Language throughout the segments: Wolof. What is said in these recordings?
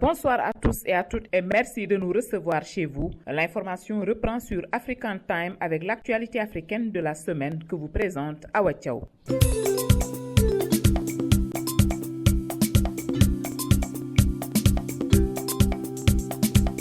Bonsoir à tous et à toutes et merci de nous recevoir chez vous. L'information reprend sur African Time avec l'actualité africaine de la semaine que vous présente Awa Thiaw.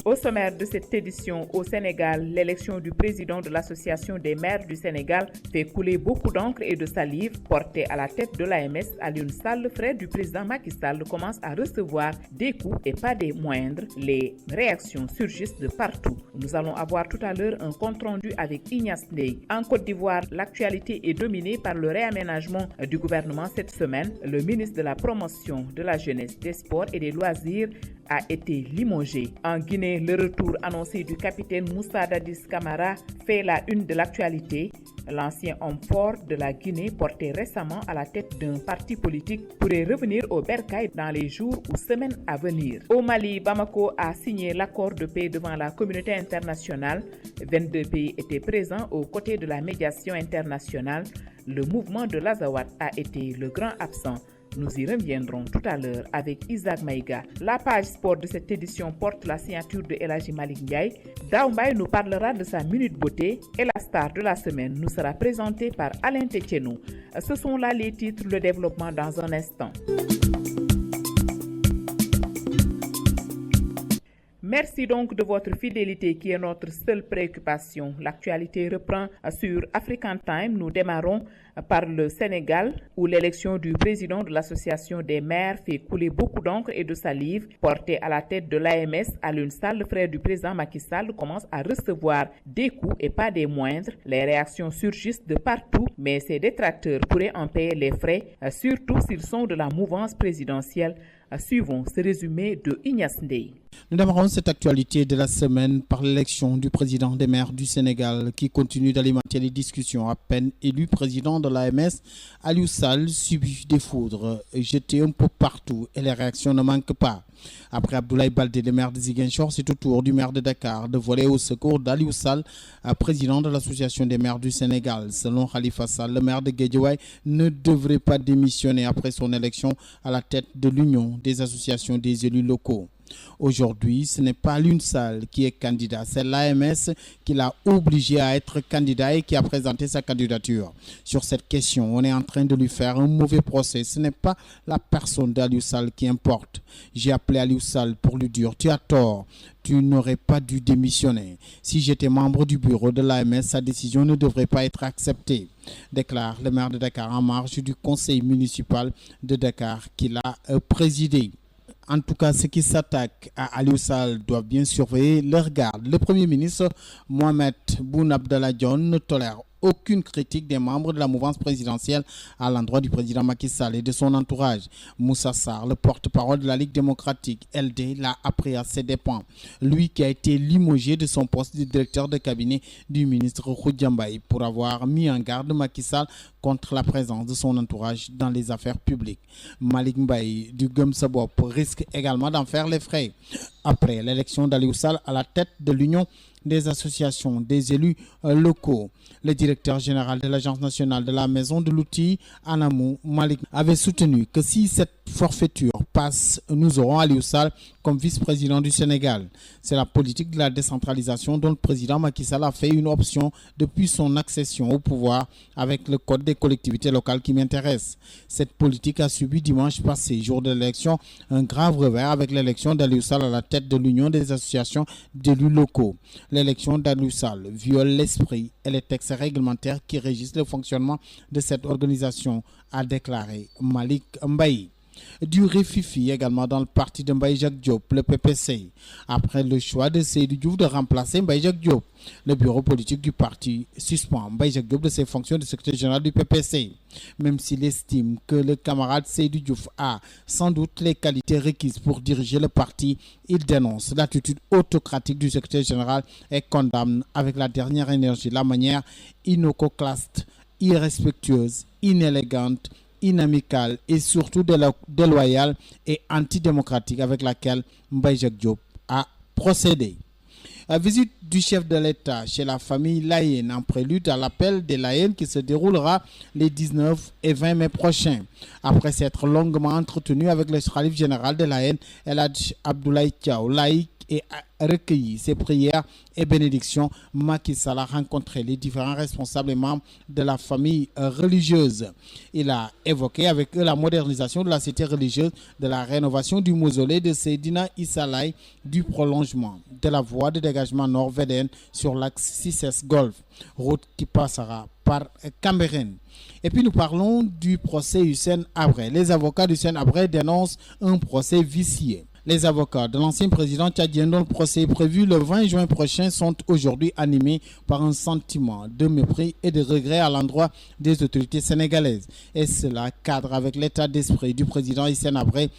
Au sommaire de cette édition au Sénégal, l'élection du président de l'Association des maires du Sénégal fait couler beaucoup d'encre et de salive. Porté à la tête de l'AMS, Alioune Sall, frère du président Macky Sall, commence à recevoir des coups et pas des moindres. Les réactions surgissent de partout. Nous allons avoir tout à l'heure un compte-rendu avec Ignace Ndeye. En Côte d'Ivoire, l'actualité est dominée par le réaménagement du gouvernement cette semaine. Le ministre de la Promotion de la Jeunesse, des Sports et des Loisirs a été limogé. En Guinée, le retour annoncé du capitaine Moussa Dadis Camara fait la une de l'actualité. L'ancien homme fort de la Guinée, porté récemment à la tête d'un parti politique, pourrait revenir au bercail dans les jours ou semaines à venir. Au Mali, Bamako a signé l'accord de paix devant la communauté internationale. 22 pays étaient présents aux côtés de la médiation internationale. Le mouvement de l'Azawad a été le grand absent. Nous y reviendrons tout à l'heure avec Isaac Maïga. La page sport de cette édition porte la signature de El Hadji Malick Ndiaye. Dao Mbaye nous parlera de sa minute beauté et la star de la semaine nous sera présentée par Alain Tétchenou. Ce sont là les titres, le développement dans un instant. Merci donc de votre fidélité qui est notre seule préoccupation. L'actualité reprend sur African Time. Nous démarrons par le Sénégal où l'élection du président de l'Association des maires fait couler beaucoup d'encre et de salive. Porté à la tête de l'AMS, Alioune Sall, le frère du président Macky Sall, commence à recevoir des coups et pas des moindres. Les réactions surgissent de partout, mais ses détracteurs pourraient en payer les frais, surtout s'ils sont de la mouvance présidentielle. Suivons ce résumé de Ignace Ndeye. Nous démarrons cette actualité de la semaine par l'élection du président des maires du Sénégal qui continue d'alimenter les discussions. À peine élu président de l'AMS, Alioune Sall subit des foudres jetées un peu partout et les réactions ne manquent pas. Après Abdoulaye Baldé, le maire de Ziguinchor, c'est au tour du maire de Dakar de voler au secours d'Alioune Sall, président de l'Association des maires du Sénégal. Selon Khalifa Sall, le maire de Guédiawaye ne devrait pas démissionner après son élection à la tête de l'Union des associations des élus locaux. Aujourd'hui, ce n'est pas Alioune Sall qui est candidat, c'est l'AMS qui l'a obligé à être candidat et qui a présenté sa candidature. Sur cette question, on est en train de lui faire un mauvais procès. Ce n'est pas la personne d'Alioune Sall qui importe. J'ai appelé Alioune Sall pour lui dire « Tu as tort, tu n'aurais pas dû démissionner. Si j'étais membre du bureau de l'AMS, sa décision ne devrait pas être acceptée », déclare le maire de Dakar en marge du conseil municipal de Dakar qu'il a présidé. En tout cas, ceux qui s'attaquent à Alioune Sall doivent bien surveiller leur garde. Le Premier ministre Mohamed Boun Abdallah Dionne ne tolère aucune critique des membres de la mouvance présidentielle à l'endroit du président Macky Sall et de son entourage. Moussa Sarr, le porte-parole de la Ligue démocratique LD, l'a appris à ses dépens. Lui qui a été limogé de son poste de directeur de cabinet du ministre Khoudia Mbaye pour avoir mis en garde Macky Sall contre la présence de son entourage dans les affaires publiques. Malick Mbaye du Gëm Sa Bopp risque également d'en faire les frais. Après l'élection d'Alioune Sall à la tête de l'Union des associations des élus locaux, le directeur général de l'Agence nationale de la maison de l'outil, Anamou Malik, avait soutenu que si cette forfaiture passe, nous aurons Alioune Sall comme vice-président du Sénégal. C'est la politique de la décentralisation dont le président Macky Sall a fait une option depuis son accession au pouvoir avec le code des collectivités locales qui m'intéresse. Cette politique a subi dimanche passé, jour de l'élection, un grave revers avec l'élection d'Alioune Sall à la tête de l'Union des associations d'élus locaux. L'élection d'Alioune Sall viole l'esprit et les textes réglementaires qui régissent le fonctionnement de cette organisation, a déclaré Malick Mbaye. Du rififi également dans le parti de Mbaye Jacques Diop, le PPC. Après le choix de Seydou Diouf de remplacer Mbaye Jacques Diop, le bureau politique du parti suspend Mbaye Jacques Diop de ses fonctions de secrétaire général du PPC. Même s'il estime que le camarade Seydou Diouf a sans doute les qualités requises pour diriger le parti, il dénonce l'attitude autocratique du secrétaire général et condamne avec la dernière énergie la manière iconoclaste, irrespectueuse, inélégante, inamicale et surtout déloyale et antidémocratique avec laquelle Mbaye Jacques Diop a procédé. Visite du chef de l'État chez la famille Layène en prélude à l'appel des Layènes qui se déroulera les 19 et 20 mai prochains. Après s'être longuement entretenu avec le khalife général de Layène, El Hadj Abdoulaye Thiaw, laïc, et a recueilli ses prières et bénédictions. Macky Sall a rencontré les différents responsables et membres de la famille religieuse. Il a évoqué avec eux la modernisation de la cité religieuse, de la rénovation du mausolée de Seydina Issa Laye, du prolongement de la voie de dégagement nord-VDN sur l'axe 6S Golf, route qui passera par Cambérène. Et puis nous parlons du procès Hissène Habré. Les avocats d'Hissène Habré dénoncent un procès vicié. Les avocats de l'ancien président tchadien dont le procès est prévu le 20 juin prochain sont aujourd'hui animés par un sentiment de mépris et de regret à l'endroit des autorités sénégalaises. Et cela cadre avec l'état d'esprit du président Hissène Habré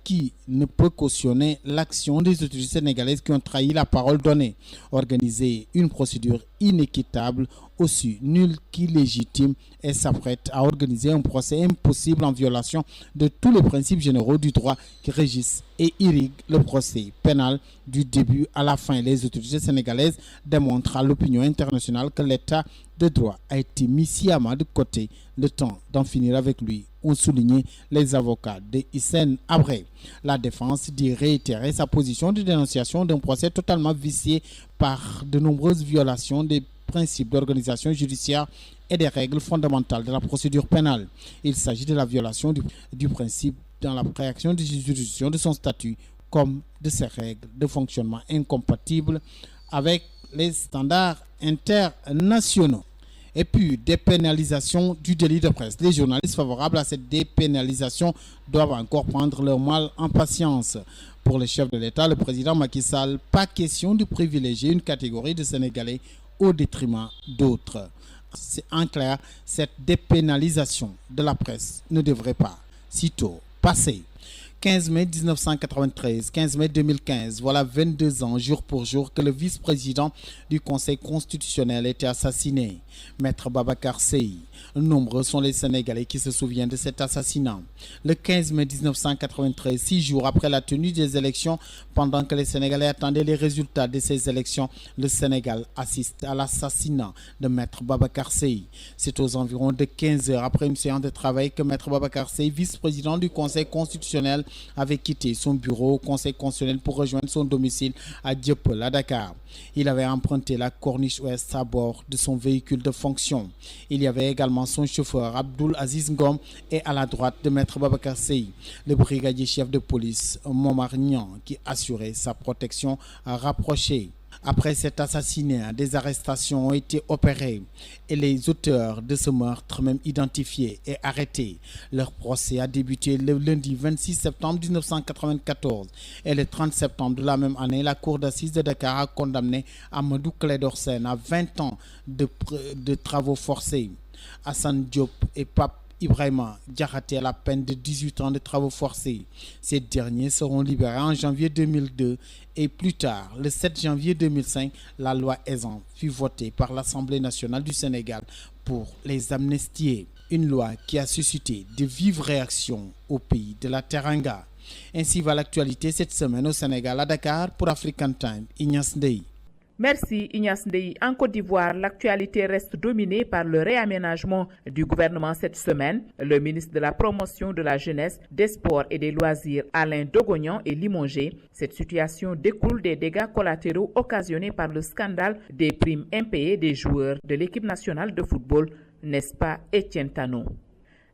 qui ne peut cautionner l'action des autorités sénégalaises qui ont trahi la parole donnée. Organiser une procédure inéquitable, aussi nulle qu'illégitime, et s'apprête à organiser un procès impossible en violation de tous les principes généraux du droit qui régissent et irriguent le procès pénal du début à la fin. Les autorités sénégalaises démontrent à l'opinion internationale que l'état de droit a été mis sciemment de côté. Le temps d'en finir avec lui, ont souligné les avocats de Hissène Habré. La défense dit réitérer sa position de dénonciation d'un procès totalement vicié par de nombreuses violations des principes d'organisation judiciaire et des règles fondamentales de la procédure pénale. Il s'agit de la violation du principe dans la réaction des juridictions de son statut comme de ses règles de fonctionnement incompatibles avec les standards internationaux. Et puis, dépénalisation du délit de presse. Les journalistes favorables à cette dépénalisation doivent encore prendre leur mal en patience. Pour le chef de l'État, le président Macky Sall, pas question de privilégier une catégorie de Sénégalais au détriment d'autres. C'est en clair, cette dépénalisation de la presse ne devrait pas sitôt passer. 15 mai 1993, 15 mai 2015, voilà 22 ans, jour pour jour, que le vice-président du Conseil constitutionnel était assassiné, Maître Babacar Sèye. Nombreux sont les Sénégalais qui se souviennent de cet assassinat. Le 15 mai 1993, 6 jours après la tenue des élections, pendant que les Sénégalais attendaient les résultats de ces élections, le Sénégal assiste à l'assassinat de Maître Babacar Sèye. C'est aux environs de 15 heures après une séance de travail que Maître Babacar Sèye, vice-président du Conseil constitutionnel, avait quitté son bureau au Conseil constitutionnel pour rejoindre son domicile à Dieuppeul, à Dakar. Il avait emprunté la corniche ouest à bord de son véhicule de fonction. Il y avait également son chauffeur Abdoul Aziz Ngom et à la droite de Maître Babacar Sèye, le brigadier chef de police Momar Niang qui assurait sa protection rapprochée. Après cet assassinat, des arrestations ont été opérées et les auteurs de ce meurtre même identifiés et arrêtés. Leur procès a débuté le lundi 26 septembre 1994 et le 30 septembre de la même année, la cour d'assises de Dakar a condamné Amadou Clédor Sène à 20 ans de travaux forcés. Hassan Diop et Pape Ibrahima Diakhaté à la peine de 18 ans de travaux forcés. Ces derniers seront libérés en janvier 2002 et plus tard, le 7 janvier 2005, la loi Ezzan fut votée par l'Assemblée nationale du Sénégal pour les amnistier. Une loi qui a suscité de vives réactions au pays de la Teranga. Ainsi va l'actualité cette semaine au Sénégal, à Dakar, pour African Time. Ignace Ndeye. Merci Ignace Ndeye. En Côte d'Ivoire, l'actualité reste dominée par le réaménagement du gouvernement cette semaine. Le ministre de la Promotion de la Jeunesse, des Sports et des Loisirs, Alain Dogognan, est limogé. Cette situation découle des dégâts collatéraux occasionnés par le scandale des primes impayées des joueurs de l'équipe nationale de football, n'est-ce pas Etienne Tano?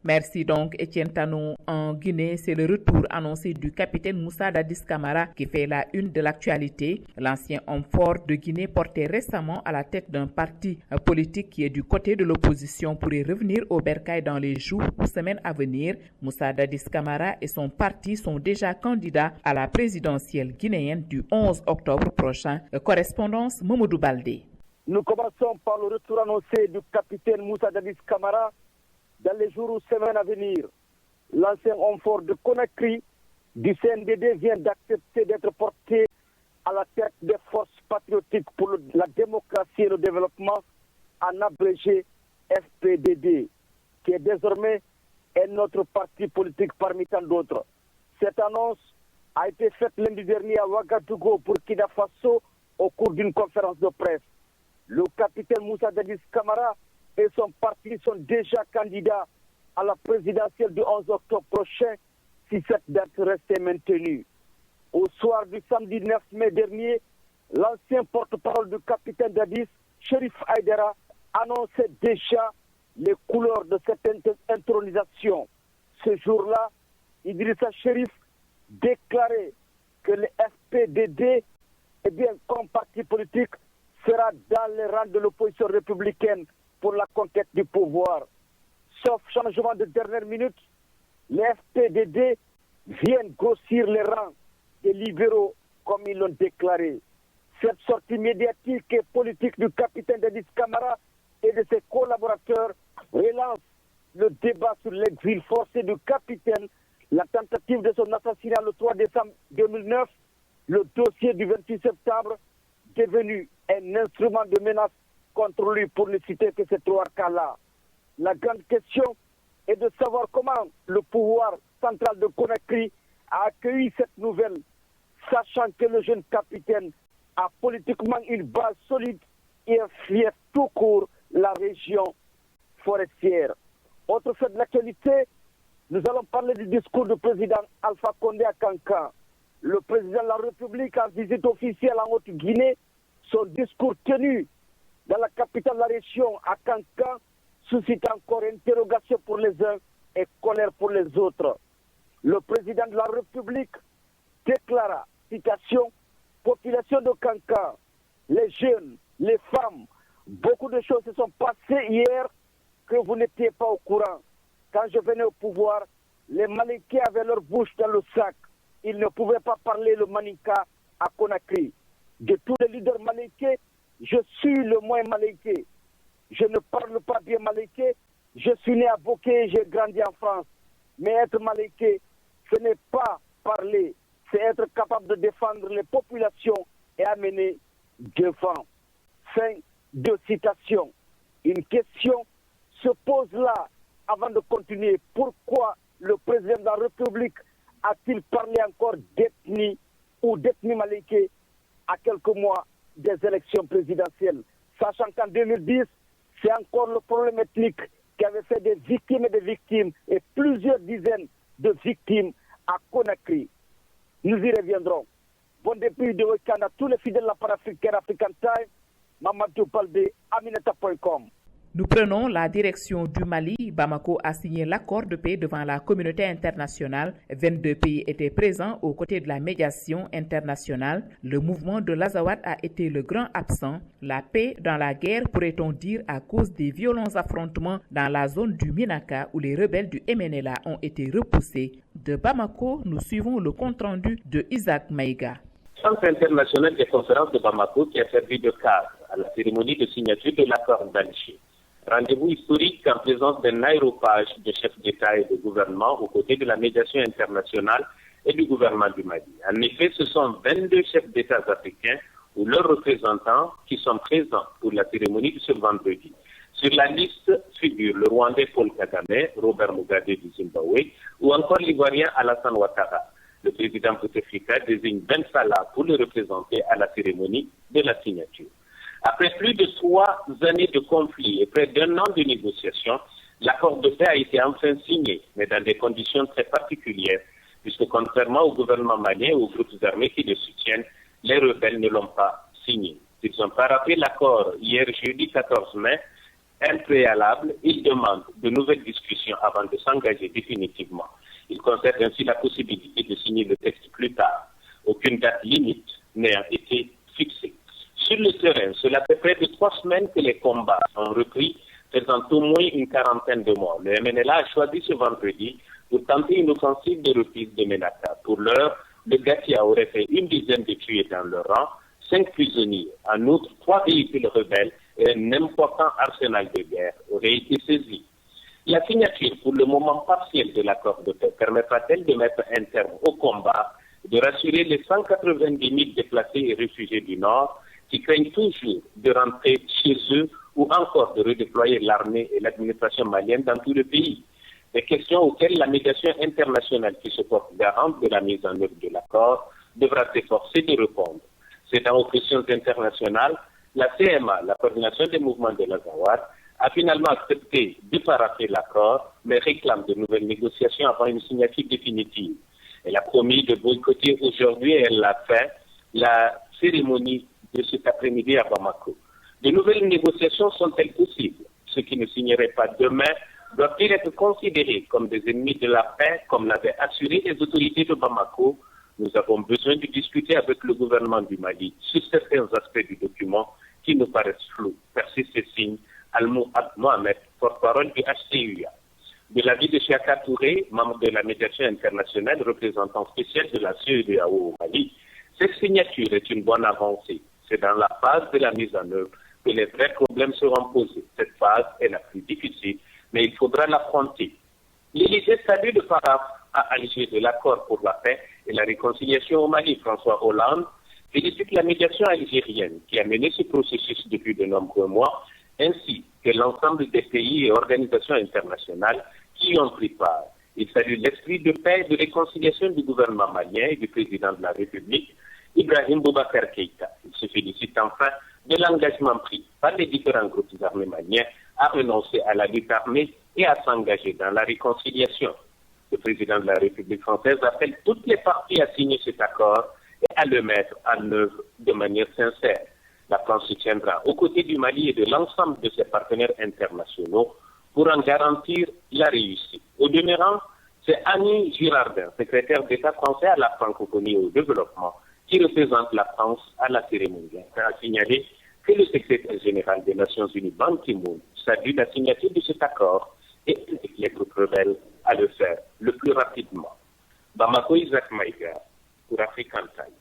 Merci donc Etienne Tano. En Guinée, c'est le retour annoncé du capitaine Moussa Dadis Camara qui fait la une de l'actualité. L'ancien homme fort de Guinée, porté récemment à la tête d'un parti politique qui est du côté de l'opposition, pourrait revenir au bercail dans les jours ou semaines à venir. Moussa Dadis Camara et son parti sont déjà candidats à la présidentielle guinéenne du 11 octobre prochain. Correspondance Momodou Baldé. Nous commençons par le retour annoncé du capitaine Moussa Dadis Camara. Dans les jours ou semaines à venir, l'ancien homme fort de Conakry du CNDD vient d'accepter d'être porté à la tête des forces patriotiques pour la démocratie et le développement, en abrégé FPDD, qui est désormais un autre parti politique parmi tant d'autres. Cette annonce a été faite lundi dernier à Ouagadougou, Burkina Faso, au cours d'une conférence de presse. Le capitaine Moussa Dadis Camara et son parti sont déjà candidats à la présidentielle du 11 octobre prochain si cette date restait maintenue. Au soir du samedi 9 mai dernier, l'ancien porte-parole du capitaine Dadis, Chérif Aïdara, annonçait déjà les couleurs de cette intronisation. Ce jour-là, Idrissa Chérif déclarait que le FPDD, comme parti politique, sera dans les rangs de l'opposition républicaine pour la conquête du pouvoir. Sauf changement de dernière minute, les FPDD viennent grossir les rangs des libéraux, comme ils l'ont déclaré. Cette sortie médiatique et politique du capitaine Dadis Camara et de ses collaborateurs relance le débat sur l'exil forcé du capitaine, la tentative de son assassinat le 3 décembre 2009, le dossier du 28 septembre, devenu un instrument de menace contre lui, pour ne citer que ces trois cas-là. La grande question est de savoir comment le pouvoir central de Conakry a accueilli cette nouvelle, sachant que le jeune capitaine a politiquement une base solide et fier tout court la région forestière. Autre fait de l'actualité, nous allons parler du discours du président Alpha Condé à Kankan. Le président de la République en visite officielle en Haute-Guinée, son discours tenu dans la capitale de la région à Kankan suscite encore interrogation pour les uns et colère pour les autres. Le président de la République déclara, citation, population de Kankan, les jeunes, les femmes, beaucoup de choses se sont passées hier que vous n'étiez pas au courant. Quand je venais au pouvoir, les Malinké avaient leur bouche dans le sac. Ils ne pouvaient pas parler le Maninka à Conakry. De tous les leaders malinké, je suis le moins malinké. Je ne parle pas bien malinké. Je suis né à Bokeh et j'ai grandi en France. Mais être malinké, ce n'est pas parler, c'est être capable de défendre les populations et amener devant. Fin de citation. Une question se pose là avant de continuer. Pourquoi le président de la République a-t-il parlé encore d'ethnie ou d'ethnie malinké à quelques mois des élections présidentielles, sachant qu'en 2010, c'est encore le problème ethnique qui avait fait des victimes et des victimes et plusieurs dizaines de victimes à Conakry. Nous y reviendrons. Bon début de week-end à tous les fidèles de la panafricaine African Time, Mamadou Baldé, Aminata.com. Nous prenons la direction du Mali. Bamako a signé l'accord de paix devant la communauté internationale. 22 pays étaient présents aux côtés de la médiation internationale. Le mouvement de l'Azawad a été le grand absent. La paix dans la guerre, pourrait-on dire, à cause des violents affrontements dans la zone du Minaka où les rebelles du MNLA ont été repoussés. De Bamako, nous suivons le compte-rendu de Isaac Maïga. Centre international des conférences de Bamako qui a servi de cadre à la cérémonie de signature de l'accord d'Alger. Rendez-vous historique en présence d'un aéropage de chefs d'État et de gouvernement aux côtés de la médiation internationale et du gouvernement du Mali. En effet, ce sont 22 chefs d'État africains ou leurs représentants qui sont présents pour la cérémonie de ce vendredi. Sur la liste figurent le Rwandais Paul Kagame, Robert Mugabe du Zimbabwe ou encore l'Ivoirien Alassane Ouattara. Le président Bouteflika désigne Ben Salah pour le représenter à la cérémonie de la signature. Après plus de 3 années de conflit et près d'1 an de négociations, l'accord de paix a été enfin signé, mais dans des conditions très particulières, puisque contrairement au gouvernement malien et aux groupes armés qui le soutiennent, les rebelles ne l'ont pas signé. Ils ont pas rappelé l'accord hier jeudi 14 mai, impréalable. Ils demandent de nouvelles discussions avant de s'engager définitivement. Ils concèdent ainsi la possibilité de signer le texte plus tard. Aucune date limite n'a été fixée. Sur le terrain, cela fait près de 3 semaines que les combats ont repris, faisant au moins une quarantaine de morts. Le MNLA a choisi ce vendredi pour tenter une offensive de reprise de Menaka. Pour l'heure, le Gatia aurait fait une dizaine de tués dans leur rang, 5 prisonniers. En outre, 3 véhicules rebelles et un important arsenal de guerre auraient été saisis. La signature, pour le moment partiel de l'accord de paix, permettra-t-elle de mettre un terme au combat, de rassurer les 190 000 déplacés et réfugiés du Nord qui craignent toujours de rentrer chez eux ou encore de redéployer l'armée et l'administration malienne dans tout le pays? Des questions auxquelles la médiation internationale qui se porte garante de la mise en œuvre de l'accord devra s'efforcer de répondre. Cédant aux pressions internationales, la CMA, la coordination des mouvements de l'Azawad, a finalement accepté de parapher l'accord, mais réclame de nouvelles négociations avant une signature définitive. Elle a promis de boycotter aujourd'hui et elle l'a fait, la cérémonie de cet après-midi à Bamako. De nouvelles négociations sont-elles possibles? Ceux qui ne signeraient pas demain doivent-ils être considérés comme des ennemis de la paix, comme l'avaient assuré les autorités de Bamako? Nous avons besoin de discuter avec le gouvernement du Mali sur certains aspects du document qui nous paraissent flous, persiste et signe Al-Mouad Mohamed, porte-parole du HCUA. De l'avis de Chaka Touré, membre de la médiation internationale, représentant spécial de la CEDEAO au Mali, cette signature est une bonne avancée. C'est dans la phase de la mise en œuvre que les vrais problèmes seront posés. Cette phase est la plus difficile, mais il faudra l'affronter. L'Élysée salue le paraphe à Alger de l'accord pour la paix et la réconciliation au Mali. François Hollande félicite la médiation algérienne qui a mené ce processus depuis de nombreux mois, ainsi que l'ensemble des pays et organisations internationales qui y ont pris part. Il salue l'esprit de paix et de réconciliation du gouvernement malien et du président de la République, Ibrahim Boubacar Keïta. Il se félicite enfin de l'engagement pris par les différents groupes armés maliens à renoncer à la lutte armée et à s'engager dans la réconciliation. Le président de la République française appelle toutes les parties à signer cet accord et à le mettre en œuvre de manière sincère. La France se tiendra aux côtés du Mali et de l'ensemble de ses partenaires internationaux pour en garantir la réussite. Au demeurant, c'est Annie Girardin, secrétaire d'État français à la francophonie et au développement, qui représente la France à la cérémonie. Elle a signalé que le secrétaire général des Nations Unies, Ban Ki-moon, salue la signature de cet accord et invite les groupes rebelles à le faire le plus rapidement. Bamako, Isaac Maïga, pour African Time.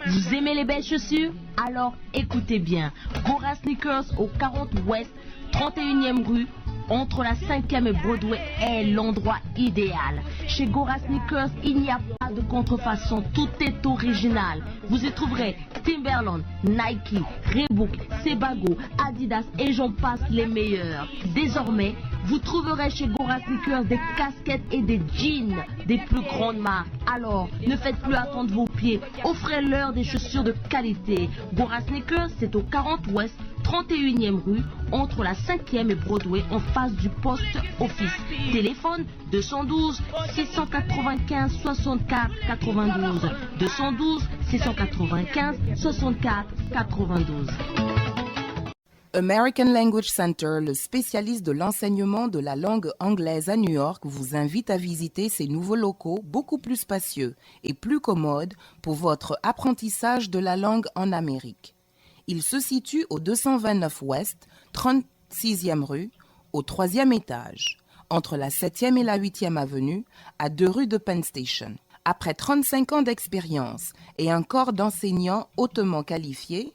Vous aimez les belles chaussures? Alors écoutez bien. Gora Sneakers au 40 Ouest, 31e rue, entre la 5e et Broadway est l'endroit idéal. Chez Gora Sneakers, il n'y a pas de contrefaçon, tout est original. Vous y trouverez Timberland, Nike, Reebok, Sebago, Adidas et j'en passe les meilleurs. Désormais, vous trouverez chez Gora Sneakers des casquettes et des jeans des plus grandes marques. Alors, ne faites plus attendre vos pieds, offrez-leur des chaussures de qualité. Gora Sneakers, c'est au 40 Ouest, 31e rue, entre la 5e et Broadway, en face du poste office. Téléphone 212 695 64 92. 212 695 64 92. American Language Center, le spécialiste de l'enseignement de la langue anglaise à New York, vous invite à visiter ses nouveaux locaux beaucoup plus spacieux et plus commodes pour votre apprentissage de la langue en Amérique. Il se situe au 229 Ouest, 36e rue, au 3e étage, entre la 7e et la 8e avenue, à 2 rues de Penn Station. Après 35 ans d'expérience et un corps d'enseignants hautement qualifiés,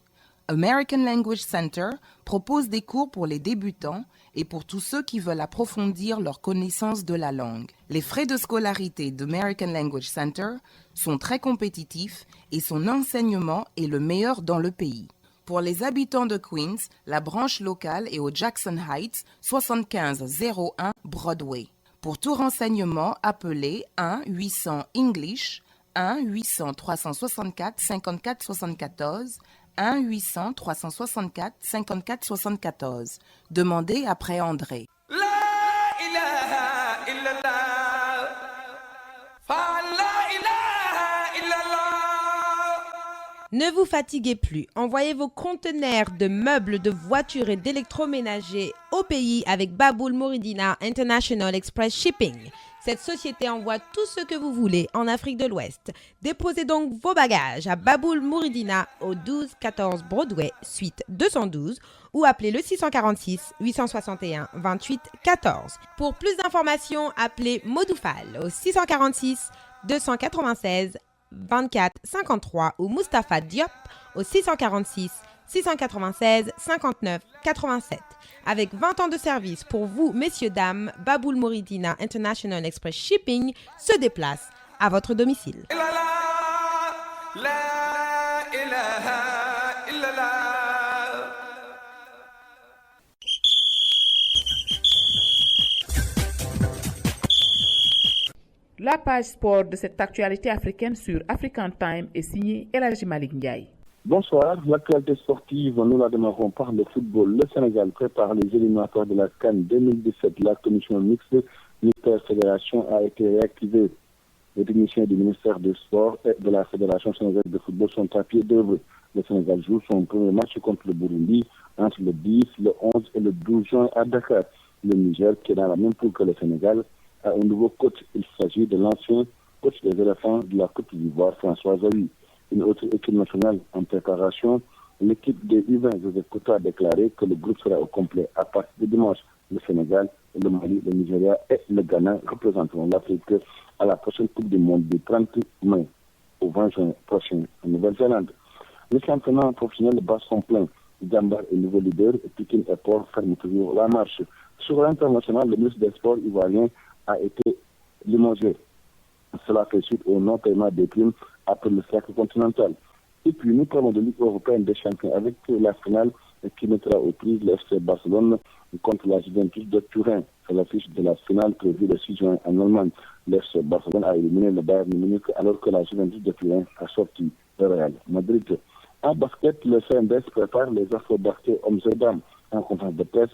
American Language Center propose des cours pour les débutants et pour tous ceux qui veulent approfondir leur connaissance de la langue. Les frais de scolarité d'American Language Center sont très compétitifs et son enseignement est le meilleur dans le pays. Pour les habitants de Queens, la branche locale est au Jackson Heights, 7501 Broadway. Pour tout renseignement, appelez 1-800-ENGLISH, 1-800-364-5474, 1-800-364-5474. Demandez après André. Ne vous fatiguez plus, envoyez vos conteneurs de meubles, de voitures et d'électroménagers au pays avec Baboul Mouridina International Express Shipping. Cette société envoie tout ce que vous voulez en Afrique de l'Ouest. Déposez donc vos bagages à Baboul Mouridina au 1214 Broadway, suite 212 ou appelez le 646 861 28 14. Pour plus d'informations, appelez Modoufal au 646 296 24 53 ou Mustapha Diop au 646 696 59 87. Avec 20 ans de service pour vous, messieurs, dames, Baboul Mouridina International Express Shipping se déplace à votre domicile. La page sport de cette actualité africaine sur African Time est signée Elhaji Malick Ndiaye. Bonsoir, l'actualité sportive, nous la démarrons par le football. Le Sénégal prépare les éliminatoires de la CAN 2017. La commission mixte Ministère-Fédération a été réactivée. Les techniciens du ministère des Sports et de la Fédération sénégalaise de football sont à pied d'œuvre. Le Sénégal joue son premier match contre le Burundi entre le 10, le 11 et le 12 juin à Dakar. Le Niger, qui est dans la même poule que le Sénégal, a un nouveau coach. Il s'agit de l'ancien coach des éléphants de la Côte d'Ivoire, François Zawi. Une autre équipe nationale en préparation, l'équipe des U20 Joseph Kouta a déclaré que le groupe sera au complet à partir de dimanche. Le Sénégal, le Mali, le Nigeria et le Ghana représenteront l'Afrique à la prochaine Coupe du Monde du 30 mai au 20 juin prochain en Nouvelle-Zélande. Le championnat professionnel bat son plein. Djambar est nouveau leader et Pikine et Port ferment toujours la marche. Sur l'international, le ministre des Sports ivoirien a été limogé. Cela fait suite au non-paiement des primes après le cercle continental. Et puis, nous parlons de Ligue européenne des champions avec la finale qui mettra aux prises le FC Barcelone contre la Juventus de Turin. C'est l'affiche de la finale prévue le 6 juin en Allemagne. Le FC Barcelone a éliminé le Bayern Munich alors que la Juventus de Turin a sorti le Real Madrid. En basket, le CNDS prépare les Afro-Basket hommes et dames. En conférence de presse,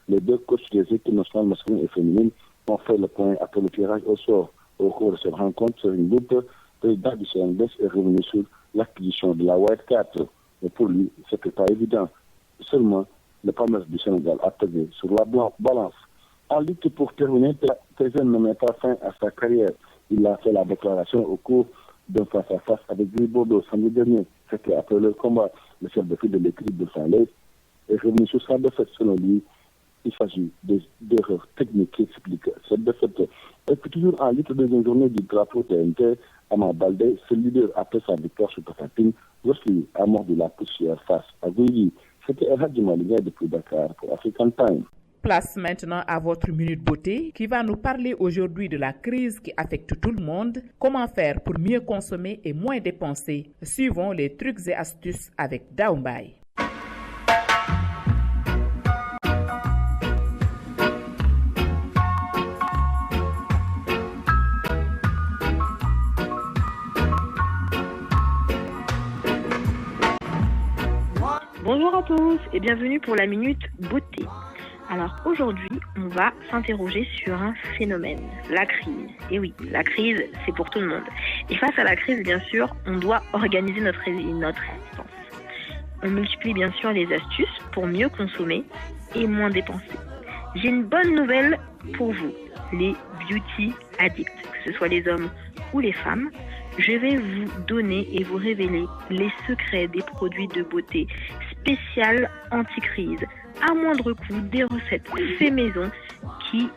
les deux coachs des équipes nationales masculines et féminines ont fait le point après le tirage au sort. Au cours de cette rencontre, sur une loupe, le président du CNDS est revenu sur l'acquisition de la White 4. Mais pour lui, ce n'était pas évident. Seulement, le palmarès du Sénégal a pesé sur la balance. En lutte pour terminer, Tézène ne met pas fin à sa carrière. Il a fait la déclaration au cours d'un face-à-face avec Gris Bordeaux samedi dernier. C'était après le combat. Le chef de file de l'équipe de Saint-Lez est revenu sur sa défaite. Selon lui, il s'agit d'erreurs techniques qui expliquent cette défaite. Et puis toujours en lutte deuxième journée du drapeau TNT, Ama Baldé, ce leader après sa victoire sur Tafatine, lorsqu'il a mordu la poussière face à Guigui. C'était Elhaji Malick Ndiaye depuis Dakar pour African Time. Place maintenant à votre Minute Beauté qui va nous parler aujourd'hui de la crise qui affecte tout le monde, comment faire pour mieux consommer et moins dépenser. Suivons les trucs et astuces avec Daoumbaye. Bonjour à tous et bienvenue pour la Minute Beauté. Alors aujourd'hui, on va s'interroger sur un phénomène, la crise. Et oui, la crise, c'est pour tout le monde. Et face à la crise, bien sûr, on doit organiser notre résistance. On multiplie bien sûr les astuces pour mieux consommer et moins dépenser. J'ai une bonne nouvelle pour vous, les beauty addicts, que ce soit les hommes ou les femmes. Je vais vous donner et vous révéler les secrets des produits de beauté spéciales anti-crise. À moindre coût, des recettes fait maison qui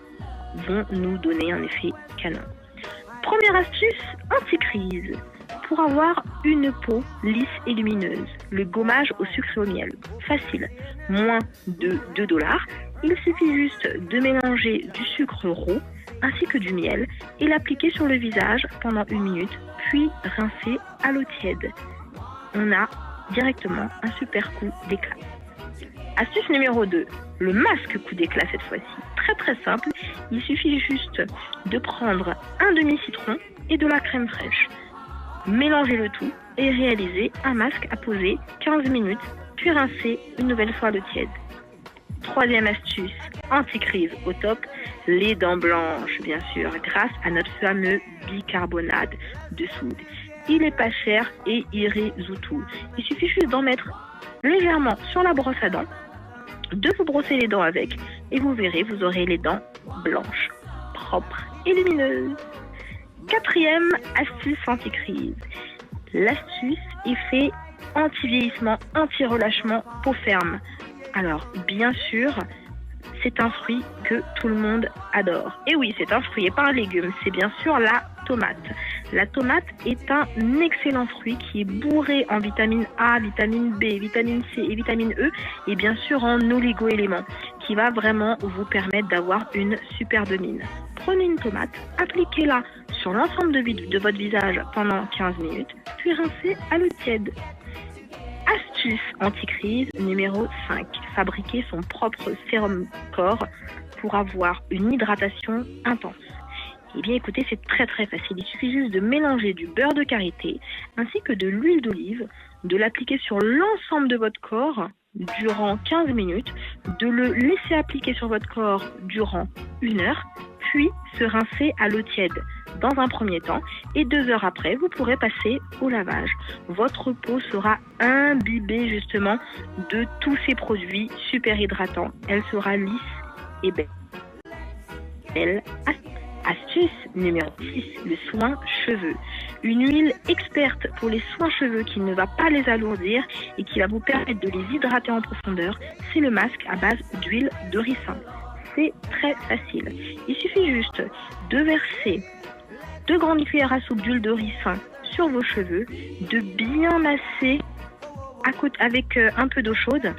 vont nous donner un effet canon. Première astuce anti-crise. Pour avoir une peau lisse et lumineuse, le gommage au sucre et au miel. Facile, moins de $2. Il suffit juste de mélanger du sucre roux ainsi que du miel et l'appliquer sur le visage pendant 1 minute, puis rincer à l'eau tiède. On a directement un super coup d'éclat. Astuce numéro 2, le masque coup d'éclat cette fois-ci. Très très simple, il suffit juste de prendre un demi-citron et de la crème fraîche. Mélangez le tout et réalisez un masque à poser 15 minutes, puis rincer une nouvelle fois à l'eau tiède. Troisième astuce, anti-crise au top, les dents blanches bien sûr, grâce à notre fameux bicarbonate de soude. Il est pas cher et il résout tout. Il suffit juste d'en mettre légèrement sur la brosse à dents, de vous brosser les dents avec et vous verrez, vous aurez les dents blanches, propres et lumineuses. Quatrième astuce anti-crise. L'astuce est fait anti-vieillissement, anti-relâchement, peau ferme. Alors, bien sûr, c'est un fruit que tout le monde adore. Et oui, c'est un fruit et pas un légume, c'est bien sûr la tomate. La tomate est un excellent fruit qui est bourré en vitamine A, vitamine B, vitamine C et vitamine E et bien sûr en oligo-éléments qui va vraiment vous permettre d'avoir une superbe mine. Prenez une tomate, appliquez-la sur l'ensemble de votre visage pendant 15 minutes, puis rincez à l'eau tiède. Astuce anti-crise numéro 5. Fabriquer son propre sérum corps pour avoir une hydratation intense. Eh bien écoutez, c'est très facile. Il suffit juste de mélanger du beurre de karité ainsi que de l'huile d'olive, de l'appliquer sur l'ensemble de votre corps durant 15 minutes, de le laisser appliquer sur votre corps durant 1 heure, puis se rincer à l'eau tiède dans un premier temps et 2 heures après, vous pourrez passer au lavage. Votre peau sera imbibée justement de tous ces produits super hydratants. Elle sera lisse et belle. Astuce numéro 6, le soin cheveux. Une huile experte pour les soins cheveux qui ne va pas les alourdir et qui va vous permettre de les hydrater en profondeur, c'est le masque à base d'huile de ricin. C'est très facile. Il suffit juste de verser 2 grandes cuillères à soupe d'huile de ricin sur vos cheveux, de bien masser avec un peu d'eau chaude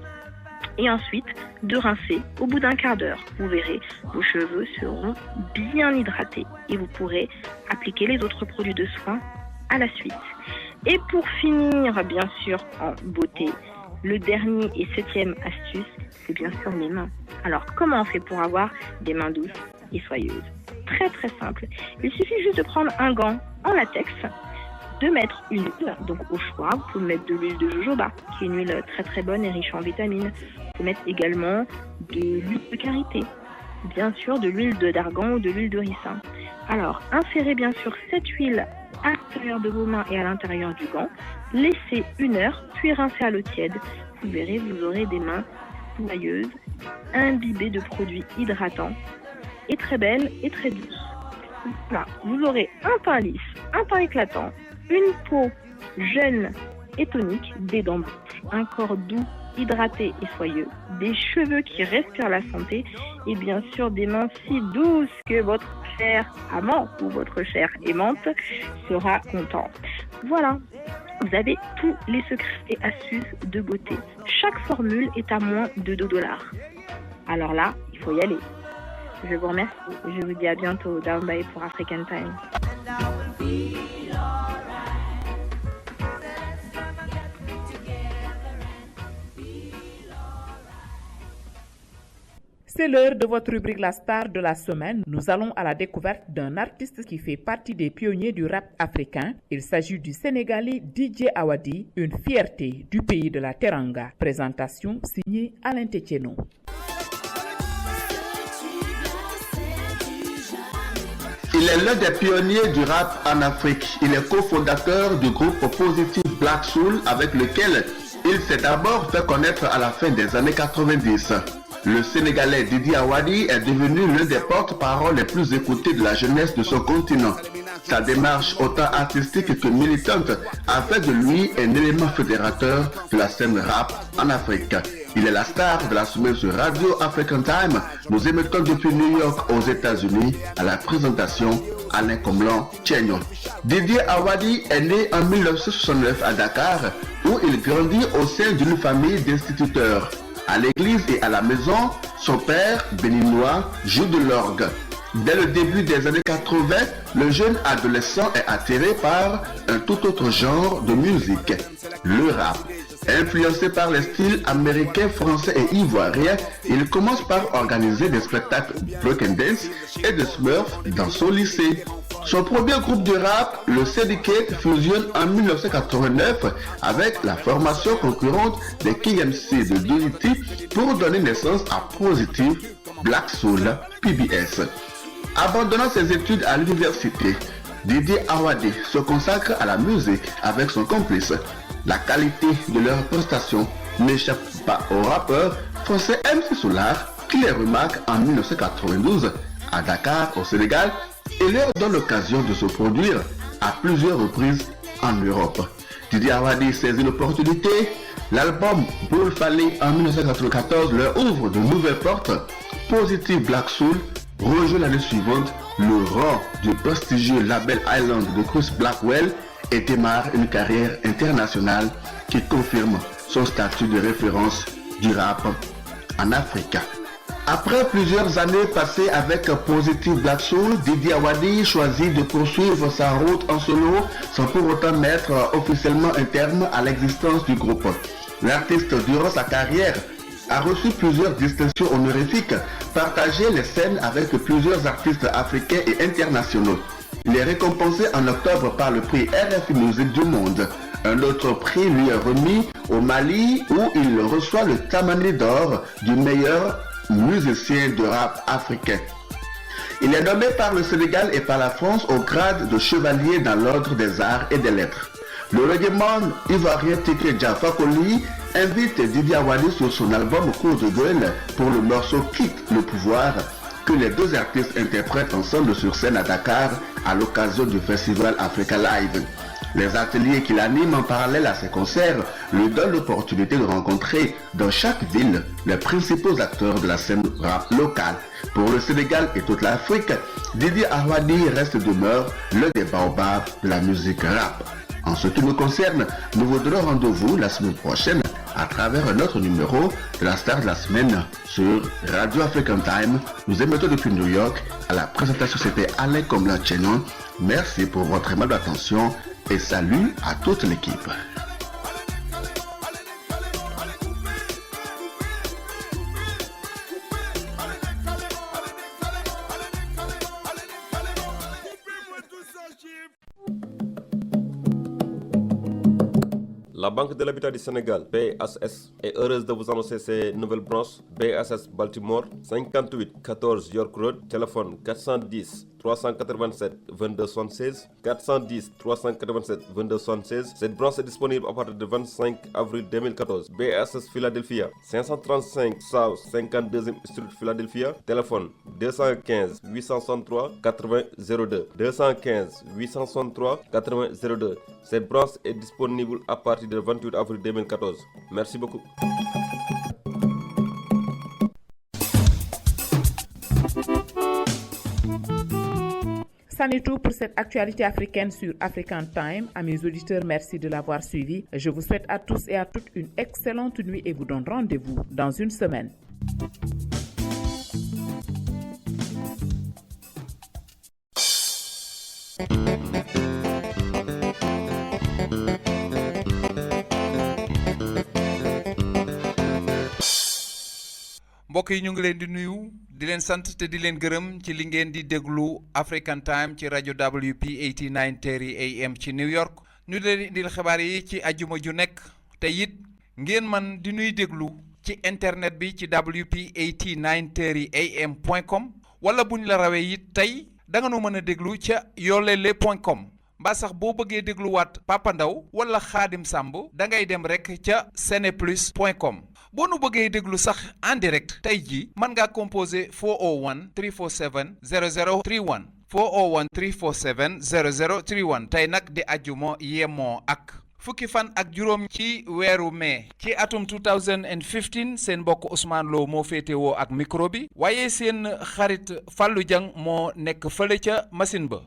et ensuite de rincer au bout d'un quart d'heure. Vous verrez, vos cheveux seront bien hydratés et vous pourrez appliquer les autres produits de soin à la suite. Et pour finir, bien sûr, en beauté, le dernier et 7e astuce, c'est bien sûr les mains. Alors, comment on fait pour avoir des mains douces et soyeuses? Très simple. Il suffit juste de prendre un gant en latex, de mettre une huile, donc au choix, vous pouvez mettre de l'huile de jojoba, qui est une huile très bonne et riche en vitamines. Vous pouvez mettre également de l'huile de karité, bien sûr de l'huile d'argan ou de l'huile de ricin. Alors, insérez bien sûr cette huile à l'intérieur de vos mains et à l'intérieur du gant, laissez 1 heure, puis rincez à l'eau tiède. Vous verrez, vous aurez des mains soyeuses, imbibées de produits hydratants, et très belles et très douces. Voilà, vous aurez un teint lisse, un teint éclatant, une peau jeune et tonique, des dents blanches, un corps doux, hydraté et soyeux, des cheveux qui respirent la santé et bien sûr des mains si douces que votre cher amant ou votre chère aimante sera content. Voilà, vous avez tous les secrets et astuces de beauté. Chaque formule est à moins de $2. Alors là, il faut y aller. Je vous remercie. Je vous dis à bientôt. Down by pour African Time. C'est l'heure de votre rubrique La Star de la semaine. Nous allons à la découverte d'un artiste qui fait partie des pionniers du rap africain. Il s'agit du Sénégalais DJ Awadi, une fierté du pays de la Teranga. Présentation signée Alain Tétieno. Il est l'un des pionniers du rap en Afrique. Il est cofondateur du groupe Positive Black Soul avec lequel il s'est d'abord fait connaître à la fin des années 90. Le Sénégalais Didi Awadi est devenu l'un des porte-parole les plus écoutés de la jeunesse de son continent. Sa démarche autant artistique que militante a fait de lui un élément fédérateur de la scène rap en Afrique. Il est la star de la semaine sur Radio African Time. Nous émettons depuis New York aux États-Unis à la présentation Alain Comlan Tchénion. Didier Awadi est né en 1969 à Dakar où il grandit au sein d'une famille d'instituteurs. À l'église et à la maison, son père, béninois, joue de l'orgue. Dès le début des années 80, le jeune adolescent est attiré par un tout autre genre de musique, le rap. Influencé par les styles américains, français et ivoiriens, il commence par organiser des spectacles break and dance et de smurf dans son lycée. Son premier groupe de rap, le Syndicate, fusionne en 1989 avec la formation concurrente des KMC de Unity pour donner naissance à Positive Black Soul PBS. Abandonnant ses études à l'université, Didier Awadi se consacre à la musique avec son complice. La qualité de leurs prestations n'échappe pas au rappeur français MC Solar qui les remarque en 1992 à Dakar au Sénégal et leur donne l'occasion de se produire à plusieurs reprises en Europe. Didier Awadi saisit l'opportunité. L'album Bull Fallé en 1994 leur ouvre de nouvelles portes. Positive Black Soul rejoint l'année suivante le rang du prestigieux label Island de Chris Blackwell et démarre une carrière internationale qui confirme son statut de référence du rap en Afrique. Après plusieurs années passées avec Positive Black Soul, Didier Awadi choisit de poursuivre sa route en solo sans pour autant mettre officiellement un terme à l'existence du groupe. L'artiste, durant sa carrière, a reçu plusieurs distinctions honorifiques, partagé les scènes avec plusieurs artistes africains et internationaux. Il est récompensé en octobre par le prix RFI Musique du Monde. Un autre prix lui est remis au Mali où il reçoit le Tamani d'or du meilleur musicien de rap africain. Il est nommé par le Sénégal et par la France au grade de chevalier dans l'ordre des arts et des lettres. Le reggaeman ivoirien Tiké Jaffa Koli invite Didi Awadi sur son album Cours de gueule pour le morceau Quitte le pouvoir que les deux artistes interprètent ensemble sur scène à Dakar à l'occasion du festival Africa Live. Les ateliers qu'il anime en parallèle à ses concerts lui donnent l'opportunité de rencontrer dans chaque ville les principaux acteurs de la scène rap locale. Pour le Sénégal et toute l'Afrique, Didi Awadi reste demeure l'un des baobabs de la musique rap. En ce qui nous concerne, nous vous donnons rendez-vous la semaine prochaine à travers un autre numéro de la star de la semaine sur Radio African Time. Nous émettons depuis New York. À la présentation, c'était Alain Komlan-Chenon. Merci pour votre aimable attention et salut à toute l'équipe. La Banque de l'Habitat du Sénégal, BHS, est heureuse de vous annoncer ses nouvelles branches. BHS Baltimore, 58 14 York Road, téléphone 410 387 22 76, 410 387 22 76. Cette branche est disponible à partir du 25 avril 2014. BHS Philadelphia, 535 South 52e Street Philadelphia, téléphone 215 863 80 02, 215 863 80 02. Cette branche est disponible à partir du 28 avril 2014. Merci beaucoup. C'en est tout pour cette actualité africaine sur African Time. À mes auditeurs, merci de l'avoir suivi. Je vous souhaite à tous et à toutes une excellente nuit et vous donne rendez-vous dans une semaine. mbokk yi ñu ngi leen di nuyu di leen sant te di leen gërëm ci li ngeen di déglu African Time ci rajo WP 8930 AM ci New York ñu leen indil xibaar yi ci ajuma ju nekk te it ngeen man di nuy déglu ci internet bi ci wp8930am.com wala buñ la rawee it tey da nga nu mën a déglu ca yolele.com mbaa sax boo bëggee dégluwaat Papa Ndaw wala Xaadim Samb da ngay dem rek ca seneplus.com boo nu bëggee déglu sax en direct tey jii mën ngaa composé 401 347 0031 401 347 0031 tey nag di ajuma yemoo ak fukki fan ak juróom ci weeru mai ci atum 2015 seen mbokk Ousmane Lo moo féetewoo ak micro bi waaye seen xarit Fallou Diang moo nekk fële ca machine ba.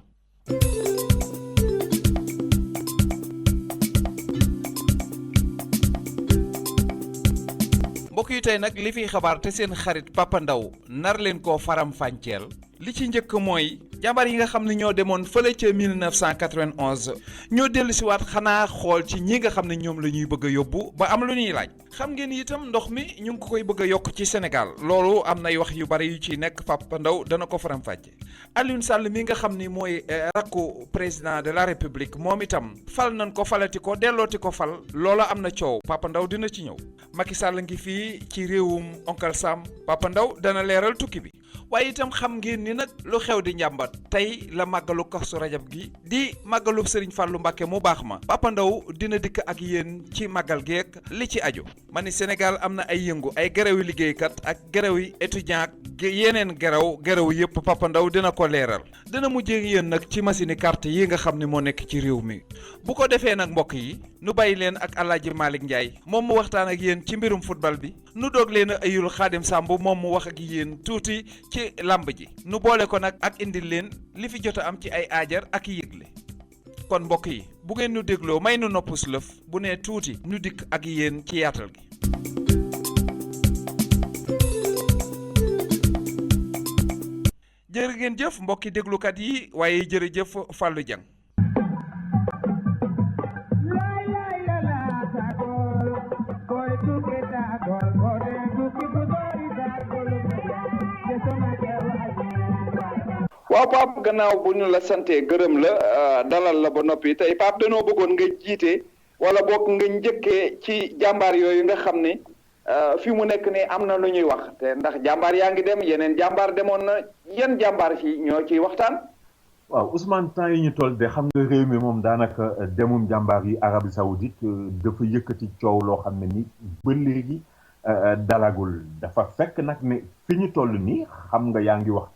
mbokk yi tey nag li fiy xabaar te seen xarit Papa Ndaw nar leen koo faram fàcceel li ci njëkk mooy jàmbaar yi nga xam ne ñoo demoon fële ca 1991 ñoo dellu si waat xanaa xool ci ñi nga xam ne ñoom la ñuy bëgg a yóbbu ba am lu ñuy laaj xam ngeen itam ndox mi ñu ngi ko koy bëgg a yokk ci Sénégal loolu am nay wax yu bari yu ci nekk Papa Ndaw dana ko faram fàcce Alioune Sall mi nga xam ni mooy rakku président de la République moom itam fal nañ ko falati ko dellooti ko fal loola am na coow Papa Ndaw dina ci ñëw Macky Sall ngi fii ci réewum Oncle Sam Papa Ndaw dana leeral tukki bi waaye itam xam ngeen ni nag lu xew di njàmbat tey la màggalu Kazu Rajab gi di màggalu Serigne Fallou Mbacké mu baax ma Papa Ndaw dina dikk ak yéen ci màggal geek li ci aju ma ni Sénégal am na ay yëngu ay gerewi liggéeykat ak gerewi étudiant yeneen gerew yëpp Papa Ndaw dina ko leeral dina mujjee yéen nag ci machine carte yi nga xam ne moo nekk ci réew mi bu ko defee nag mbokk yi nu bàyyi leen ak Alaaji Malick Ndiaye moom mu waxtaan ak yéen ci mbirum football bi nu doog leen a ayul Xaadim Samb moom mu wax ak yéen tuuti ci lamb ji nu boole ko nag ak indil leen li fi jot a am ci ay aajar ak yëgle kon mbokk yi bu ngeen nu dégloo may nu noppus lëf bu nee tuuti nu dikk ak yéen ci yaatal gi jërë ngeen jëf mbokki déglukat yi waaye jërëjëf Fallou Diang waaw Pape gannaaw bu ñu la santee gërëm la dalal la ba noppi tey Pape dañoo bëggoon nga jiite wala bokk nga njëkkee ci jàmbaar yooyu nga xam ne fi mu nekk nii am na lu ñuy wax te ndax jàmbaar yaa ngi dem yeneen jàmbaar demoon na yan jàmbaar ci ñoo ciy waxtaan. waaw Ousmane temps yi ñu toll de xam nga réew mi moom daanaka demum jàmbaar yi Arabie Saoudite dafa yëkkati coow loo xam ne ni ba léegi dalagul dafa fekk nag ne fi ñu toll nii xam nga yaa ngi wax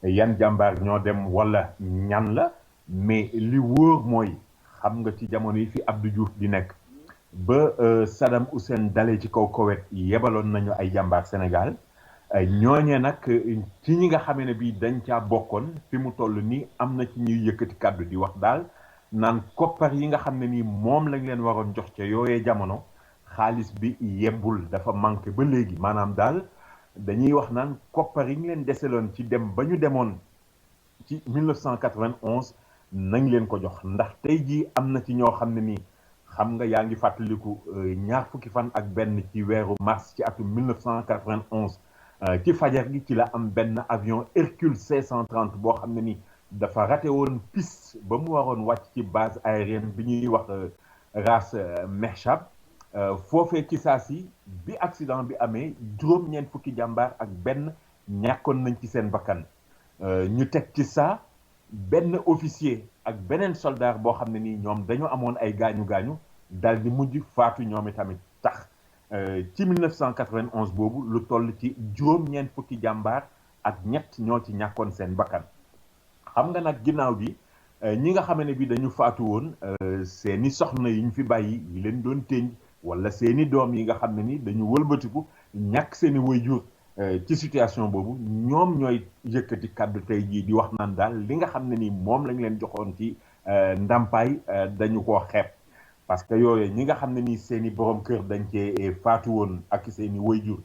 yan jàmbaar ñoo dem wala ñan la mais li wóor mooy xam nga ci jamono yi fi Abdou Diouf di nekk ba Saddam Hussein dalee ci kaw Koweït yebaloon nañu ay jàmbaar Sénégal ñooñee nag ci ñi nga xamee ne bii dañ caa bokkoon fi mu toll nii am na ci ñuy yëkkati kàddu di wax daal naan koppar yi nga xam ne nii moom lañ leen waroon jox ca yooyee jamono xaalis bi yebbul dafa manqué ba léegi maanaam daal dañuy wax naan koppar yi ñu leen deseloon ci dem ba ñu demoon ci 1991 nañ leen ko jox ndax tey jii am na ci ñoo xam ne nii xam nga yaa ngi fàttaliku ñaar fukki fan ak benn ci weeru mars ci atum 1991 ci fajar gi ci la am benn avion Hercule C-130 boo xam ne ni dafa raté woon piste ba mu waroon wàcc ci base aérienne bi ñuy wax Ras Merchab foofee ci saa si bi accident bi amee juróom-ñeent fukki jàmbaar ak benn ñàkkoon nañ ci seen bakkan ñu teg ci saa benn officier ak beneen soldat boo xam ne nii ñoom dañoo amoon ay gaañu-gaañu dal di mujj faatu ñoom itamit tax ci 1991 boobu lu toll ci juróom-ñeent fukki jàmbaar ak ñett ñoo ci ñàkkoon seen bakkan xam nga nag ginnaaw bi ñi nga xam ne bi dañu faatu woon seeni soxna yi ñu fi bàyyi yi leen doon tënj wala seeni doom yi nga xam ne ni dañu wëlbatiku ñàkk seeni waajur ci situation boobu ñoom ñooy yëkkati kàddu tey jii di wax naan daal li nga xam ne ni moom lañ leen joxoon ci ndàmpaay dañu koo xeeb parce que yooyu ñi nga xam ne ni seeni borom kër dañ cee faatu woon ak seeni waajur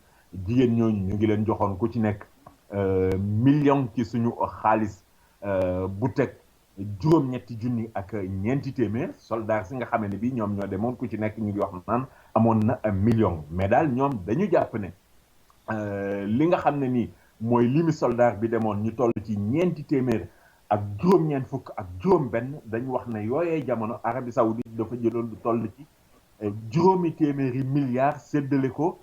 jigéen ñooñu ñu ngi leen joxoon ku ci nekk million ci suñu xaalis bu teg juróom-ñetti junni ak ñeenti téeméer soldats si nga xam ne bi ñoom ñoo demoon ku ci nekk ñu ngi wax naan amoon na million mais daal ñoom dañu jàpp ne li nga xam ne nii mooy limi soldat bi demoon ñu toll ci ñeenti téeméer ak juróom-ñeent fukk ak juróom-benn dañu wax ne yooyee jamono Arabie Saoudite dafa jëloon lu toll ci juróomi téeméeri milliards séddale ko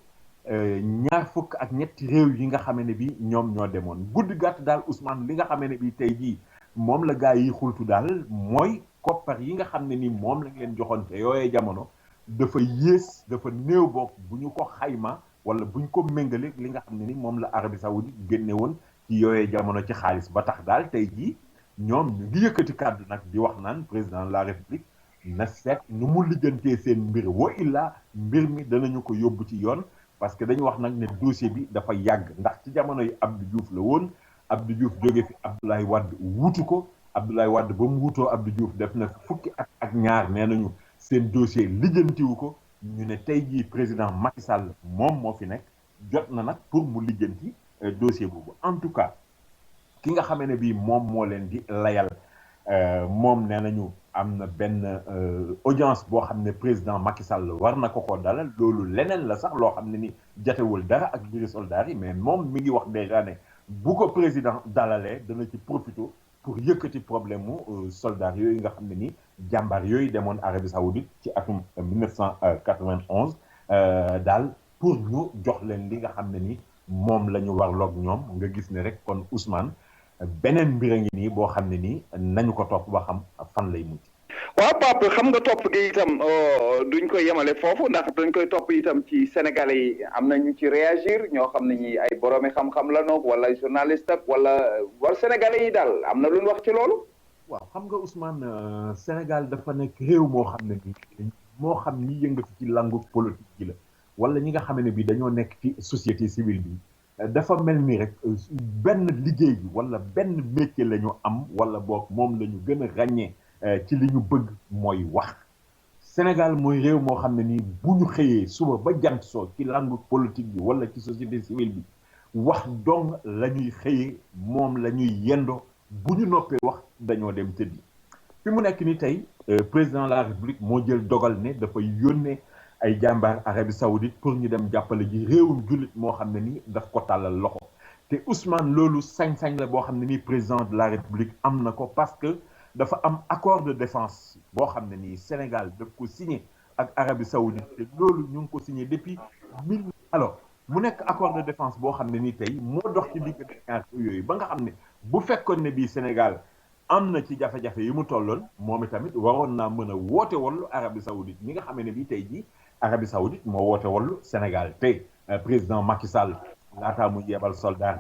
ñaar fukk ak ñetti réew yi nga xam ne bi ñoom ñoo demoon guddi gàtt daal Ousmane li nga xam ne bi tey jii moom la gaa yi xultu daal mooy koppar yi nga xam ne ni moom lañ leen joxoon te yooyee jamono dafa yées dafa néew bokk bu ñu ko xayma wala bu ñu ko méngale li nga xam ne ni moom la Arabie Saoudite génne woon ci yooyee jamono ci xaalis ba tax daal tey jii ñoom ñu ngi yëkkati kàddu nag di wax naan président de la République na seet nu mu lijjantee seen mbir wa illa mbir mi danañu ko yóbbu ci yoon parce que dañu wax nag ne dossier bi dafa yàgg ndax ci jamono yi Abdou Diouf la woon Abdou Diouf jóge fi Abdoulaye Wade wutu ko Abdoulaye Wade ba mu wutoo Abdou Diouf def na fukki at ak ñaar nee nañu seen dossier lijjantiwu ko ñu ne tey jii président Macky Sall moom moo fi nekk jot na nag pour mu lijjanti dossier boobu en tout cas ki nga xamee ne bii moom moo leen di layal moom nee nañu am na benn audience boo xam ne président Macky Sall war na ko dalal loolu leneen la sax loo xam ne ni jatewul dara ak mbiri soldats yi mais moom mi ngi wax déjà ne bu ko président dalalee dana ci profité pour yëkkati problème mu soldats yooyu nga xam ne ni jàmbaar yooyu demoon Arabie Saoudite ci atum 1991 daal pour ñu jox leen li nga xam ne ni moom la ñu warloog ñoom nga gis ne rek kon Ousmane beneen mbir a ngi nii boo xam ne nii nañu ko topp ba xam fan lay mujj. waaw Pape xam nga topp gi itam duñ koy yemale foofu ndax dañ koy topp itam ci Sénégalais yi am na ñu ci réagir ñoo xam ne ñi ay boroomi xam-xam la noog wala journaliste ak wala Sénégalais yi daal am na lu ñu wax ci loolu. waaw xam nga Ousmane Sénégal dafa nekk réew moo xam ne nii moo xam ñi yëngatu ci langue politique gi la wala ñi nga xam ne bi dañoo nekk ci société civile bi. dafa mel ni rek benn liggéey bi wala benn métier la ñu am wala boog moom la ñu gën a ràññee ci li ñu bëgg mooy wax Sénégal mooy réew moo xam ne nii bu ñu xëyee suba ba jant soo ci langue politique bi wala ci société civile bi wax dong la ñuy xëyee moom la ñuy yendoo bu ñu noppee wax dañoo dem tëddi fi mu nekk ni tey président de la République moo jël dogal ne dafa yónnee ay jàmbaar Arabie Saoudite pour ñu dem jàppale ji réewum jullit moo xam ne ni daf ko tàllal loxo te Ousmane loolu sañ-sañ la boo xam ne nii président de la République am na ko parce que dafa am accord de défense boo xam ne nii Sénégal daf ko signé ak Arabie Saoudite te loolu ñu ngi ko signé depuis alors mu nekk accord de défense boo xam ne nii tey moo dox ci diggante ñaar yooyu ba nga xam ne bu fekkoon ne bii Sénégal am na ci jafe-jafe yi mu tolloon moom itamit waroon naa mën a woote wallu Arabie Saoudite mi nga xam ne bii tey jii Arabie Saoudite moo woote wallu Sénégal te président Macky Sall laataa mu yebal soldat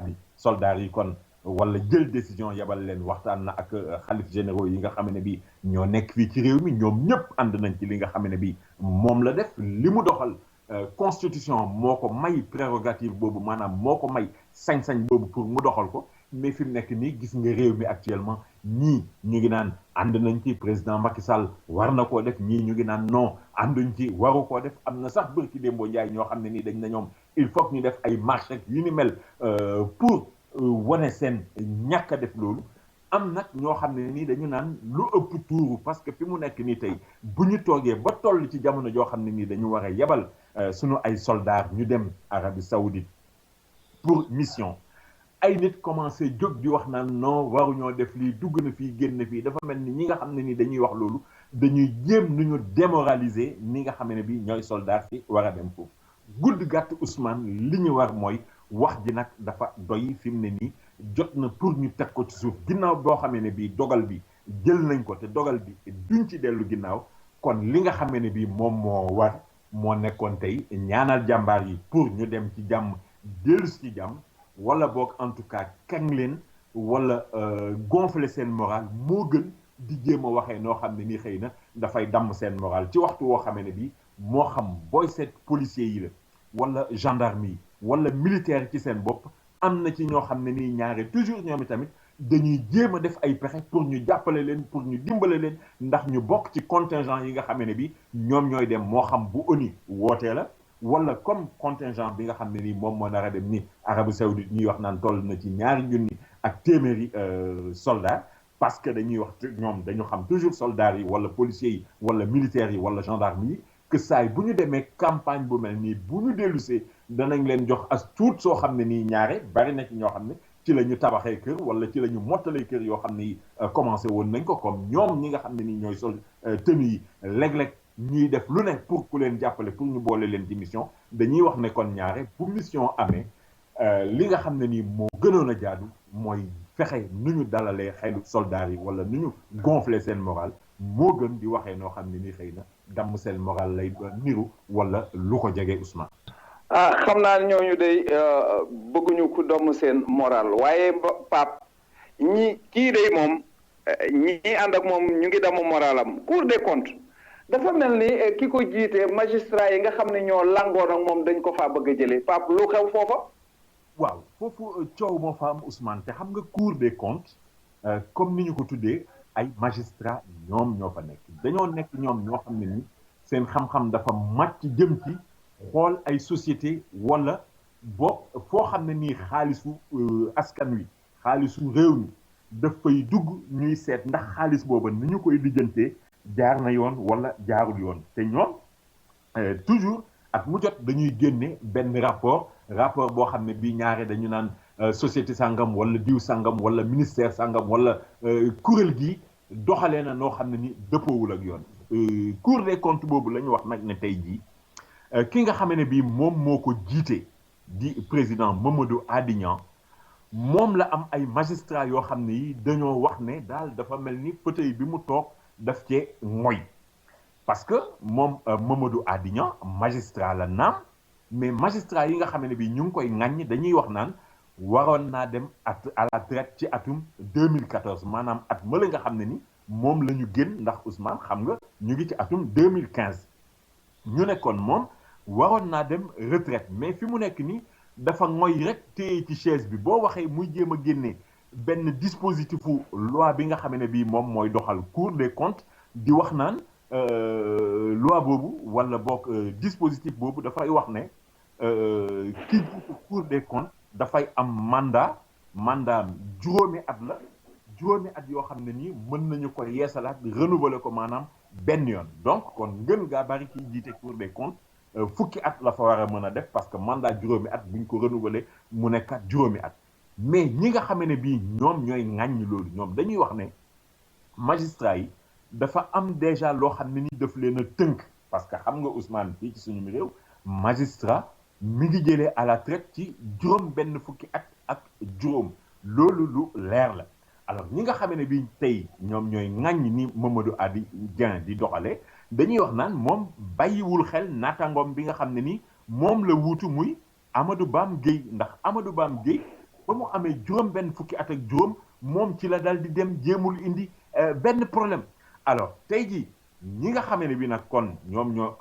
yi kon wala jël décision yebal leen waxtaan na ak xalif généraux yi nga xam ne bii ñoo nekk fii ci réew mi ñoom ñëpp ànd nañ ci li nga xam ne bii moom la def li mu doxal constitution moo ko may prérogative boobu maanaam moo ko may sañ-sañ boobu pour mu doxal ko mais fi mu nekk nii gis nga réew mi actuellement ñii ñu ngi naan ànd nañ ci président Macky Sall war na koo def ñii ñu ngi naan non ànduñ ci waru koo def am na sax bërki démboo Njaay ñoo xam ne nii dañ na ñoom il faut que ñu def ay marche ak yu ni mel pour wane seen ñàkk a def loolu am nag ñoo xam ne nii dañu naan lu ëpp tuuru parce que fi mu nekk nii tey bu ñu toogee ba toll ci jamono joo xam ne nii dañu war a yebal sunu ay soldats ñu dem Arabie Saoudite pour mission ay nit commencé jóg di wax naan non waruñoo def lii dugg na fii génn fii dafa mel ni ñi nga xam ne ni dañuy wax loolu dañuy jéem nu ñu démoraliser ni nga xam ne bi ñooy soldats fi war a dem foofu gudd gàtt Ousmane li ñu war mooy wax ji nag dafa doy fi mu ne nii jot na pour ñu teg ko ci suuf ginnaaw boo xamee ne bii dogal bi jël nañ ko te dogal bi duñ ci dellu ginnaaw kon li nga xamee ne bii moom moo war moo nekkoon tey ñaanal jàmbaar yi pour ñu dem ci jàmm dellu ci jàmm wala boog en tout cas kañ leen wala gonfler seen moral moo gën di jéem a waxee noo xam ne nii xëy na dafay damm seen moral ci waxtu woo xamee ne bii moo xam booy seet policiers yi la wala gendarme yi wala militaire ci seen bopp am na ci ñoo xam ne nii ñaare toujours ñoom itamit dañuy jéem a def ay pexe pour ñu jàppale leen pour ñu dimbale leen ndax ñu bokk ci contingent yi nga xam ne bi ñoom ñooy dem moo xam bu ONU wootee la wala comme contingent bi nga xam ne nii moom moo nar a dem ni Arabie Saoudite ñuy wax naan toll na ci 200 000 ak téeméeri soldats parce que dañuy wax ñoom dañu xam toujours soldats yi wala policiers yi wala militaires yi wala gendarmes yi que saay bu ñu demee campagne bu mel nii bu ñu dellusee danañ leen jox as tuut soo xam ne nii ñaare bari na ci ñoo xam ne ci la ñu tabaxee kër wala ci la ñu mottalee kër yoo xam ne commencé woon nañ ko comme ñoom ñi nga xam ne nii ñooy sol tenue yi léeg-léeg ñuy def lu ne pour ku leen jàppale pour ñu boole leen ci mission dañuy wax ne kon ñaare bu mission amee li nga xam ne nii moo gënoon a jaadu mooy fexe nu ñu dalalee xelu soldats yi wala nu ñu gonfler seen moral moo gën di waxee noo xam ne nii xëy na damm seen moral lay niru wala lu ko jege Ousmane. ah xam naa ñooñu day bëgguñu ku domm seen moral waaye Pape kii day moom ñi ànd ak moom ñu ngi damm moralam Cour des comptes dafa mel ni ki ko jiite magistrat yi nga xam ne ñoo langoon ak moom dañ ko faa bëgg a jëlee Pape lu xew foofa. waaw foofu coow moo fa am Ousmane te xam nga Cour des comptes comme ni ñu ko tuddee ay magistrat ñoom ñoo fa nekk dañoo nekk ñoom ñoo xam ne ni seen xam-xam dafa màcc jëm ci xool ay société wala boo foo xam ne nii xaalisu askan wi xaalisu réew mi dafay dugg ñuy seet ndax xaalis booba ni ñu koy lijjantee jaar na yoon wala jaarul yoon te ñoom toujours at mu jot dañuy génne benn rapport boo xam ne bii ñaare dañu naan société sangam wala diw sangam wala ministère sangam wala kuréel gi doxalee na noo xam ne ni dëppoowul ak yoon Cour des comptes boobu la ñu wax nag ne tey jii ki nga xam ne bii moom moo ko jiite di président Mamadou Hady Niang moom la am ay magistrat yoo xam ne yi dañoo wax ne daal dafa mel ni fauteuil bi mu toog daf cee moy parce que moom Mamadou Hady Niang magistrat la naam mais magistrat yi nga xam ne bii ñu ngi koy ŋàññ dañuy wax naan waroon naa dem à la retraite ci atum 2014 maanaam at mële nga xam ne ni moom la ñu génn ndax Ousmane xam nga ñu ngi ci atum 2015 ñu nekkoon moom waroon naa dem retraite mais fi mu nekk nii dafa ngoy rek téye ci chaise bi boo waxee muy jéem a génne benn dispositifu loi bi nga xam ne bii moom mooy doxal Cour des comptes di wax naan loi boobu wala boog dispositif boobu dafay wax ne ki jiite Cour des comptes dafay am mandat juróomi at la juróomi at yoo xam ne nii mën nañu ko yeesalaat renouveler ko maanaam benn yoon donc kon ngën gaa bari kiy jiite Cour des comptes fukki at la fa war a mën a def parce que mandat juróomi at buñ ko renouveler mu nekkat juróomi at mais ñi nga xam ne bii ñoom ñooy ŋàññ loolu ñoom dañuy wax ne magistrat yi dafa am déjà loo xam ne ni daf leen a tënk parce que xam nga Ousmane fii ci suñu réew magistrat mi ngi jëlee à la traite ci juróom benn fukki at ak juróom loolu lu leer la alors ñi nga xam ne bii tey ñoom ñooy ŋàññ ni Mamadou Hady Dieng di doxalee dañuy wax naan moom bàyyiwul xel naataangoom bi nga xam ne ni moom la wuutu muy Amadou Bam Gueye ndax Amadou Bam Gueye ba mu amee juróom benn fukki at ak juróom moom ci la dal di dem jéemul indi benn problème alors tey jii ñi nga xam ne bi nag kon ñoom ñoo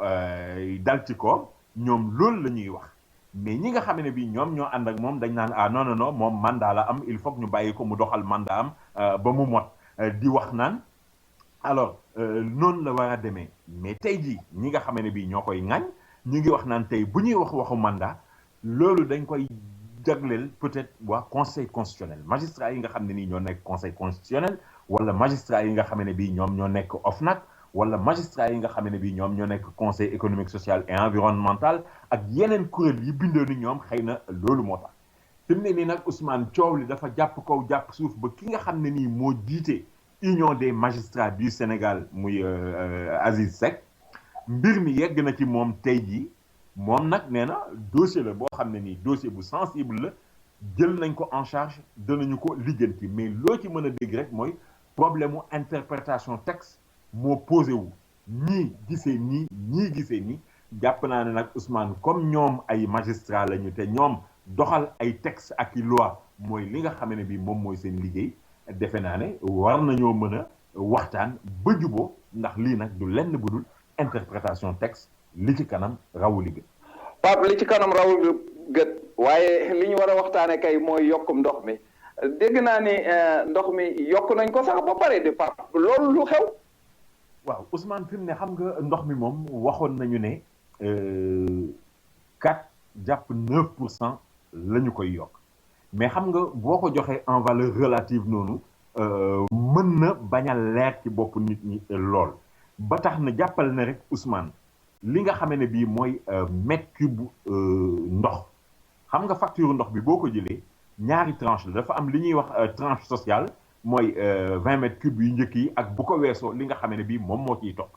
dal ci ko ñoom loolu la ñuy wax mais ñi nga xam ne bi ñoom ñoo ànd ak moom dañ naan ah non non non moom mandat la am il faut que ñu bàyyi ko mu doxal mandat am ba mu mot di wax naan alors noonu la war a demee mais tey jii ñi nga xam ne bi ñoo koy ŋañ ñu ngi wax naan tey bu ñuy wax waxu mandat loolu dañ koy jagleel peut-être waa conseil constitutionnel magistrat yi nga xam ne nii ñoo nekk conseil constitutionnel wala magistrat yi nga xam ne bii ñoom ñoo nekk OFNAC wala magistrat yi nga xam ne bii ñoom ñoo nekk conseil économique social et environnemental ak yeneen kuréel yi bindoo ni ñoom xëy na loolu moo tax fi mu ne nii nag Ousmane coow li dafa jàpp kaw jàpp suuf ba ki nga xam ne nii moo jiite union des magistrats du Sénégal muy Aziz Seck mbir mi yegg na ci moom tey jii moom nag nee na dossier la boo xam ne nii dossier bu sensible la jël nañ ko en charge danañu ko lijjanti mais loo ci mën a dégg rek mooy problème mu interprétation texte moo posé wu ñii gisee nii ñii gisee nii jàpp naa ne nag Ousmane comme ñoom ay magistrat lañu te ñoom doxal ay texte ak i loi mooy li nga xam ne bi moom mooy seen liggéey defe naa ne war nañoo mën a waxtaan ba juboo ndax lii nag du lenn bu dul interprétation texte li ci kanam rawu li gët Pape li ci kanam rawu gët waaye li ñu war a waxtaane kay mooy yokkum ndox mi dégg naa ni ndox mi yokk nañ ko sax ba pare de Pape loolu lu xew waaw Ousmane fi mu ne xam nga ndox mi moom waxoon nañu ne 4 jàpp 9% la ñu koy yokk mais xam nga boo ko joxee en valeur relative noonu mën na bañ a leer ci bopp nit ñi lool ba tax na jàppal ne rek Ousmane li nga xamee ne bii mooy mètre cube ndox xam nga facture ndox bi boo ko jëlee ñaari tranche la dafa am li ñuy wax tranche sociale mooy 20 mètres cubes yu njëkk yi ak bu ko weesoo li nga xamee ne bii moom moo ciy topp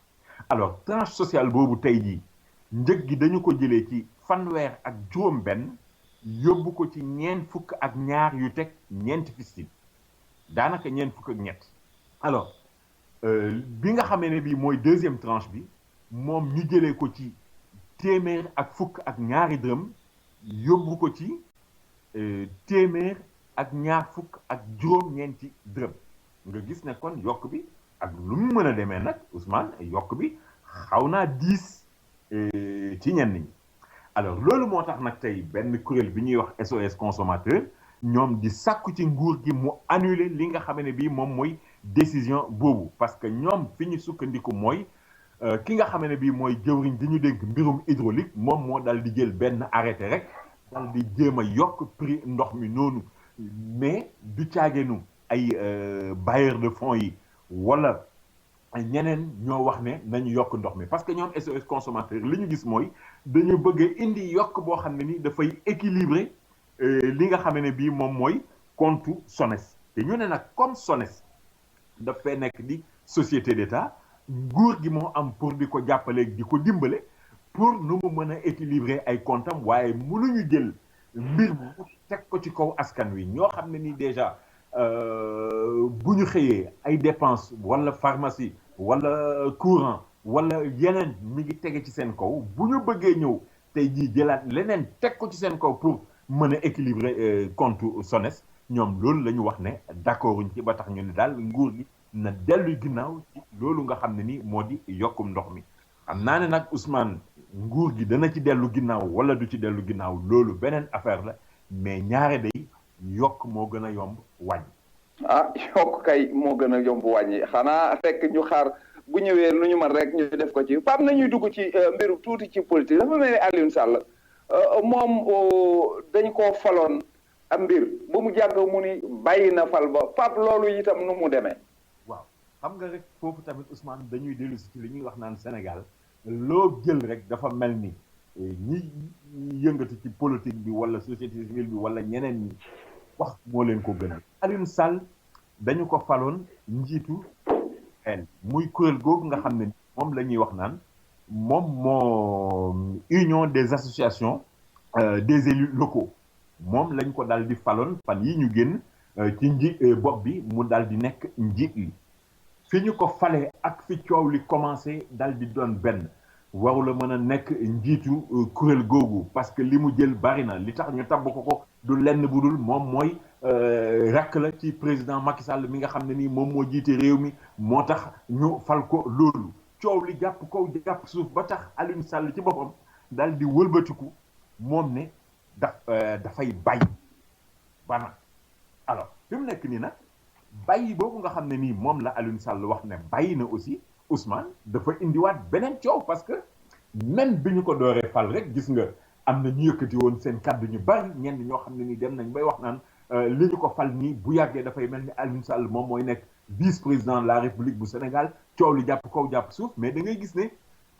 alors tranche sociale boobu tey jii njëg gi dañu ko jëlee ci fanweer ak juróom benn yóbbu ko ci ñeent fukk ak ñaar yu teg ñeenti fistine daanaka ñeent fukk ak ñett alors bi nga xamee ne bii mooy deuxième tranche bi moom ñu jëlee ko ci téeméer ak fukk ak ñaari dërëm yóbbu ko ci téeméer ak ñaar fukk ak juróom-ñeenti dërëm nga gis ne kon yokk bi ak lu mu mën a demee nag Ousmane yokk bi xaw naa diis ci ñenn ñi alors loolu moo tax nag tey benn kuréel bi ñuy wax SOS consommateur ñoom di sàkku ci nguur gi mu annuler li nga xam ne bii moom mooy décision boobu parce que ñoom fi ñu sukkandiku mooy ki nga xam ne bii mooy jëwriñ di ñu dénk mbirum hydraulique moom moo dal di jël benn arrêté rek dal di jéem a yokk prix ndox mi noonu mais du caageenu ay bailleurs de fonds yi wala ñeneen ñoo wax ne nañu yokk ndox mi parce que ñoom SOS consommateur li ñu gis mooy dañu bëgg a indi yokk boo xam ne ni dafay équilibrer li nga xam ne bii moom mooy compte SONES te ñu ne nag comme SONES dafay nekk di société d'État nguur gi moo am pour di ko jàppale di ko dimbale pour nu mu mën a équilibrer ay comptam waaye mënuñu jël mbir bu teg ko ci kaw askan wi ñoo xam ne ni déjà bu ñu xëyee ay dépenses wala pharmacie wala courant wala yeneen mi ngi tege ci seen kaw bu ñu bëggee ñëw tey jii jëlaat leneen teg ko ci seen kaw pour mën a équilibrer compte SONES ñoom loolu la ñu wax ne d'accorduñ ci ba tax ñu ne daal nguur gi na dellu ginnaaw ci loolu nga xam ne ni moo di yokkum ndox mi xam naa ne nag Ousmane nguur gi dana ci dellu ginnaaw wala du ci dellu ginnaaw loolu beneen affaire la mais ñaare day yokk moo gën a yomb wàññi. ah yokk kay moo gën a yomb wàññi xanaa fekk ñu xaar bu ñëwee lu ñu mën rek ñu def ko ci Pape nañuy dugg ci mbiru tuuti ci politique dafa mel ni Alioune Sall moom dañ koo faloon am mbir ba mu jàgg mu ni bàyyi na fal ba Pape loolu itam nu mu demee. waaw xam nga rek foofu tamit Ousmane dañuy dellu si ci li ñuy wax naan Sénégal loo jël rek dafa mel ni ñi yëngatu ci politique bi wala société civile bi wala ñeneen ñi wax moo leen ko gënal. Alioune Sall dañu ko faloon njiitu muy kuréel googu nga xam ne moom la ñuy wax naan moom moo union des associations des élus locaux moom lañ ko daal di faloon fan yi ñu génn ci bopp bi mu daal di nekk njiit li fi ñu ko falee ak fi coow li commencé daal di doon benn warula mën a nekk njiitu kuréel googu parce que li mu jël bari na li tax ñu tabb ko du lenn bu dul moom mooy rakk la ci président Macky Sall mi nga xam ne nii moom moo jiite réew mi moo tax ñu fal ko loolu coow li jàpp kaw jàpp suuf ba tax Alioune Sall ci boppam daal di wëlbatiku moom ne dafay bàyyi bana alors fi mu nekk nii nag bàyyi boobu nga xam ne nii moom la Alioune Sall wax ne bàyyi na aussi Ousmane dafa indiwaat beneen coow parce que même bi ñu ko dooree fal rek gis nga am na ñu yëkkati woon seen kàddu ñu bari ñenn ñoo xam ne nii dem nañ bay wax naan li ñu ko fal nii bu yàggee dafay mel ni Alioune Sall moom mooy nekk vice-président de la République bu Sénégal coow li jàpp kaw jàpp suuf mais da ngay gis ne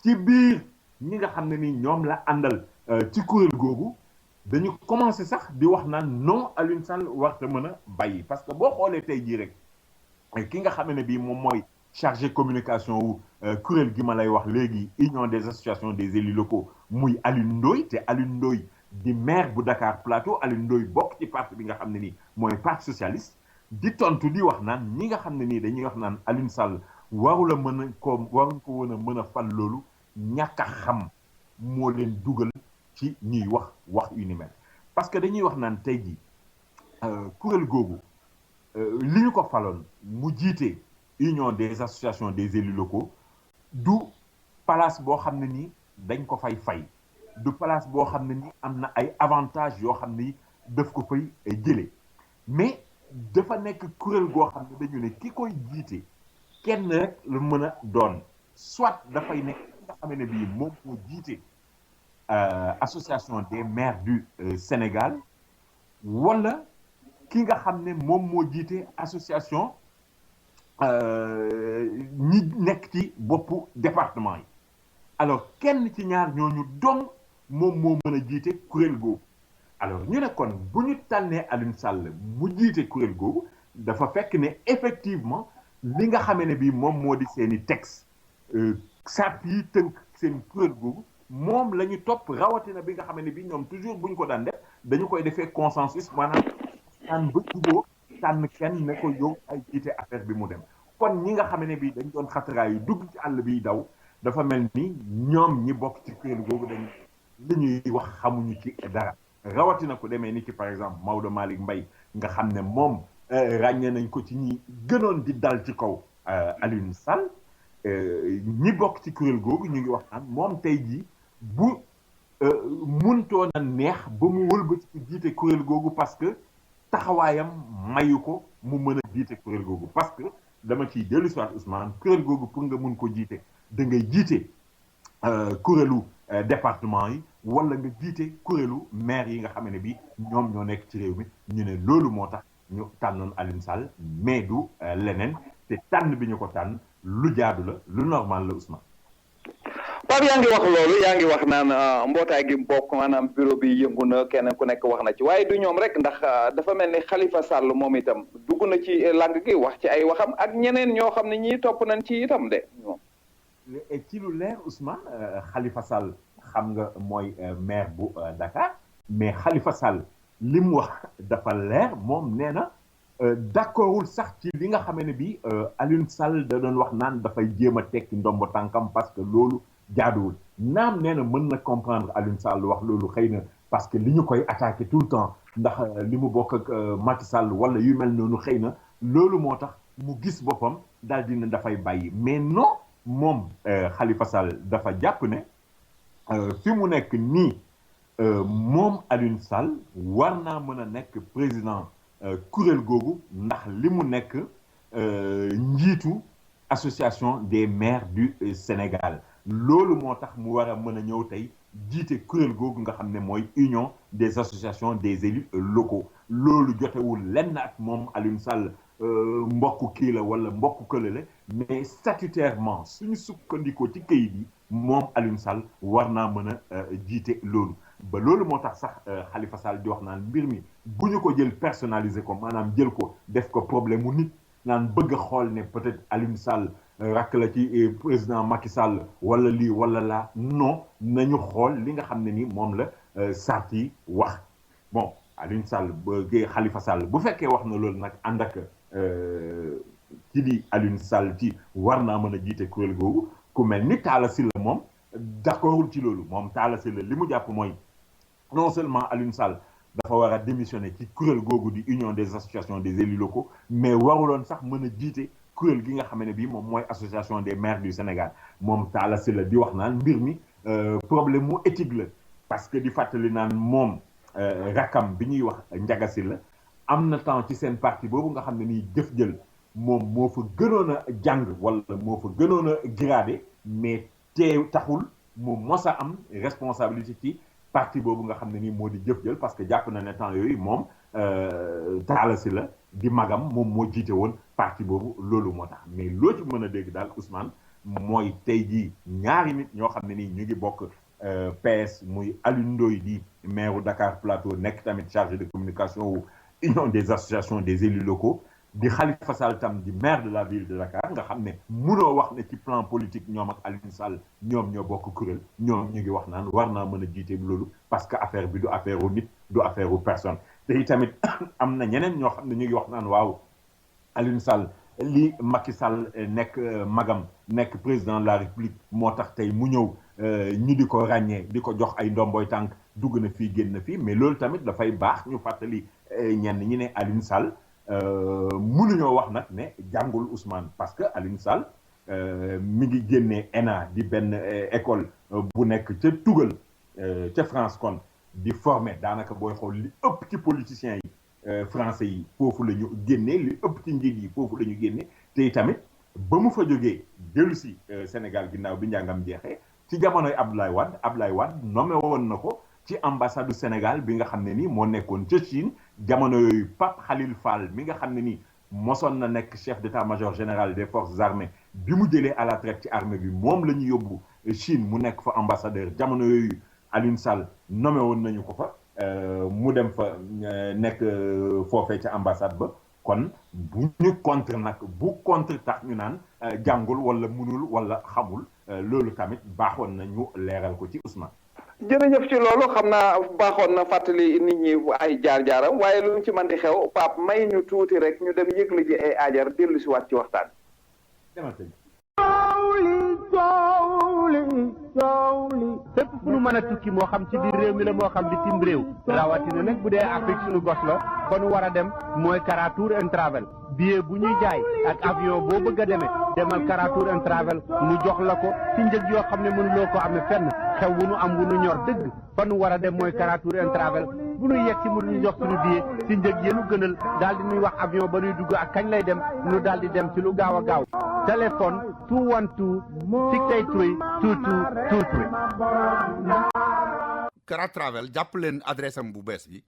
ci biir ñi nga xam ne nii ñoom la àndal ci kuréel googu dañu commencé sax di wax naan non Alioune Sall warta mën a bàyyi parce que boo xoolee tey jii rek ki nga xam ne bii moom mooy chargé communication wu kuréel gi ma lay wax léegi union des associations des élus locaux muy Alioune Ndoye te Alioune Ndoye di maire bu Dakar Plateau Alioune Ndoye bokk ci parti bi nga xam ne nii mooy parti socialiste di tontu di wax naan ñi nga xam ne nii dañuy wax naan Alioune Sall waru ko woon a mën a fal loolu ñàkk a xam moo leen dugal ci ñuy wax yu ni mel parce que dañuy wax naan tey jii kuréel googu li ñu ko faloon mu jiite union des associations des élus locaux du place boo xam ne nii dañ ko fay du place boo xam ne nii am na ay avantages yoo xam ne daf ko fay jëlee mais dafa nekk kuréel goo xam ne dañu ne ki koy jiite kenn rek la mën a doon soit dafay nekk ki nga xam ne bii moom moo jiite association des maires du Sénégal wala ki nga xam ne moom moo jiite association ñi nekk ci boppu département yi alors kenn ci ñaar ñooñu dong moom moo mën a jiite kuréel googu alors ñu ne kon bu ñu tànnee Alioune Sall mu jiite kuréel googu dafa fekk ne effectivement li nga xamee ne bii moom moo di seen i texte sart yi tënk seen kuréel googu moom la ñu topp rawatina bi nga xamee ne bii ñoom toujours bu ñu ko daan def dañu koy defee consensus maanaam tànn ba jubóo tànn kenn ne ko yow ay jiite affaire bi mu dem kon ñi nga xam ne bii dañ doon xataraayu dugg ci àll biy daw dafa mel ni ñoom ñi bokk ci kuréel googu dañ li ñuy wax xamuñu ci dara rawatina ko demee ni ki par exemple Maodo Malick Mbaye nga xam ne moom ràññee nañ ko ci ñi gënoon di dal ci kaw Alioune Sall ñi bokk ci kuréel googu ñu ngi wax naan moom tey jii bu muntoon a neex ba mu wëlbati ci jiite kuréel googu parce que taxawaayam mayu ko mu mën a jiite kuréel googu parce que dama ciy dellu si waat Ousmane kuréel googu pour nga mun ko jiite da ngay jiite kuréelu département yi wala nga jiite kuréelu maire yi nga xam ne bi ñoom ñoo nekk ci réew mi ñu ne loolu moo tax ñu tànnoon Alioune Sall mais du leneen te tànn bi ñu ko tànn lu jaadu la lu normal la Ousmane. Pape yaa ngi wax loolu yaa ngi wax naan mbootaay gi bokk maanaam bureau bi yëngu na kenn ku nekk wax na ci waaye du ñoom rek ndax dafa mel ni Khalifa Sall moom itam dugg na ci lang gi wax ci ay waxam ak ñeneen ñoo xam ne ñii topp nañ ci itam de ñoom. ci lu leer Ousmane Khalifa Sall xam nga mooy maire bu Dakar mais Khalifa Sall li mu wax dafa leer moom nee na d'accordul sax ci li nga xamee ne bi Alioune Sall da doon wax naan dafay jéem a tekki ndombo tànkam parce que loolu jaaduwul naam nee na mën na comprendre Alioune Sall wax loolu xëy na parce que li ñu koy attaqué tout le temps ndax li mu bokk ak Macky Sall wala yu mel noonu xëy na loolu moo tax mu gis boppam daal dina dafay bàyyi mais non moom Khalifa Sall dafa jàpp ne fi mu nekk nii moom Alioune Sall war naa mën a nekk président kuréel googu ndax li mu nekk njiitu association des maires du Sénégal loolu moo tax mu war a mën a ñëw tey jiite kuréel googu nga xam ne mooy union des associations des élus locaux loolu jotewul lenn ak moom Alioune Sall mbokku kii la wala mbokku kële la mais statutairement suñu sukkandikoo ci këyit yi moom Alioune Sall war naa mën a jiite loolu ba loolu moo tax sax Khalifa Sall di wax naan mbir mi bu ñu ko jël personnalisé ko maanaam jël ko def ko problème mu nit naan bëgg a xool ne peut-être Alioune Sall rakk la ci président Macky Sall wala lii wala laa non nañu xool li nga xam ne ni moom la sart yi wax bon Alioune Sall Khalifa Sall bu fekkee wax na loolu nag ànd ak ci di Alioune Sall ci war naa mën a jiite kuréel googu ku mel ni Talla Sylla moom d'accordul ci loolu moom Talla Sylla li mu jàpp mooy non seulement Alioune Sall dafa war a démissionner ci kuréel googu di union des associations des élus locaux mais waruloon sax mën a jiite kuréel gi nga xam ne bii moom mooy association des maires du Sénégal moom Talla Sylla di wax naan mbir mi problème mu éthique la parce que di fàttali naan moom rakam bi ñuy wax Ndiaga Sylla am na temps ci seen parti boobu nga xam ne nii jëf jël moom moo fa gënoon a jàng wala moo fa gënoon a gradé mais taxul mu mos a am responsabilité ci parti boobu nga xam ne nii moo di jëf jël parce que jàpp na ne temps yooyu moom Talla Sylla di magam moom moo jiite woon parti boobu loolu moo tax mais loo ci mën a dégg daal Ousmane mooy tey jii ñaari nit ñoo xam ne nii ñu ngi bokk PS muy Alioune Ndoye di maire Dakar Plateau nekk tamit chargé de communication wu union des associations des élus locaux di Khalifa Sall tam di maire de la ville de Dakar nga xam ne munoo wax ne ci plan politique ñoom ak Alioune Sall ñoom ñoo bokk kuréel ñoom ñu ngi wax naan war naa mën a jiite loolu parce que affaire bi du affaire u nit du affaire u personne te itamit am na ñeneen ñoo xam ne ñu ngi wax naan waaw Alioune Sall li Macky Sall nekk magam nekk président de la République moo tax tey mu ñëw ñi di ko ràññee di ko jox ay ndomboy tànk dugg na fii génn na fii mais loolu tamit dafay baax ñu fàttali ñenn ñi ne Alioune Sall mënuñoo wax nag ne jàngul Ousmane parce que Alioune Sall mi ngi génnee ENA di benn école bu nekk ca Tugal ca France kon di former daanaka booy xool li ëpp ci politiciens yi français yi foofu la ñu génnee li ëpp ci njiit yi foofu la ñu génnee te tamit ba mu fa jógee dellu si Sénégal ginnaaw bi njàngam jeexee ci jamonoy Abdoulaye Wade nommé woon na ko ci ambassade du Sénégal bi nga xam ne nii moo nekkoon ca Chine jamono yooyu Pape Khalil Fall mi nga xam ne nii mosoon na nekk chef d'état-major général des forces armées bi mu jëlee à la retraite ci armée bi moom la ñu yóbbu Chine mu nekk fa ambassadeur jamono yooyu Alioune Sall nommé woon nañu ko fa mu dem fa nekk foofee ca ambassade ba kon bu ñu contre nag bu contre tax ñu naan jàngul wala munul wala xamul loolu tamit baaxoon na ñu leeral ko ci Ousmane. jërëjëf ci loolu xam naa baaxoon na fàttali nit ñi ay jaar-jaaram waaye lu ñu ci mën di xew Pape may ñu tuuti rek ñu dem yëglu ji ay aajar dellu si waat ci waxtaan. coow li fépp fu nu mën a tukki moo xam ci biir réew mi la moo xam bitim réew rawatina nag bu dee Afrique suñu gos la kon war a dem mooy Kara Tour and Travel billet bu ñuy jaay ak avion boo bëgg a demee demal Kara Tour and Travel mu jox la ko ci njëg yoo xam ne mënuloo ko amee fenn xew wu nu am wu nu ñor dëgg fa nu war a dem mooy Kara Tour and Travel bu nu yegg si mu ñu jox suñu billet ci njëg yéenu gënal daal di nuy wax avion ba nuy dugg ak kañ lay dem nu daal di dem ci lu gaaw a gaaw téléphone 212 683 2223. Kara Travel jàpp leen adresse am bu bees bi.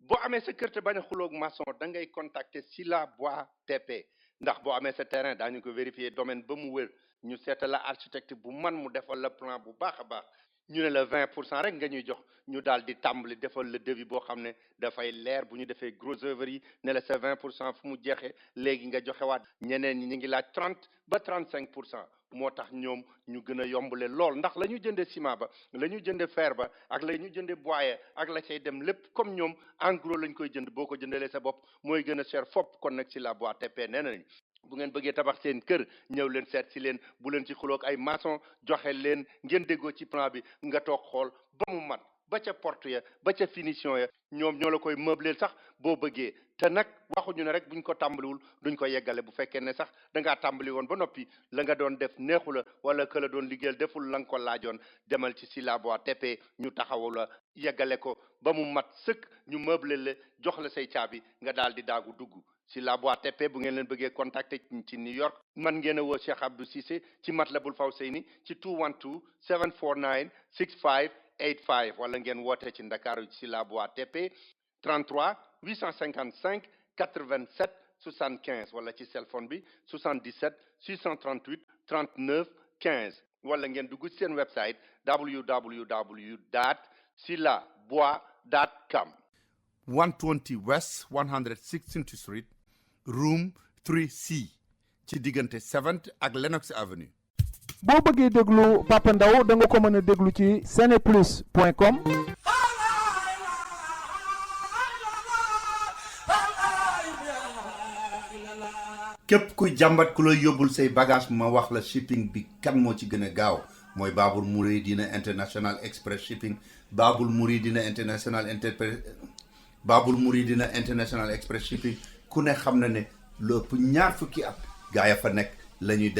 boo amee sa kër te bañ a xuloog maçon da ngay contacter Sila Bois TP ndax boo amee sa terrain daañu ko vérifier domaine ba mu wër ñu seetal la architecte bu man mu defal la plan bu baax a baax ñu ne la 20% rek nga ñuy jox ñu daal di tàmbali defal le devis boo xam ne dafay leer bu ñu defee gros œuvre yi ne la sa 20% fu mu jeexee léegi nga joxewaat ñeneen ñi ñu ngi laaj 30 ba 35% moo tax ñoom ñu gën a yombale lool ndax la ñu jëndee ciment ba la ñu jëndee fer ba ak la ñu jëndee bois ak la cay dem lépp comme ñoom en gros lañ koy jënd boo ko jëndalee sa bopp mooy gën a cher fopp kon nag si la Bois TP nee nañ bu ngeen bëggee tabax seen kër ñëw leen seet si leen bu leen ci xuloog ay maçon joxe leen ngeen déggoo ci plan bi nga toog xool ba mu mat ba ca porte ya ba ca finition ya ñoom ñoo la koy meubleel sax boo bëggee te nag waxuñu ne rek buñ ko tàmbaliwul duñ ko yeggale bu fekkee ne sax da ngaa tàmbali woon ba noppi la nga doon def neexu la wala que la doon liggéeyal deful la nga ko laajoon demal ci Sila Bois TP ñu taxawu la yeggale ko ba mu mat sëkk ñu meubleel la jox la say caabi nga daal di daagu dugg Sila Bois TP bu ngeen leen bëggee contacter ci New York man ngeen a woo Cheikh Abdou Cissé ci Matlabul Fawzeyni ci 212 749 6585 wala ngeen woote ci Ndakaaru ci Sila Bois TP 33 855 87 75 wala ci cellphone bi 77 638 39 15 wala ngeen dugg ci seen website www silabois.com. 120 West 116th Street, room 3C ci diggante 7th ak Lenox Avenue. boo bëggee déglu Papa Ndaw da nga ko mën a déglu ci seneplus.com. képp kuy jàmbat ku lay yóbbul say bagage ma wax la shipping bi kan moo ci gën a gaaw mooy Babul Mouridina International Express Shipping. Babul Mouridina International Express Shipping ku ne xam na ne lu ëpp ñaar fukki at gaa ya fa nekk la ñuy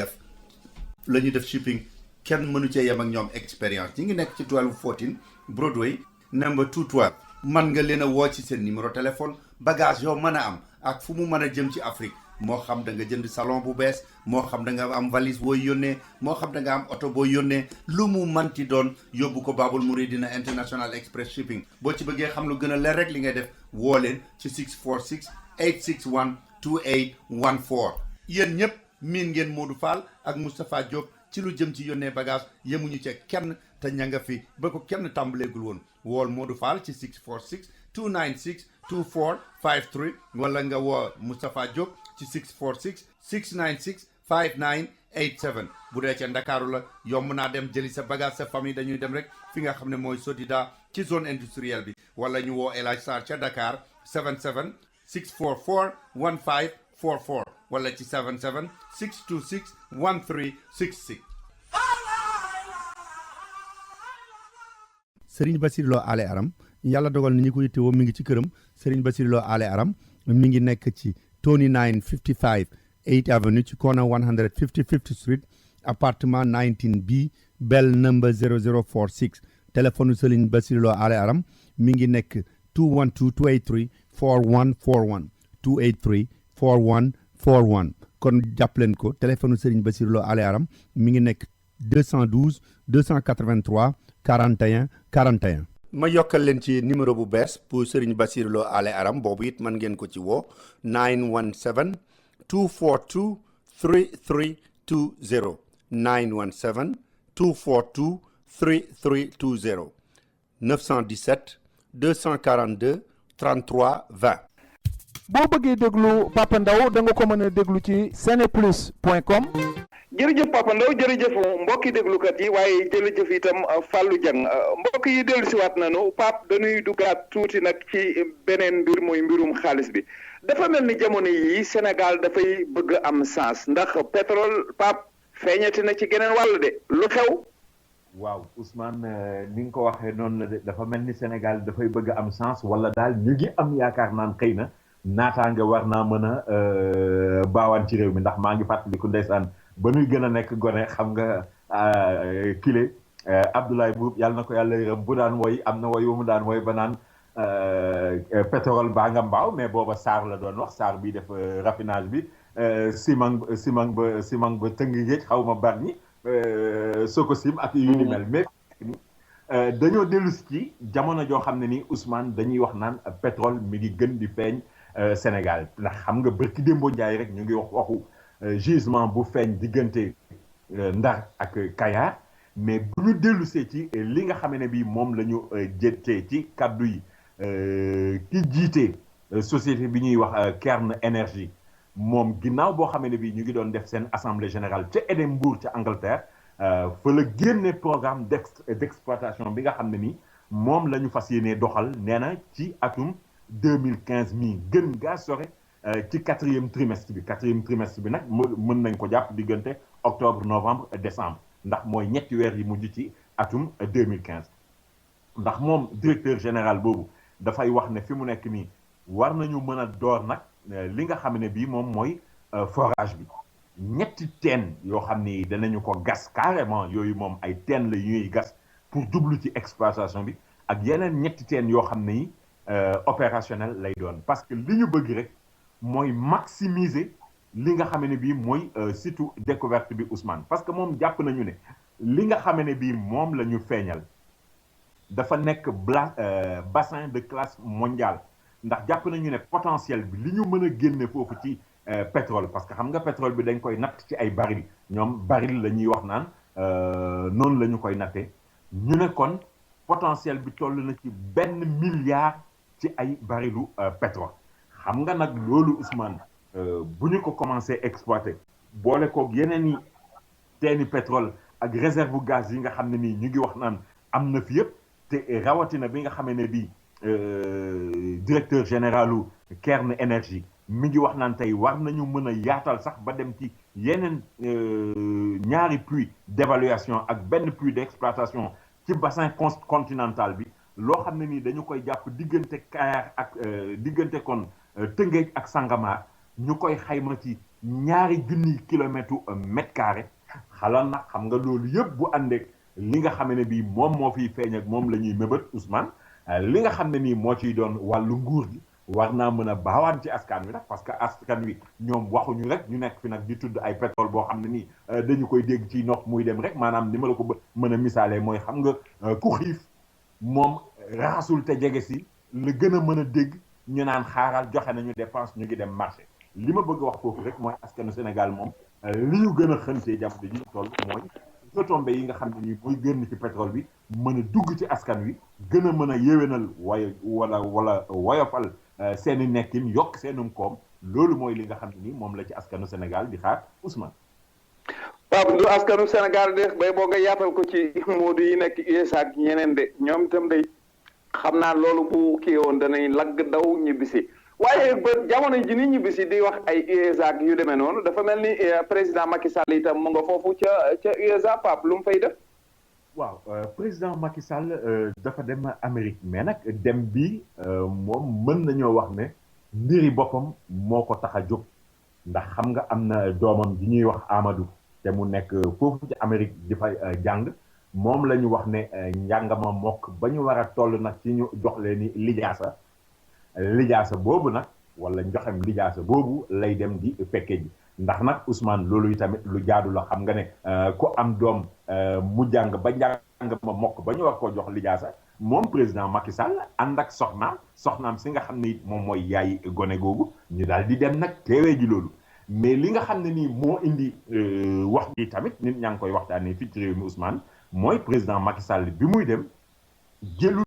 def shipping kenn mënu cee yem ak ñoom expérience ñi ngi nekk ci 1214 Broadway number 212. man nga leen a woo ci seen numéro téléphone bagage yoo mën a am ak fu mu mën a jëm ci Afrique moo xam da nga jënd salon bu bees moo xam da nga am valise booy yónnee moo xam da nga am oto booy yónnee lu mu manti doon yóbbu ko Babul Mouridina International Express Shipping. boo ci bëggee xam lu gën a leer rek li ngay def woo leen ci 646 861 2814. yéen ñëpp miin ngeen Modou Fall ak Moustapha Diop ci lu jëm ci yónnee bagage yemuñu ci kenn te ña nga fi ba ko kenn tàmbaleegul woon wool Modou Fall ci 646 296 2453 wala nga woo Moustapha Diop ci 646 696 5987. bu dee ca Ndakaaru la yomb naa dem jëli sa bagage sa famille dañuy dem rek fi nga xam ne mooy Sodida ci zone industrielle bi wala ñu woo El Hadj Sarr ca Dakar 77 644 1544 wala ci 77 626 1366. Serigne Bassirou Lo Ale Aram yàlla dogal ni ñi ko yittewoo mi ngi ci këram Serigne Bassirou Lo Ale Aram mi ngi nekk ci 2955 8th Avenue ci corner 155th Street appartement 19B bell number 0046. téléphone Serigne Bassirou Lo Ale Aram mi ngi nekk 212 283 4141 283 4141. kon jàpp leen ko téléphone Serigne Bassirou Lo Ale Aram mi ngi nekk 212 283 41 41. ma yokkal leen ci numéro bu bees pour Serigne Bassirou Lo Ale Aram boobu it mën ngeen ko ci woo 917 242 3320 917 242 3320 917 242 33 20. boo bëggee déglu Papa Ndaw da nga ko mën a déglu ci seneplus.com. jërëjëf Papa Ndaw jërëjëf mbokki déglukat yi waaye jërëjëf itam Fallou Dieng mbokk yi dellu si waat nañu Pape dañuy duggaat tuuti nag ci beneen mbir mooy mbirum xaalis bi dafa mel ni jamono yi Sénégal dafay bëgg am sens ndax pétrole Pape feeñati na ci geneen wàll de lu xew. waaw Ousmane ni nga ko waxee noonu la de dafa mel ni Sénégal dafay bëgg am sens wala daal ñu ngi am yaakaar naan xëy na naataange war naa mën a baawaan ci réew mi ndax maa ngi fàttaliku ndeysaan ba nuy gën a nekk gone xam nga kile Abdoulaye Boub yàlla na ko yàlla yërëm bu daan woy am na woy wu mu daan woy ba naan pétrole baa nga mbaaw mais booba Sarr la doon wax Sarr bi def raffinage bi simang ba tëng géej xaw ma bar ñi Sococim ak yu ni mel mais dañoo dellu si ci jamono joo xam ne ni Ousmane dañuy wax naan pétrole mi ngi gën di feeñ Sénégal ndax xam nga bërki démboo Njaay rek ñu ngi wax waxu gisement bu feeñ diggante Ndar ak Kayar mais bu ñu dellusee ci li nga xam ne bii moom la ñu jëttee ci kaddu yi ki jiite société bi ñuy wax Cairn Energy moom ginnaaw boo xam ne bii ñu ngi doon def seen assemblée générale ca Édimbourg ca Angleterre fa la génne programme d'exploitation bi nga xam ne ni moom la ñu fas yéenee doxal nee na ci atum 2015 mii gën gaa sore ci quatrième trimestre bi nag mën nañ ko jàpp diggante octobre novembre décembre ndax mooy ñetti weer yi mujj ci atum 2015 ndax moom directeur général boobu dafay wax ne fi mu nekk nii war nañu mën a door nag li nga xam ne bii moom mooy forage bi ñetti teen yoo xam ni danañu ko gas carrément yooyu moom ay teen la ñuy gas pour jublu ci exploitation bi ak yeneen ñetti teen yoo xam ne yi opérationnel lay doon parce que li ñu bëgg rek mooy maximiser li nga xam ne bii mooy surtout découverte bi Ousmane parce que moom jàpp nañu ne li nga xam ne bii moom la ñu feeñal dafa nekk bassin de classe mondiale ndax jàpp nañu ne potentiel bi li ñu mën a génne foofu ci pétrole parce que xam nga pétrole bi dañ koy natt ci ay baril ñoom baril la ñuy wax naan noonu la ñu koy nattee ñu ne kon potentiel bi toll na ci 1 milliard ci ay barilu pétrole xam nga nag loolu Ousmane bu ñu ko commencé exploiter boole koog yeneen i teeni pétrole ak réserve gaz yi nga xam ne nii ñu ngi wax naan am na fi yëpp te rawatina bi nga xamee ne bii directeur généralu Cairn Energy mi ngi wax naan tey war nañu mën a yaatal sax ba dem ci yeneen ñaari puits d'évaluation ak benn puits d'exploitation ci bassin continental bi loo xam ne nii dañu koy jàpp diggante Kayar ak diggante kon Tëngéej ak Sangomar ñu koy xayma ci 2,000 kilomètres mètre carré xalaat nag xam nga loolu yëpp bu àndeek li nga xam ne bii moom moo fiy feeñ ak moom la ñuy mëbët Ousmane li nga xam ne nii moo ciy doon wàllu nguur gi war naa mën a baawaan ci askan wi nag parce que askan wi ñoom waxuñu rek ñu nekk fi nag di tudd ay pétrole boo xam ne nii dañu koy dégg ci nopp muy dem rek maanaam ni ma la ko mën a misaalee mooy xam nga ku xiif moom raxasul te jege si la gën a mën a dégg ñu naan xaaral joxe nañu dépense ñu ngi dem marché li ma bëgg a wax foofu rek mooy askanu Sénégal moom li ñu gën a xëntee jamono ji ñu toll mooy retombées yi nga xam ne nii mooy génn ci pétrole bi mën a dugg ci askan wi gën a mën a yéwénal wala woyofal seeni nekkin yokk seenum koom loolu mooy li nga xam ne nii moom la ci askanu Sénégal di xaar Ousmane. Pape du askanu Sénégal de bay boo nga yaatal ko ci moodu yi nekk USA ak ñeneen de ñoom itam day xam naa loolu bu kii woon danañ lagg daw ñibbisi waaye ba jamono ji ni ñibbisi di wax ay USA ak yu demee noonu dafa mel ni président Macky Sall itam mu nga foofu ca USA Pape lu mu fay def. waaw président Macky Sall dafa dem Amérique mais nag dem bi moom mën nañoo wax ne mbiri boppam moo ko tax a jóg ndax xam nga am na doomam ji ñuy wax Amadou te mu nekk foofu ci Amérique di fay jàng moom la ñu wax ne njàngama mokk ba ñu war a toll nag ci ñu jox leen ni lijaasa boobu nag wala njoxem lijaasa boobu lay dem di fekke ji ndax nag Ousmane loolu yi tamit lu jaadu la xam nga ne ku am doom mu jàng ba njàng ma mokk ba ñu war koo jox lijaasa moom président Macky Sall ànd ak soxnaam si nga xam ne it moom mooy yaay gone googu ñu daal di dem nag teewee ji loolu mais li nga xam ne nii moo indi wax ji tamit nit ñaa ngi koy waxtaanee fii ci réew mi Ousmane mooy président Macky Sall bi muy dem jëlul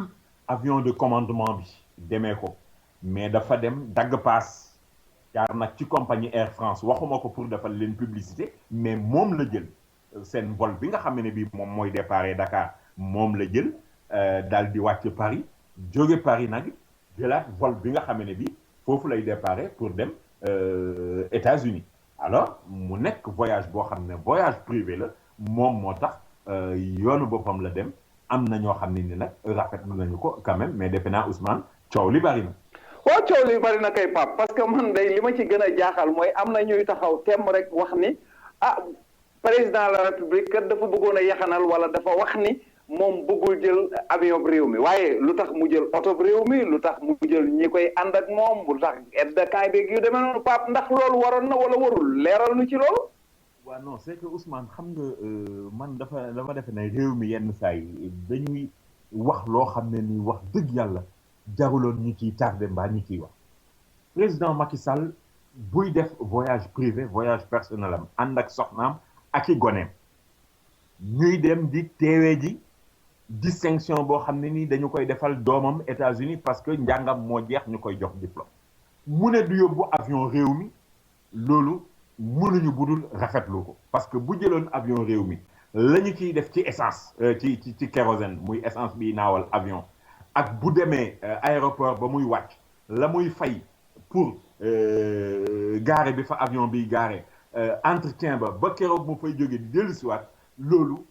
avion de commandement bi demee ko mais dafa dem dagg paas car nag ci compagnie Air France waxuma ko pour defal leen publicité mais moom la jël seen vol bi nga xam ne bii moom mooy départ Dakar moom la jël daal di wàcc Paris jóge Paris nag jëlaat vol bi nga xam ne bii foofu lay départ pour dem États-Unis alors mu nekk voyage boo xam ne voyage privé la moom moo tax yoonu boppam la dem am na ñoo xam ne ni nag rafetlu nañu ko quand même mais defe naa Ousmane coow li bari na. waaw coow li bari na kay Pape parce que man day li ma ci gën a jaaxal mooy am na ñuy taxaw temm rek wax ni président de la république kat dafa bëggoon a yaxanal wala dafa wax ni moom bëggul jël avion réew mi waaye lu tax mu jël oto réew mi lu tax mu jël ñi koy ànd ak moom lu tax aide de camp beeg yu demee noonu Pape ndax loolu waroon na wala warul leeral nu ci loolu. waaw non c'est que Ousmane xam nga man dafa defe ne réew mi yenn saa yi dañuy wax loo xam ne ni wax dëgg yàlla jaruloon ñu ciy tardé mbaa ñu ciy wax président Macky Sall buy def voyage privé voyage personnel am ànd ak soxnaam ak i goneem ñuy dem di teewee ji distinction boo xam ne ni dañu koy defal doomam États-Unis parce que njàngam moo jeex ñu koy jox diplôme mu ne du yóbbu avion réew mi loolu mënuñu budul rafetlu ko parce que bu jëloon avion réew mi la ñu ciy def ci essence ci kérosène muy essence bi naawal avion ak bu demee aéroport ba muy wàcc la muy fay pour gaare bi fa avion bi gaare entretien ba keroog mu fay jóge di dellusiwaat loolu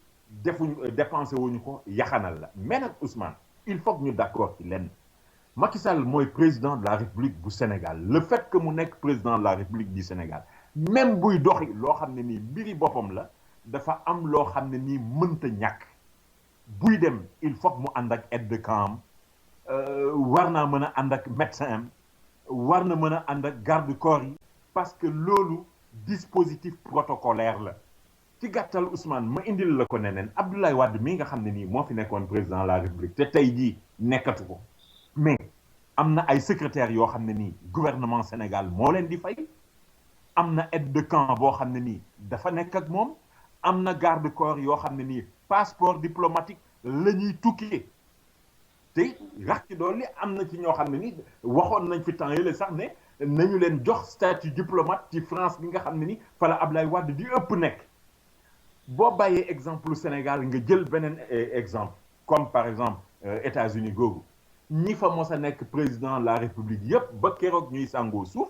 dépensé wuñu ko yaxanal la mais nag Ousmane il faut que ñu d'accord ci lenn Macky Sall mooy président de la République bu Sénégal le fait que mu nekk président de la République du Sénégal même buy doxi loo xam ne nii mbiri boppam la dafa am loo xam ne nii mënta ñàkk buy dem il faut que mu ànd ak aide de camp war naa mën a ànd ak médecin am war na mën a ànd ak garde corps yi parce que loolu dispositif protocolaire la ci gàttal Ousmane ma indil la ko neneen Abdoulaye Wade mii nga xam ne nii moo fi nekkoon président de la République te tey jii nekkatu ko mais am na ay secrétaires yoo xam ne nii gouvernement Sénégal moo leen di fay am na aide de camp boo xam ne nii dafa nekk ak moom am na garde corps yoo xam ne nii passeport diplomatique la ñuy tukkee te rax ci doon li am na ci ñoo xam ne ni waxoon nañ fi temps yële sax ne nañu leen jox statut diplomate ci France bi nga xam ne ni fa la Ablaye Wade di ëpp nekk. boo bàyyee exemple Sénégal nga jël beneen exemple comme par exemple États-Unis googu ñi fa mos a nekk président de la République yëpp ba keroog ñuy sàngoo suuf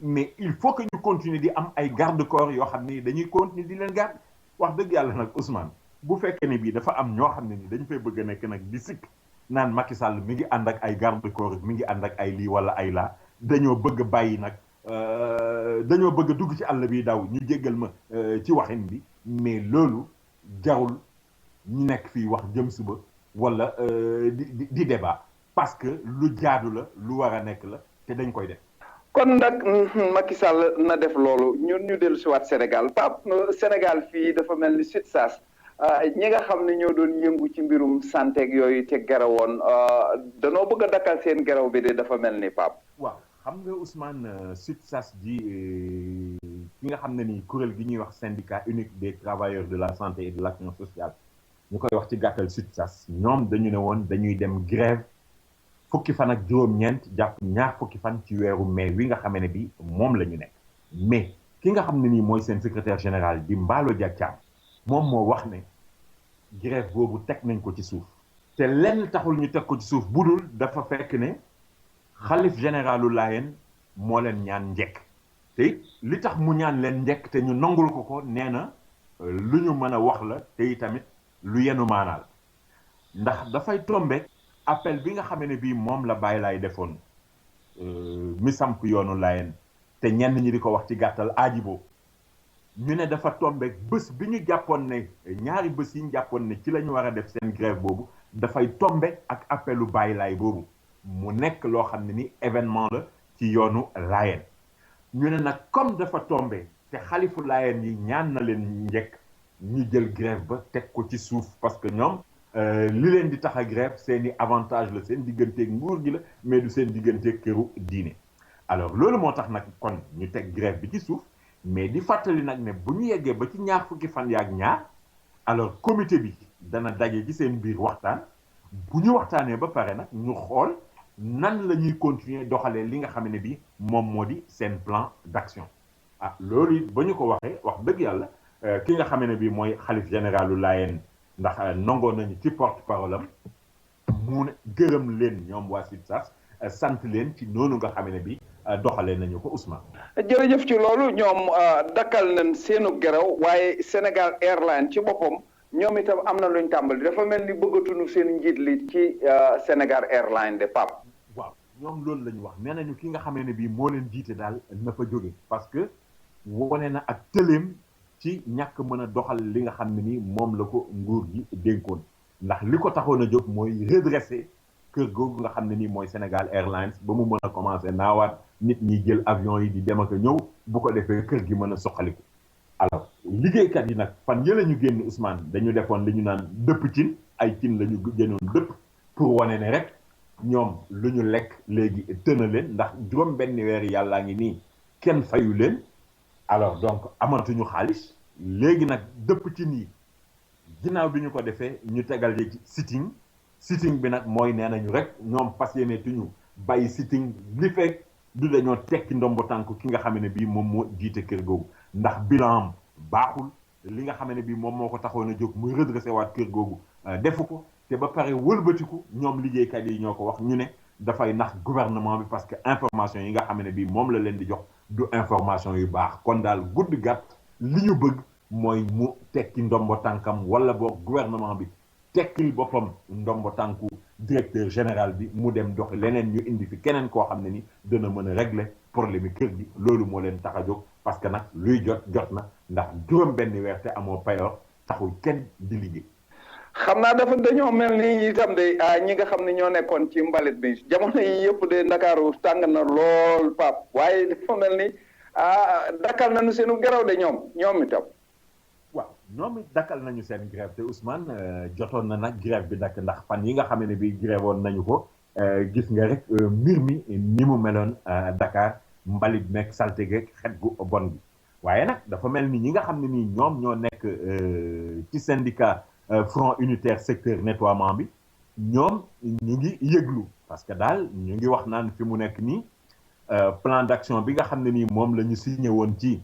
mais il faut que ñu continuer di am ay garde-corps yoo xam ne dañuy continuer di leen garde wax dëgg yàlla nag Ousmane bu fekkee ne bii dafa am ñoo xam ne ni dañu fay bëgg a nekk nag di sikk naan Macky Sall mi ngi ànd ak ay garde-corps mi ngi ànd ak ay lii wala ay laa dañoo bëgg a bàyyi nag dañoo bëgg a dugg ci àll bi daw ñu jéggal ma ci waxin bi mais loolu jarul ñu nekk fii wax jëm suba wala di débat parce que lu jaadu la lu war a nekk la te dañ koy def. kon nag Macky Sall na def loolu ñun ñu dellu si waat Sénégal Pape Sénégal fii dafa mel ni SUTSAS ñi nga xam ne ñoo doon yëngu ci mbirum santé ak yooyu te gerawoon danoo bëgg a dakkal seen geraw bi de dafa mel ni Pape. waaw xam nga Ousmane SUTSAS ji ki nga xam ne ni kuréel gi ñuy wax syndicat unique des travailleurs de la santé et de l'action sociale ñu koy wax ci gàttal SUTSAS ñoom dañu ne woon dañuy dem grève fukki fan ak juróom-ñeent jàpp ñaar fukki fan ci weeru mai wi nga xamee ne bi moom la ñu nekk mais ki nga xam ne nii mooy seen secrétaire général di Mballo Dia Thiam moom moo wax ne grève boobu teg nañ ko ci suuf te lenn taxul ñu teg ko ci suuf budul dafa fekk ne xalif généralu Laayeen moo leen ñaan njekk te li tax mu ñaan leen njekk te ñu nangul ko nee na lu ñu mën a wax la te tamit lu yenu maanaal ndax dafay tombe appel bi nga xamee ne bii moom la Baye Laay defoon mi samp yoonu Laayeen te ñenn ñi di ko wax ci gàttal aajibo ñu ne dafa tombe bés bi ñu jàppoon ne ñaari bés yi ñu jàppoon ne ci la ñu war a def seen grève boobu dafay tombe ak appelu Baye Laay boobu mu nekk loo xam ne ni événement la ci yoonu Laayeen ñu ne nag comme dafa tombe te xalifu Laayeen yi ñaan na leen njëkk ñu jël grève ba teg ko ci suuf parce que ñoom li leen di tax a grève seeni avantage la seen digganteeg nguur gi la mais du seen digganteeg këru diine alors loolu moo tax nag kon ñu teg grève bi ci suuf mais di fàttali nag ne bu ñu yeggee ba ci ñaar fukki fan yaak ñaar alors comité bi dana daje ci seen biir waxtaan bu ñu waxtaanee ba pare nag ñu xool nan la ñuy continuer doxalee li nga xam ne bi moom moo di seen plan d'action ah loolu it ba ñu ko waxee wax dëgg yàlla ki nga xam ne bi mooy xalif généralu Laayeen ndax nangoo nañu ci porte-parole am mu gërëm leen ñoom waa SUTSAS sant leen ci noonu nga xam ne bi doxalee nañu ko Ousmane. jërëjëf ci loolu ñoom dakkal nañ seenu geraw waaye Sénégal Airlines ci boppam ñoom itam am na luñ tàmbali dafa mel ni bëggatuñu seen njiit li ci Sénégal Airlines de Pape. waaw ñoom loolu la ñu wax nee nañu ki nga xam ne bii moo leen jiite daal na fa jóge parce que wone na ak tëleem ci ñàkk mën a doxal li nga xam ne ni moom la ko nguur gi dénkoon ndax li ko taxoon a jóg mooy redresser kër googu nga xam ne ni mooy Sénégal Airlines ba mu mën a commencer naawaat nit ñi jël avion yi di dem ak a ñëw bu ko defee kër gi mën a soxaliku alors liggéeykat yi nag fan yële ñu génn Ousmane dañu defoon li ñu naan dëpp cin ay cin la ñu génnoon dëpp pour wane ne rek ñoom lu ñu lekk léegi tëna leen ndax juróom benn weer yàllaa ngi nii kenn fayu leen alors donc amatuñu xaalis léegi nag dëpp cin yi ginnaaw bi ñu ko defee ñu tegal ci sitting bi nag mooy nee nañu rek ñoom fas yéene tuñu bàyyi sitting li fekk du dañoo tekki ndombo tànk ki nga xam ne bii moom moo jiite kër googu ndax bilan am baaxul li nga xam ne bii moom moo ko taxoon a jóg muy redressé waat kër googu defu ko te ba pare wëlbatiku ñoom liggéeykat yi ñoo ko wax ñu ne dafay nax gouvernement bi parce que information yi nga xam ne bii moom la leen di jox du information yu baax kon daal gudd gàtt li ñu bëgg mooy mu tekki ndombo tànkam wala boog gouvernement bi tekkil boppam ndombo tànku directeur général bi mu dem dox leneen ñu indi fi keneen koo xam ne ni dana mën a régler problème yi kër gi loolu moo leen tax a jóg parce que nag luy jot na ndax juróom benn weer te amoo payoor taxul kenn di liggéey. xam naa dafa dañoo mel ni itam de ñi nga xam ne ñoo nekkoon ci mbalit bi jamono yi yëpp de Ndakaaru tàng na lool Pape waaye dafa mel ni dakkal nañu seenu geraw de ñoom itam. waaw ñoom it dakkal nañu seen grève te Ousmane jotoon na nag grève bi dakk ndax fan yi nga xam ne bi grève woon nañu ko gis nga rek mbir mi ni mu meloon Dakar mbalit meeg salte geeg xet gu bon gi waaye nag dafa mel ni ñi nga xam ne nii ñoom ñoo nekk ci syndicat front unitaire secteur nettoiement bi ñoom ñu ngi yëglu parce que daal ñu ngi wax naan fi mu nekk nii plan d'action bi nga xam ne nii moom la ñu signé woon ci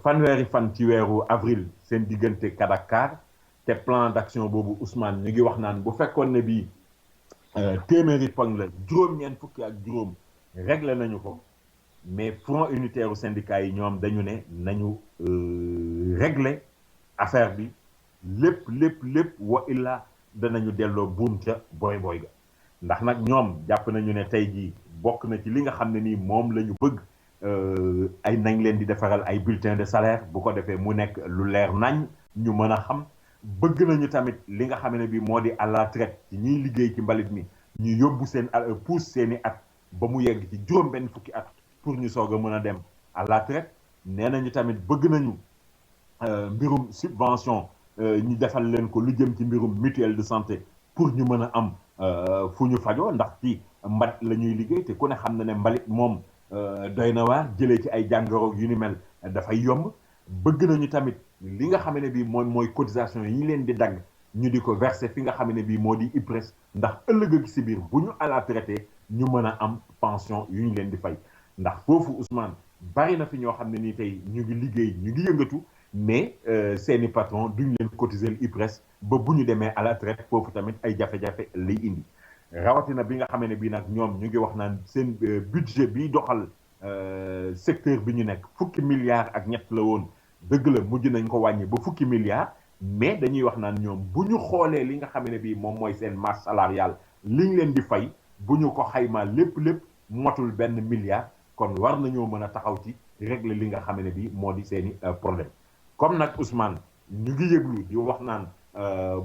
fanweeri fan ci weeru avril seen diggante Kadakar te plan d'action boobu Ousmane ñu ngi wax naan bu fekkoon ne bii téeméeri poñ la juróom-ñeent fukki ak juróom réglé nañu ko mais front unitaire u syndicat yi ñoom dañu ne nañu réglé affaire bi lépp wa illa danañu delloo buum ca boy ga ndax nag ñoom jàpp nañu ne tey jii bokk na ci li nga xam ne nii moom la ñu bëgg ay nañ leen di defaral ay bulletin de salaire bu ko defee mu nekk lu leer nañ ñu mën a xam bëgg nañu tamit li nga xam ne bi moo di à la traite ci ñiy liggéey ci mbalit mi ñu yóbbu seen pousse seeni at ba mu yegg ci juróom benn fukki at pour ñu soog a mën a dem à la traite nee nañu tamit bëgg nañu mbirum subvention ñu defal leen ko lu jëm ci mbirum mutuelle de santé pour ñu mën a am fu ñu fajoo ndax ci mbalit la ñuy liggéey te ku ne xam na ne mbalit moom doy na waar jëlee ci ay jàngoro yu ni mel dafay yomb bëgg nañu tamit li nga xam ne bii mooy cotisation yi ñu leen di dagg ñu di ko verser fi nga xam ne bii moo di IPRES ndax ëllëg ak si biir bu ñu à la traité ñu mën a am pension yu ñu leen di fay ndax foofu Ousmane bari na fi ñoo xam ne nii tey ñu ngi liggéey ñu ngi yëngatu mais seeni patron duñ leen cotiser IPRES ba bu ñu demee à la traite foofu tamit ay jafe-jafe lay indi rawatina bi nga xam ne bii nag ñoom ñu ngi wax naan seen budget bi doxal secteur bi ñu nekk fukki milliards ak ñett la woon dëgg la mujj nañ ko wàññi ba fukki milliards mais dañuy wax naan ñoom bu ñu xoolee li nga xam ne bii moom mooy seen masse salariale liñ leen di fay bu ñu ko xaymaa lépp motul benn milliard kon war nañoo mën a taxaw ci régler li nga xam ne bii moo di seeni problème comme nag Ousmane ñu ngi yëglu di wax naan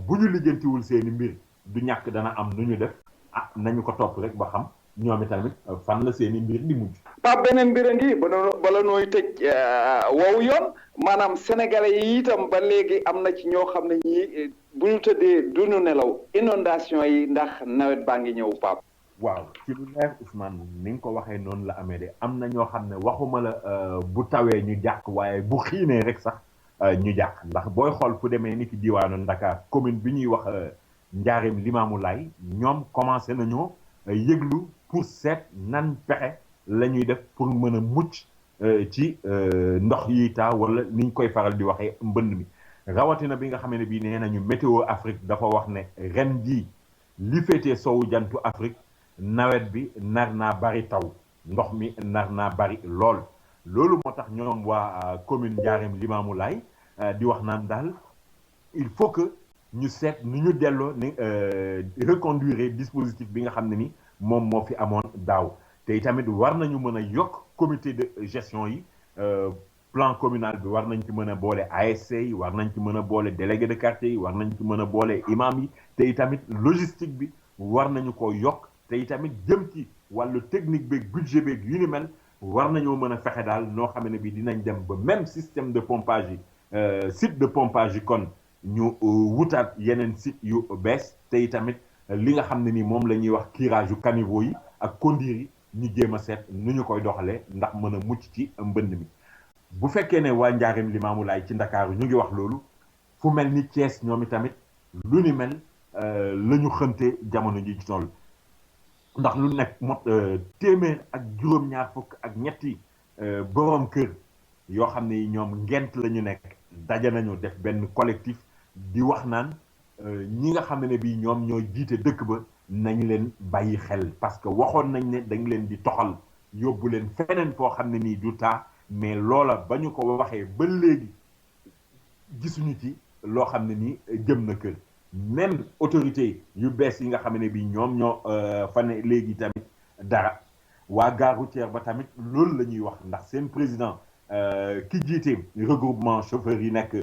bu ñu lijjantiwul seeni mbir du ñàkk dana am nu ñu def nañu ko topp rek ba xam ñoom itamit fan la seeni mbir di mujj. Pape beneen mbir a ngi bala nooy tëj wow yoon maanaam sénégalais yi itam ba léegi am na ci ñoo xam ne ñii bu ñu tëddee du ñu nelaw inondation yi ndax nawet baa ngi ñëw Pape. waaw ci lu leer Ousmane ni nga ko waxee noonu la amee de am na ñoo xam ne waxuma la bu tawee ñu jàq waaye bu xiinee rek sax ñu jàq ndax booy xool fu demee ni ki diwaanu Dakar commune bi ñuy wax Njaareem Limaamulaay ñoom commencé nañoo yëglu pour seet nan pexe la ñuy def pour mën a mucc ci ndox yi taa wala ni ñu koy faral di waxee mbënd mi rawatina bi nga xam ne bii nee nañu météo Afrique dafa wax ne ren jii li féetee sowu jantu Afrique nawet bi nar naa bari taw ndox mi nar naa bari loolu moo tax ñoom waa commune Njaareem Limaamulaay di wax naan daal il faut que ñu seet nu ñu delloo ni reconduire dispositif bi nga xam ne ni moom moo fi amoon daaw te tamit war nañu mën a yokk comité de gestion yi plan communal bi war nañ ci mën a boole ASC yi war nañ ci mën a boole délégué de quartier yi war nañ ci mën a boole imam yi te tamit logistique bi war nañu ko yokk te tamit jëm ci wàllu technique beeg budget beeg yu ni mel war nañoo mën a fexe daal noo xam ne bi dinañ dem ba même système de pompage yi site de pompage yi kon ñu wutaat yeneen site yu bees te tamit li nga xam ne ni moom la ñuy wax curage yu caniveau yi ak conduire yi ñu jéem a seet nu ñu koy doxalee ndax mën a mucc ci mbënd mi bu fekkee ne waa Njaareem Limaamulaay ci Ndakaaru ñu ngi wax loolu fu mel ni Thiès ñoom itamit lu ni mel la ñu xënte jamono ji ci toll ndax lu nekk mot téeméer ak juróom-ñaar fukk ak ñetti boroom kër yoo xam ne ñoom ngent la ñu nekk daje nañu def benn collectif di wax naan ñi nga xam ne bii ñoom ñoo jiite dëkk ba nañ leen bàyyi xel parce que waxoon nañ ne dañ leen di toxal yóbbu leen feneen foo xam ne nii du taa mais loola ba ñu ko waxee ba léegi gisuñu ci loo xam ne nii jëm na kër même autorité yu bees yi nga xam ne bii ñoom ñoo fa ne léegi tamit dara waa gare routière ba tamit loolu la ñuy wax ndax seen président ki jiite regroupement chauffeur yi nekk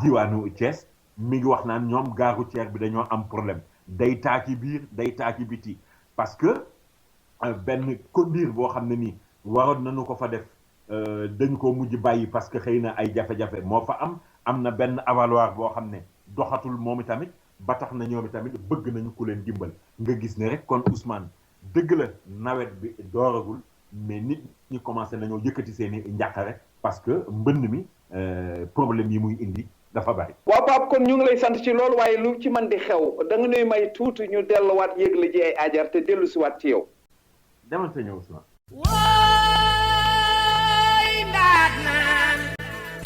diwaanu Thiès mi ngi wax naan ñoom gare routière bi dañoo am problème day taaki biir day taaki biti parce que benn conduire boo xam ne nii waroon nañu ko fa def dañu ko mujj bàyyi parce que xëy na ay jafe-jafe moo fa am na benn avaloir boo xam ne doxatul moom itamit ba tax na ñoom itamit bëgg nañu ku leen dimbal nga gis ne rek kon Ousmane dëgg la nawet bi dooragul mais nit ñi commencé nañoo yëkkati seeni njàqare parce que mbënn mi problème yi muy indi dafa bari. waaw Pape kon ñu ngi lay sant ci loolu waaye lu ci man di xew da nga nuy may tuuti ñu delluwaat yëgle ji ay ajar te dellu si waat ci yow. demal te ñëw Ousmane.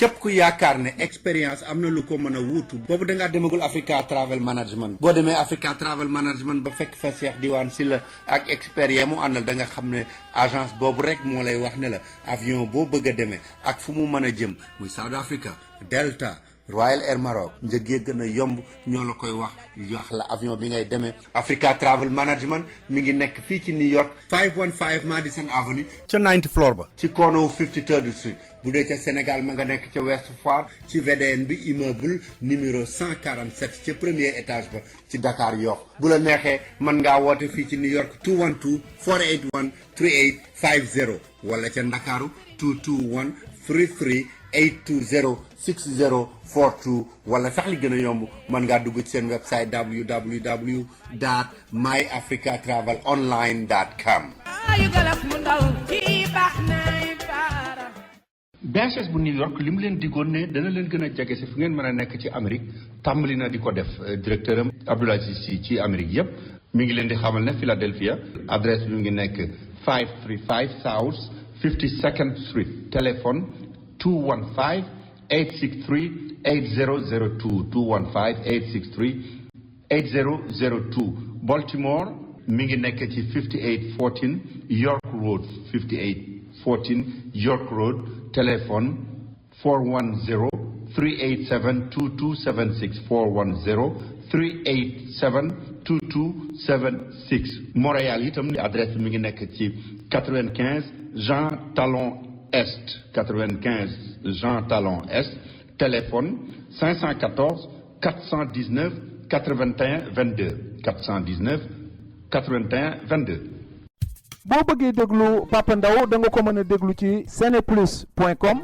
képp ku yaakaar ne expérience am na lu ko mën a wuutu boobu da ngaa demagul Africa Travel Management boo demee Africa Travel Management ba fekk fa Cheikh Diwane Sylla ak expert mu àndal da nga xam ne agence boobu rek moo lay wax ne la avion boo bëgg a demee ak fu mu mën a jëm muy South Africa Delta Royal Air Maroc njëg yi gën a yomb ñoo la koy wax la avion bi ngay demee Africa Travel Management mi ngi nekk fii ci New York 515 Madison Avenue ca 9th floor ba ci corner 53rd Street bu dee ca Sénégal ma nga nekk ca West Foire ci VDN bi immeuble numéro 147 ca premier étage ba ci Dakar Yoff bu la neexee mën ngaa woote fii ci New York 212 481 3850 wala ca Ndakaaru 221 33 820 6042 wala sax li gën a yomb mën ngaa dugg ci seen website www.myafricatravelonline.com. BHS bu New York li mu leen digoon ne dana leen gën a jege si fu ngeen mën a nekk ci Amérique tàmbali na di ko def directeur am Abdoul Aziz Sy ci Amérique yépp mi ngi leen di xamal ne Philadelphia adresse bi mu ngi nekk 535 South 52nd Street téléphone 215 863 8002 215 863 8002 Baltimore mi ngi nekk ci 5814 York Road 5814 York Road téléphone 410 387 2276 410 387 2276 Montréal itam adresse bi mi ngi nekk ci 95 Jean Talon Est 95 Jean Talon Est téléphone 514 419 81 22 419 81 22. boo bëggee déglu Papa Ndaw da nga ko mën a déglu ci seneplus.com.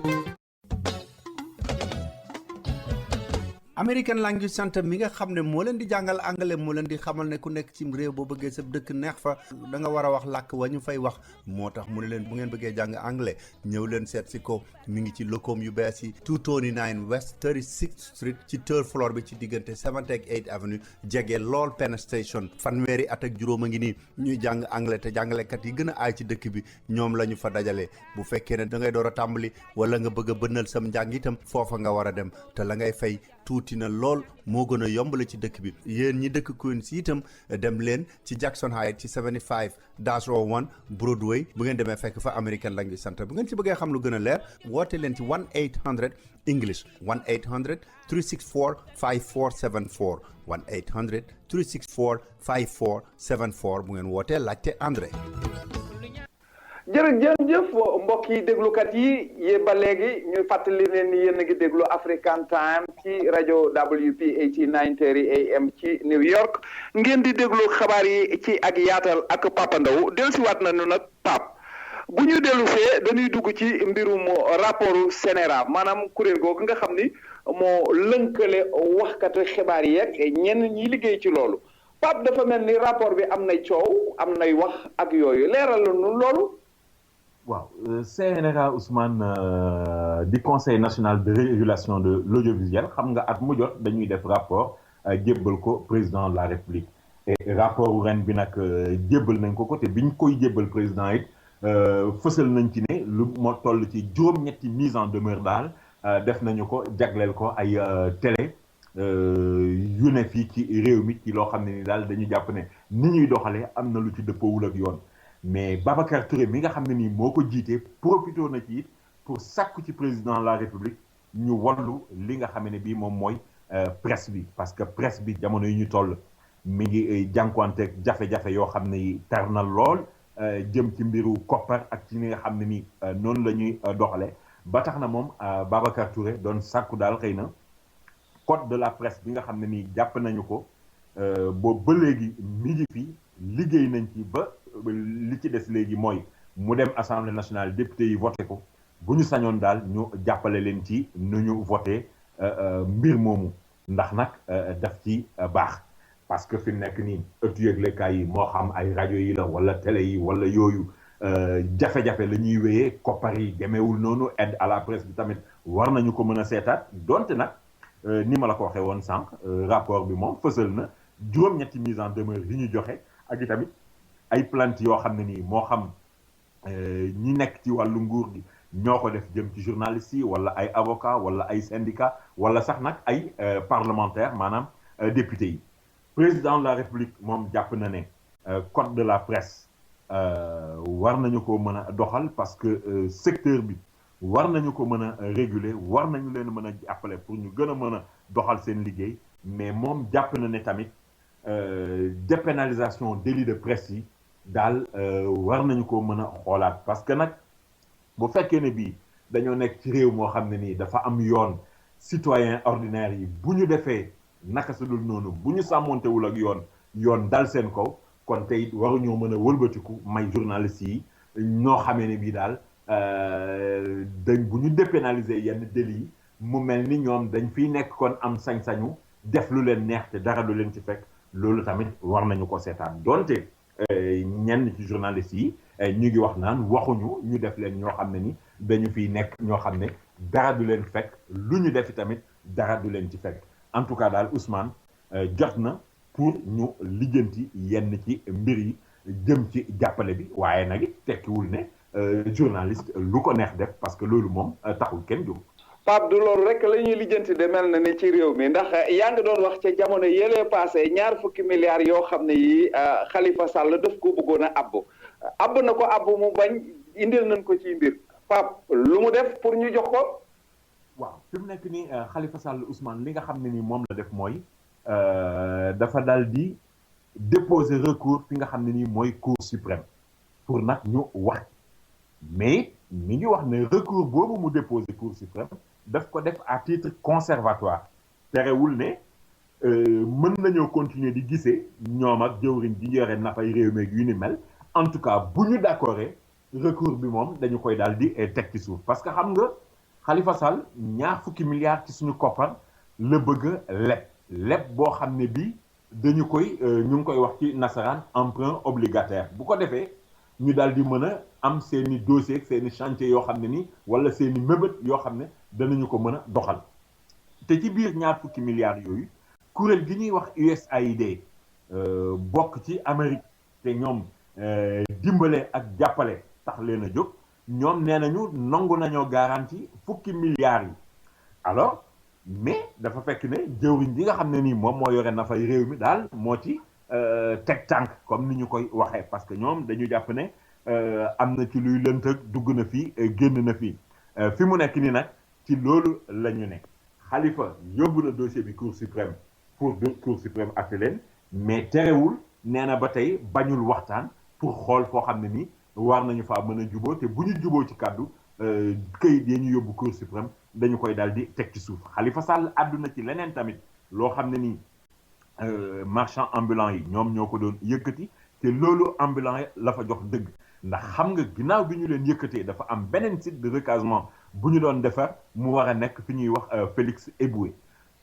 American Language Center mi nga xam ne moo leen di jàngal anglais moo leen di xamal ne ku nekk ci réew boo bëggee sa dëkk neex fa da nga war a wax làkk wa ñu fay wax moo tax mu ne leen bu ngeen bëggee jàng anglais ñëw leen seet si ko mi ngi ci locom yu bees yi 229 West 36th Street ci third floor bi ci diggante 7th ak 8th Avenue jege lool Penn Station fanweeri at ak juróom a ngi nii ñuy jàng anglais te jàngalekat yi gën a aay ci dëkk bi ñoom la ñu fa dajale bu fekkee ne da ngay door a tàmbali wala nga bëgg a bënnal sam njàng itam foofa nga war a dem te la ngay fay tuuti na lool moo gën a yombale ci dëkk bi yéen ñi dëkk Queens itam dem leen ci Jackson Heights ci 75-01 Broadway bu ngeen demee fekk fa American Language Center bu ngeen ci bëggee xam lu gën a leer woote leen ci 1-800 English 1-800 364 5474 1-800 364 5474 bu ngeen wootee laajte André. jërëjëf mbokk yi déglukat yi ba léegi ñu fàttali leen ni yéen a ngi déglu African Time ci rajo WPAT 9:30 AM ci New York ngeen di déglu xabaar yi ci ak yaatal ak Papa Ndaw dellusiwaat nañu nag Pape bu ñu dellusee dañuy dugg ci mbirum rapportu CNRA maanaam kuréel googu nga xam ni moo lënkale waxkatu xibaar yi ak ñenn ñi liggéey ci loolu Pape dafa mel ni rapport bi am nay coow am nay wax ak yooyu leeral nu loolu. waaw CNRA Ousmane du Conseil national de régulation de l'audiovisuel xam nga at mu jot dañuy def rapport jébbal ko président de la République et rapport ren bi nag jébbal nañ ko te biñ koy jébbal président it fësal nañ ci ne lu moo toll ci juróom-ñetti mise en demeure daal def nañu ko jagleel ko ay télé yu ne fii ci réew mi ci loo xam ne ni daal dañu jàpp ne ni ñuy doxalee am na lu ci dëppoowul ak yoon mais Babacar Touré mi nga xam ne nii moo ko jiite profité na ci it pour sàkku ci président de la République ñu wallu li nga xam ne bii moom mooy presse bi parce que presse bi jamono yi ñu toll mi ngi jànkuwanteeg jafe-jafe yoo xam ne tar na lool jëm ci mbiru koppar ak ci li nga xam ne nii noonu la ñuy doxale ba tax na moom Babacar Touré doon sàkku daal xëy na code de la presse bi nga xam ne nii jàpp nañu ko boobu ba léegi mi ngi fi liggéey nañ ci ba li ci des léegi mooy mu dem assemblée nationale député yi voté ko bu ñu sañoon daal ñu jàppale leen ci nu ñu voté mbir moomu ndax nag daf ci baax parce que fi mu nekk nii ëttu yëglekaay yi moo xam ay rajo yi la wala télé yi wala yooyu jafe-jafe la ñuy wéyee koppar yi demeewul noonu aide à la presse bi tamit war nañu ko mën a seetaat donte nag ni ma la ko waxee woon sànq rapport bi moom fësal na juróom-ñetti mise en demeure yi ñu joxe ak i tamit ay plainte yoo xam ne nii moo xam ñi nekk ci wàllu nguur gi ñoo ko def jëm ci journalistes yi wala ay avocat wala ay syndicat wala sax nag ay parlementaire maanaam député yi président de la république moom jàpp na ne code de la presse war nañu ko mën a doxal parce que secteur bi war nañu ko mën a réguler war nañu leen mën a jàppale pour ñu gën a mën a doxal seen liggéey mais moom jàpp na ne tamit dépénalisation délit de presse yi daal war nañu ko mën a xoolaat parce que nag bu fekkee ne bii dañoo nekk ci réew moo xam ne nii dafa am yoon citoyen ordinaire yi bu ñu defee naka su dul noonu bu ñu sàmmontewul ak yoon dal seen kaw kon tey waruñoo mën a wëlbatiku may journalistes yi ñoo xamee ne bii daal dañ bu ñu dépénaliser yenn délits yi mu mel ni ñoom dañ fiy nekk kon am sañ-sañu def lu leen neex te dara lu leen ci fekk loolu tamit war nañu ko seetaan donte ñenn ci journalistes yi ñu ngi wax naan waxuñu ñu def leen ñoo xam ne ni dañu fiy nekk ñoo xam ne dara du leen fekk lu ñu defi tamit dara du leen ci fekk en tout cas daal Ousmane jot na pour ñu lijjanti yenn ci mbir yi jëm ci jàppale bi waaye nag it tekkiwul ne journaliste lu ko neex def parce que loolu moom taxul kenn jóg. Pape du loolu rek la ñuy lijjanti de mel na ni ci réew mi ndax yaa ngi doon wax ca jamono yëlee passé 20 milliards yoo xam ne yi Khalifa Sall daf ko bëggoon a abb na ko abb mu bañ indil nañ ko ci mbir Pape lu mu def pour ñu jox ko. waaw fi mu nekk nii Khalifa Sall Ousmane li nga xam ne ni moom la def mooy dafa daal di déposer recours fi nga xam ne nii mooy Cour suprême pour nag ñu wax mais mi ngi wax ne recours boobu mu déposer Cour suprême daf ko def à titre conservatoire terewul ne mën nañoo continuer di gisee ñoom ak jëwriñ ji yore na fay réew meeg yu ni mel en tout cas bu ñu d'accordé recours bi moom dañu koy daal di teg ci suuf parce que xam nga Khalifa Sall 20 milliards ci suñu koppar la bëgg a leb boo xam ne bii dañu koy ñu ngi koy wax ci nasaraan emprunt obligataire bu ko defee ñu daal di mën a am seeni dossier seeni chantier yoo xam ne nii wala seeni mébét yoo xam ne danañu ko mën a doxal te ci biir 20 milliards yooyu kuréel gi ñuy wax USAID bokk ci Amérique te ñoom dimbale ak jàppale tax leen a jóg ñoom nee nañu nangu nañoo garantie 10 milliards yi alors mais dafa fekk ne jëwriñ ji nga xam ne nii moom moo yore na fay réew mi daal moo ci teg tànk comme ni ñu koy waxee parce que ñoom dañu jàpp ne am na ci luy lëntëg dugg na fii génn na fii fi mu nekk nii nag ci loolu la ñu ne Khalifa yóbbu na dossier bi Cour suprême pour Cour suprême atte leen mais terewul nee na ba tey bañul waxtaan pour xool foo xam ne nii war nañu faa mën a juboo te bu ñu juboo ci kàddu këyit yi ñu yóbbu Cour suprême dañu koy daal di teg ci suuf Khalifa Sall àdduna ci leneen tamit loo xam ne nii marchand ambulant yi ñoom ñoo ko doon yëkkati te loolu ambulant yi la fa jox dëgg ndax xam nga ginnaaw bi ñu leen yëkkatee dafa am beneen site de recasement bu ñu doon defar mu war a nekk fi ñuy wax Félix Éboué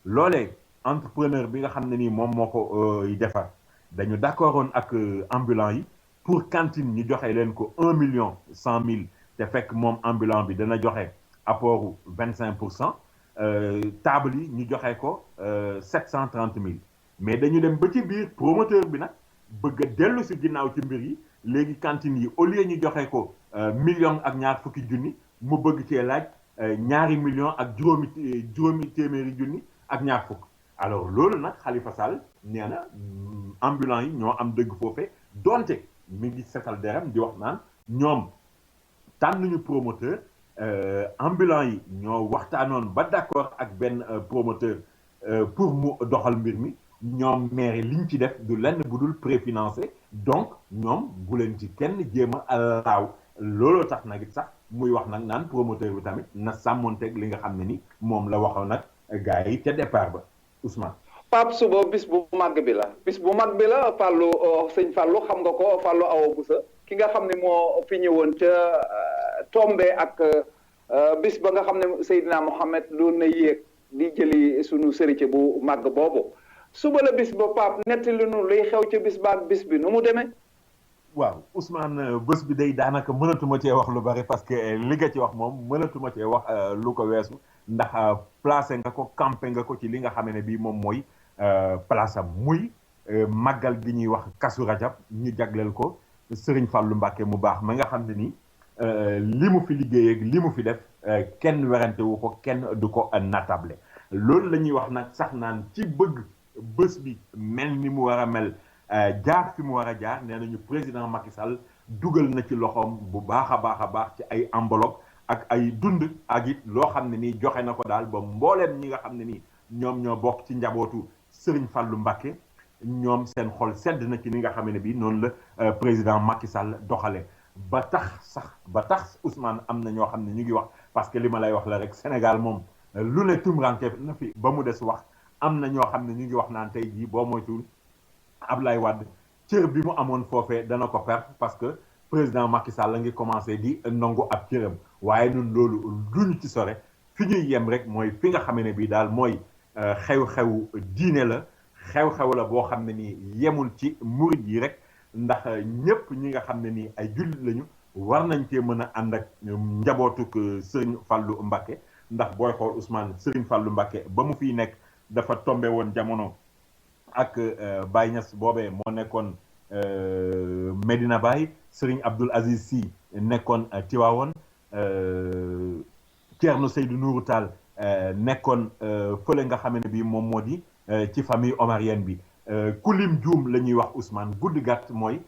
loolee entrepreneur bi nga xam ne nii moom moo ko defar dañu d'accordoon ak ambulant yi pour cantine ñu joxe leen ko 1,1 million te fekk moom ambulant bi dana joxe apportu 25%, table yi ñu joxe ko 730 000 mais dañu dem ba ci biir promoteur bi nag bëgg a dellu si ginnaaw ci mbir yi léegi cantine yi au lieu ñu joxe ko million ak ñaar fukki junni mu bëgg cee laaj ñaari million ak juróomi téeméeri junni ak ñaar fukk alors loolu nag Khalifa Sall nee na ambulant yi ñoo am dëgg foofe donte mi ngi setal deram di wax naan ñoom tànnuñu promoteur ambulant yi ñoo waxtaanoon ba d'accord ak benn promoteur pour mu doxal mbir mi ñoom maire liñ ci def du lenn bu dul préfinancé donc ñoom bu leen ci kenn jéem a laaw looloo tax nag it sax muy wax nag naan promoteur bi tamit na sàmmonteeg li nga xam ne ni moom la waxoon nag gars yi ca départ ba Ousmane. Pape suba bis bu mag bi la Fallou sëñ Fallou xam nga ko Fallou Awa Boussa ki nga xam ne moo fi ñëwoon ca tombé ak bis ba nga xam ne Seydina Mohamed doon na yéeg di jëli sunu sëriñ bu mag boobu suba la bis ba Pape nettali nu luy xew ca bis ba ak bis bi nu mu demee. waaw Ousmane bés bi day daanaka mënatuma cee wax lu bari parce que li nga ci wax moom mënatuma cee wax lu ko weesu ndax placé nga ko campé nga ko ci li nga xam ne bii moom mooy place am muy màggal gi ñuy wax Kazu Rajab ñu jagleel ko Serigne Fallou Mbacké mu baax ma nga xam ne nii li mu fi liggéey ak li mu fi def kenn werante wu ko kenn du ko natable loolu la ñuy wax nag sax naan ci bëgg bés bi mel ni mu war a mel jaar fi mu war a jaar nee nañu président Macky Sall dugal na ci loxoom bu baax a baax ci ay enveloppe ak ay dund ak it loo xam ne nii joxe na ko daal ba mbooleem ñi nga xam ne nii ñoom ñoo bokk ci njabootu Serigne Fallou Mbacké ñoom seen xol sedd na ci ni nga xam ne bii noonu la président Macky Sall doxale ba tax Ousmane am na ñoo xam ne ñu ngi wax parce que li ma lay wax la rek Sénégal moom lu ne tumranke na fi ba mu des wax am na ñoo xam ne ñu ngi wax naan tey jii boo moytuwul Ablaye Wade cër bi mu amoon foofee dana ko perdre parce que président Macky Sall la ngi commencé di nangu ab cëram waaye ñun loolu duñu ci sore fi ñuy yem rek mooy fi nga xam ne bii daal mooy xew-xew diine la xew-xew la boo xam ne nii yemul ci murid yi rek ndax ñëpp ñi nga xam ne nii ay jullit lañu war nañ cee mën a ànd ak njabootuk Serigne Fallou Mbacké ndax booy xool Ousmane Serigne Fallou Mbacké ba mu fiy nekk dafa tombé woon jamono ak Baye Niass boobee moo nekkoon Medina Baye Serigne Abdoul Aziz Sy nekkoon Tivaouane Thierno Seydou Nourou Tall nekkoon fële nga xam ne bii moom moo di ci famille omarienne bi kulim juum la ñuy wax Ousmane guddi gàtt mooy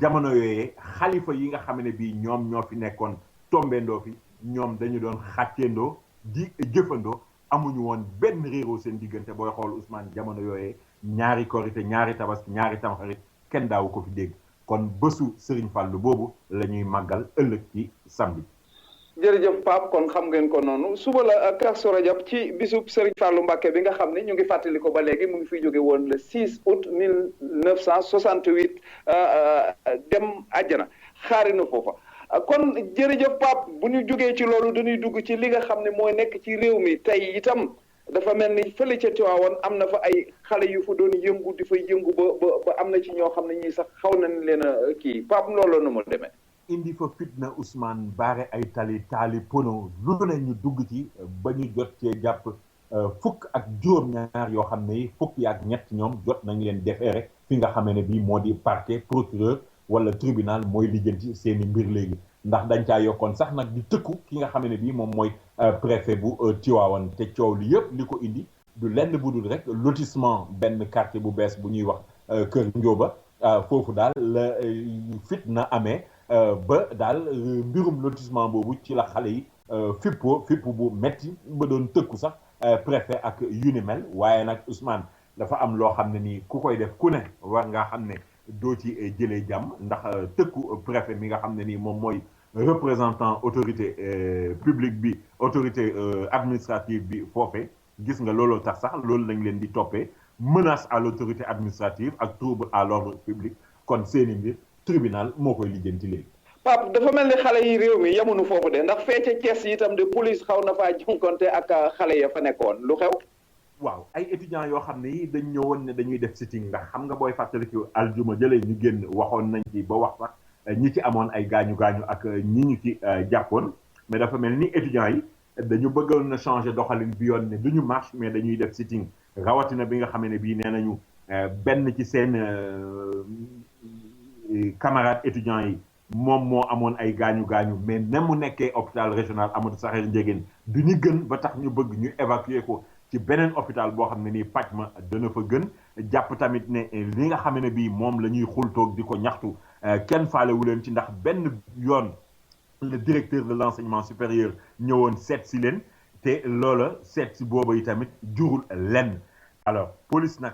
jamono yooyee xalifa yi nga xam ne bii ñoom ñoo fi nekkoon tombendoo fi ñoom dañu doon xàcceendoo di jëfandoo amuñu woon benn réeroo seen diggante booy xool Ousmane jamono yooyee ñaari korité ñaari tabaski ñaari tamxarit kenn daawu ko fi dégg kon bésu Serigne Fallou boobu la ñuy màggal ëllëg ci samedi. jërëjëf Pape kon xam ngeen ko noonu suba la Kazu Rajab ci bisub Serigne Fallou Mbacké bi nga xam ne ñu ngi fàttali ko ba léegi mu ngi fiy jóge woon le 6 août 1968 dem àjjana xaari na foofa kon jërëjëf Pape bu ñu jógee ci loolu dañuy dugg ci li nga xam ne mooy nekk ci réew mi tey itam dafa mel ni fële ca Tiwaawan am na fa ay xale yu fa doon yëngu di fa yëngu ba am na ci ñoo xam ne ñii sax xaw nañ leen a kii Pape loolu nu mu demee. indi fa fitna Ousmane baare ay taali pono lu ne ñu dugg ci ba ñu jot cee jàpp fukk ak juróom-ñaar yoo xam ne fukk ak ñett ñoom jot nañ leen defeere fi nga xamee ne bii moo di parquet procureur wala tribunal mooy lijjanti seeni mbir léegi ndax dañ caa yokkoon sax nag di tëkku ki nga xamee ne bii moom mooy préfet bu Tivaouane te coow li yëpp li ko indi du lenn bu dul rek lotissement benn quartier bu bees bu ñuy wax Kër Njóoba foofu daal la fitna amee ba daal mbirum lotissement boobu ci la xale yi fipp bu metti ba doon tëkku sax préfet ak yu ni mel waaye nag Ousmane dafa am loo xam ne nii ku koy def ku ne war ngaa xam ne doo ci jëlee jàmm ndax tëkku préfet mi nga xam ne nii moom mooy représentant autorité publique bi autorité administrative bi foofee gis nga looloo tax sax loolu lañ leen di toppee menace à l'autorité administrative ak trouble à l'ordre public kon seeni mbir tribunal moo koy lijjanti léegi. Pape dafa mel ni xale yi réew mi yemunu foofu de ndax fee ca Thiès itam de police xaw na faa jonkonte ak xale ya fa nekkoon lu xew. waaw ay étudiants yoo xam ne yi dañ ñëwoon ne dañuy def sitting ndax xam nga booy fàttaliku aljuma jëlee ñu génn waxoon nañ ci ba wax sax ñi ci amoon ay gaañu ak ñi ñu ci jàppoon mais dafa mel ni étudiants yi dañu bëggoon na changer doxalin bi yoon ne duñu marche mais dañuy def sitting rawatina bi nga xam ne bii nee nañu benn ci seen camarades étudiants yi moom moo amoon ay gaañu mais ne mu nekkee hôpital régional Amadou Sakhir Ndiéguène du ñu gën ba tax ñu bëgg ñu évacuer ko ci beneen hôpital boo xam ne nii paj ma dana fa gën jàpp tamit ne li nga xam ne bii moom la ñuy xultoog di ko ñaxtu kenn faalewu leen ci ndax benn yoon le directeur de l'enseignement supérieur ñëwoon seet si leen te loola seet si booba yi tamit jurul lenn alors police nag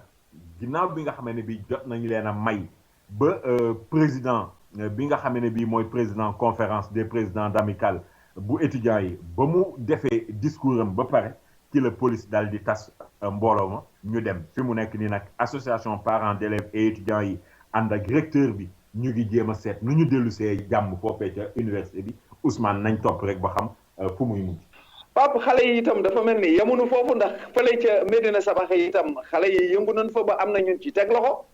ginnaaw bi nga xam ne bii jot nañu leen a may ba président bi nga xam ne bii mooy président conférence des présidents d'amicale bu étudiants yi ba mu defee discours am ba pare ci la police daal di tas mbooloo ma ñu dem fi mu nekk nii nag association parents d'élèves et étudiants yi ànd ak recteur bi ñu ngi jéem a seet nu ñu dellu see jàmm foofee ca université bi Ousmane nañ topp rek ba xam fu muy mujj. Pape xale yi itam dafa mel ni yemunu foofu ndax fële ca Médina Sabax yi itam xale yi yëngu nañ fa ba am na ñun ci teg loxo.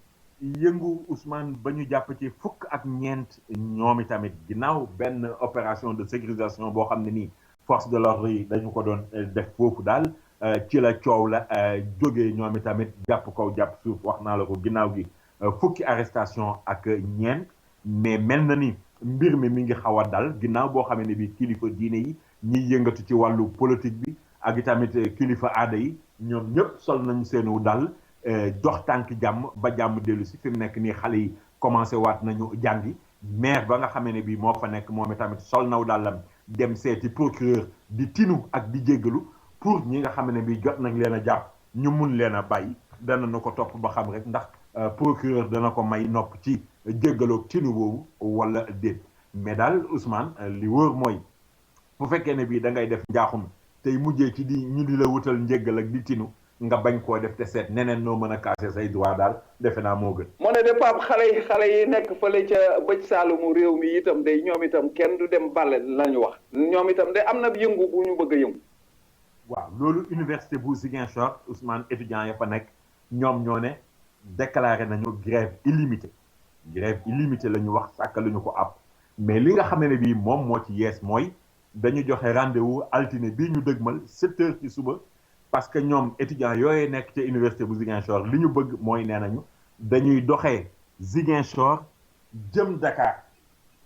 yëngu Ousmane ba ñu jàpp ci fukk ak ñeent ñoom itamit ginnaaw benn opération de sécurisation boo xam ne nii force de l'ordre yi dañu ko doon def foofu daal ci la coow la jógee ñoom itamit jàpp kaw jàpp suuf wax naa la ko ginnaaw gi fukki arrestation ak ñeent mais mel na ni mbir mi ngi xaw a dal ginnaaw boo xamee ne bi kilifa diine yi ñiy yëngatu ci wàllu politique bi ak itamit kilifa aada yi ñoom ñëpp sol nañu seenu dal dox tànk jàmm ba jàmm dellu si fi mu nekk nii xale yi commencé waat nañu jàngi maire ba nga xamee ne bii moo fa nekk moom itamit sol naw dàllam dem seeti procureur di tinu ak di jéggalu pour ñi nga xam ne bii jot nañ leen a jàpp ñu mun leen a bàyyi dana na ko topp ba xam rek ndax procureur dana ko may nopp ci jéggaloo tinu boobu wala déet mais daal Ousmane li wóor mooy bu fekkee ne bii da ngay def njaaxum tey mujjee ci di ñu di la wutal njéggal ak di tinu nga bañ koo def te seet neneen noo mën a casser say droit daal defe naa moo gën. moo ne de Pape xale yi nekk fële ca bëj saalumu réew mi itam de ñoom itam kenn du dem bale lañu wax ñoom itam de am na yëngu bu ñu bëgg a yëngu. waaw loolu université bu Ziguinchor Ousmane étudiants ya fa nekk ñoom ñoo ne déclaré nañu grève illimitée la ñu wax sàkkaluñu ko ab mais li nga xam ne bii moom moo ci yees mooy dañu joxe rendez-vous altine bii ñu dëgmal 7 heures ci suba. parce que ñoom étudiants yooyu nekk ca université bu Ziguinchor li ñu bëgg mooy nee nañu dañuy doxee Ziguinchor jëm Dakar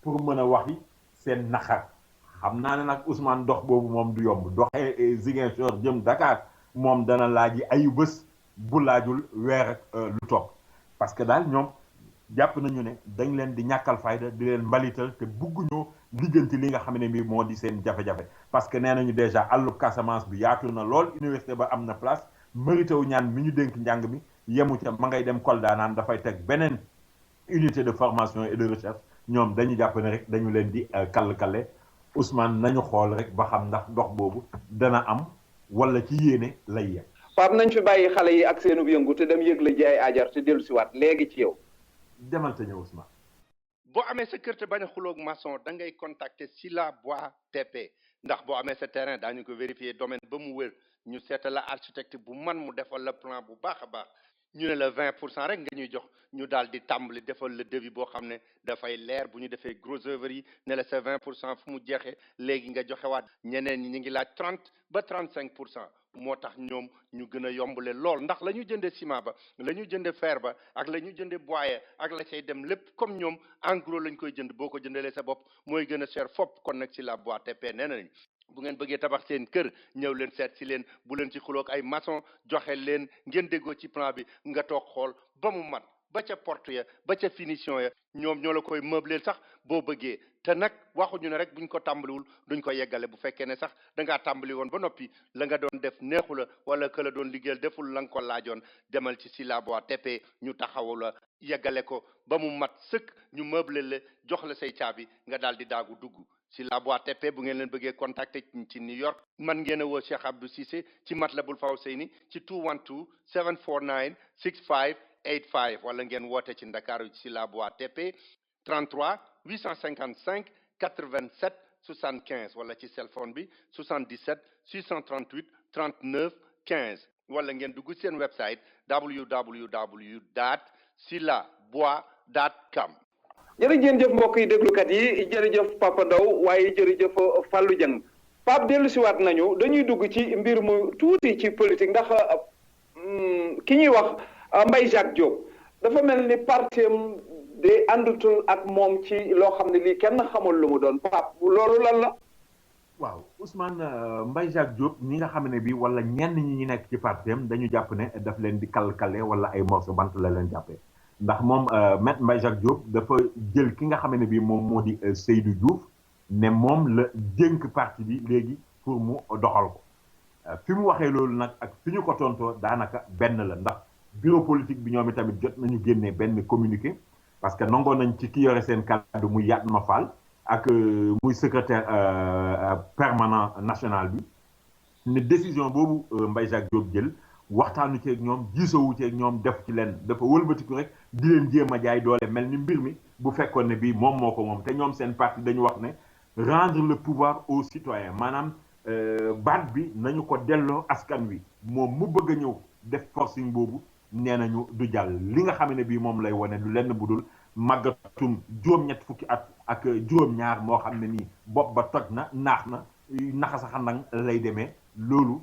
pour mën a waxi seen naxar xam naa ne nag Ousmane dox boobu moom du yomb doxee Ziguinchor jëm Dakar moom dana laaji ayu bés bu laajul weer ak lu topp parce que daal ñoom jàpp nañu ne dañ leen di ñàkkal fayda di leen mbalital te bugguñoo lijjanti li nga xam ne bii moo di seen jafe-jafe parce que nee nañu déjà àllub Casamance bi yaatu na lool université ba am na place mérité wu ñaan mi ñu dénk njàng mi yemu ca ma ngay dem Kolda naan dafay teg beneen unité de formation et de recherche ñoom dañu jàpp ne rek dañu leen di kall-kalle Ousmane nañu xool rek ba xam ndax dox boobu dana am wala ci yéene lay yem. Pape nañ fi bàyyi xale yi ak seenu yëngu te dem yëgle ji ay ajar te dellu si waat léegi ci yow. demal te ñëw Ousmane. boo amee sa kër te bañ a xuloog maçon da ngay contacter Sila Bois TP ndax boo amee sa terrain daañu ko vérifier domaine ba mu wër ñu seetal la architecte bu man mu defal la plan bu baax a baax ñu ne la 20% rek nga ñuy jox ñu daal di tàmbali defal le devis boo xam ne dafay leer bu ñu defee gros œuvre yi ne la sa 20% fu mu jeexee léegi nga joxewaat ñeneen ñi ñu ngi laaj 30 ba 35% moo tax ñoom ñu gën a yombale lool ndax la ñu jëndee ciment ba la ñu jëndee fer ba ak la ñu jëndee bois ak la cay dem lépp comme ñoom en gros lañ koy jënd boo ko jëndalee sa bopp mooy gën a cher fopp kon nag si la Bois TP nee nañ bu ngeen bëggee tabax seen kër ñëw leen seet si leen bu leen ci xuloog ay maçon joxe leen ngeen déggoo ci plan bi nga toog xool ba mu mat ba ca porte ya ba ca finition ya ñoom ñoo la koy meubleel sax boo bëggee te nag waxuñu ne rek buñ ko tàmbaliwul duñ ko yeggale bu fekkee ne sax da ngaa tàmbali woon ba noppi la nga doon def neexu la wala que la doon liggéeyal deful la nga ko laajoon demal ci Sila Bois TP ñu taxawu la yeggale ko ba mu mat sëkk ñu meubleel la jox la say caabi nga daal di daagu dugg Sila Bois TP bu ngeen leen bëggee contacter ci New York man ngeen a woo Cheikh Abdou Cissé ci Matlabul Fawzeyni ci 212 749 6585 wala ngeen woote ci Ndakaaru ci Sila Bois TP 33 855 87 75 wala ci cell phone bi 77 638 39 15 wala ngeen dugg seen website www.silabois.com. jërëjëf mbokk yi déglukat yi jërëjëf Papa Ndaw waaye jërëjëf Fallou Dieng Pape dellu si waat nañu dañuy dugg ci mbir mu tuuti ci politique ndax ki ñuy wax Mbaye Jacques Diop dafa mel ni partem de àndutul ak moom ci loo xam ne lii kenn xamul lu mu doon Pape loolu lan la. waaw Ousmane Mbaye Jacques Diop ñi nga xam ne bi wala ñenn ñi nekk ci partem dañu jàpp ne daf leen di kal-kale wala ay morceau bant la leen jàppee ndax moom maître Mbaye Jacques Diop dafa jël ki nga xam ne bi moom moo di Seydou Diouf ne moom la dénk parti bi léegi pour mu doxal ko fi mu waxee loolu nag ak fi ñu ko tontoo daanaka benn la ndax bureau politique bi ñoom itamit jot nañu génnee benn communiqué parce que nangoo nañ ci ki yore seen kàddu muy Yatma Fall ak muy secrétaire permanent national bi ne décision boobu Mbaye Jacques Diop jël waxtaanu ceeg ñoom diisoowu ceeg ñoom def ci leen dafa wëlbatiku rek di leen jéem a jaay doole mel ni mbir mi bu fekkoon ne bii moom moo ko moom te ñoom seen parti dañu wax ne rendre le pouvoir aux citoyens maanaam baat bi nañu ko delloo askan wi moom mu bëgg a ñëw def forcing boobu nee nañu du jàll li nga xam ne bii moom lay wane du lenn budul màggatum juróom-ñett fukki at ak juróom-ñaar moo xam ne nii bopp ba toj na naax na naxa sa xandang lay demee loolu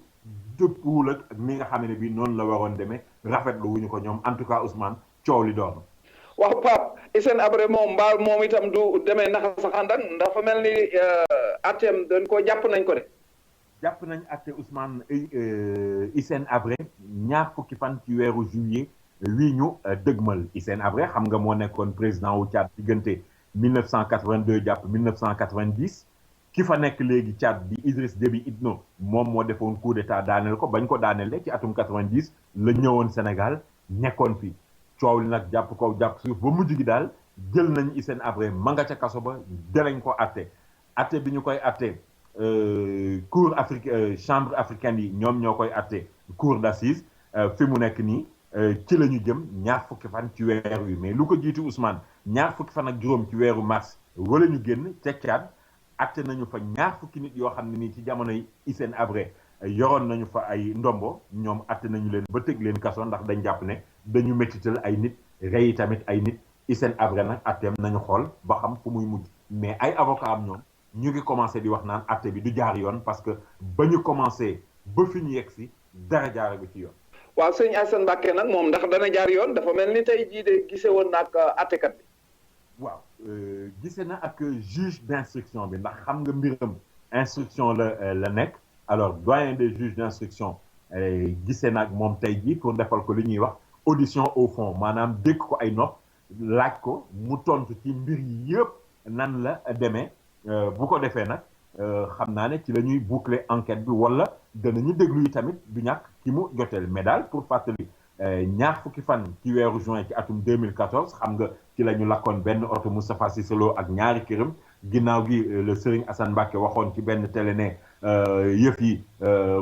dëppwul ak ni nga xam ne bii noonu la waroon demee rafetlu wuñu ko ñoom en tout cas Ousmane coow li doon. waaw Pape Hissène Habré moom mbaa moom itam du demee naxa sa xandang dafa mel ni atteem dañ ko jàpp nañ ko de. jàpp nañ atte Ousmane Hissène Habré ñaar fukki fan ci weeru juillet wii ñu dëgmal Hissène Habré xam nga moo nekkoon président wu Tchad diggante 1982 jàpp 1990 ki fa nekk léegi Tchad di Idriss Déby Itno moom moo defoon coup d'état daaneel ko bañ ko daaneele ci atum 90 la ñëwoon Sénégal nekkoon fi coow li nag jàpp kaw jàpp suuf ba mujj gi daal jël nañ Hissène Habré ma nga ca kaso ba delañ ko atte bi ñu koy atte cour chambre africaine yi ñoom ñoo koy atte cour d'assises fi mu nekk nii ci la ñu jëm ñaar fukki fan ci weer wi mais lu ko jiitu Ousmane ñaar fukki fan ak juróom ci weeru mars wala ñu génn ca Tchad atte nañu fa ñaar fukki nit yoo xam ne nii ci jamonoy Hissène Habré yoroon nañu fa ay ndombo ñoom atte nañu leen ba tëj leen kaso ndax dañ jàpp ne dañu méttital ay nit rey tamit ay nit Hissène Habré nag atteem nañu xool ba xam fu muy mujj mais ay avocat am ñoom ñu ngi commencé di wax naan atte bi du jaar yoon parce que ba ñu commencé ba fi ñu yegg si dara jaare bi ci yoon. waaw sëñ Assane Mbacké nag moom ndax dana jaar yoon dafa mel ni tey jii de gise woon na ak attekat bi. waaw gise na ak juge d'instruction bi ndax xam nga mbiram instruction la nekk alors doyen des juges d'instruction gise na ak moom tey jii pour defal ko li ñuy wax audition au fond maanaam dégg ko ay nopp laaj ko mu tontu ci mbir yi yëpp nan la demee bu ko defee nag xam naa ne ci la ñuy boucler enquête bi wala danañu déglu yi tamit du ñàkk ki mu joteel mais daal pour fàttali ñaar fukki fan ci weeru juin ci atum 2014 xam nga ci la ñu lakkoon benn oto Moustapha Cissé Lo ak ñaari këram ginnaaw gi le Serigne Assane Mbacké waxoon ci benn télé ne yëf yi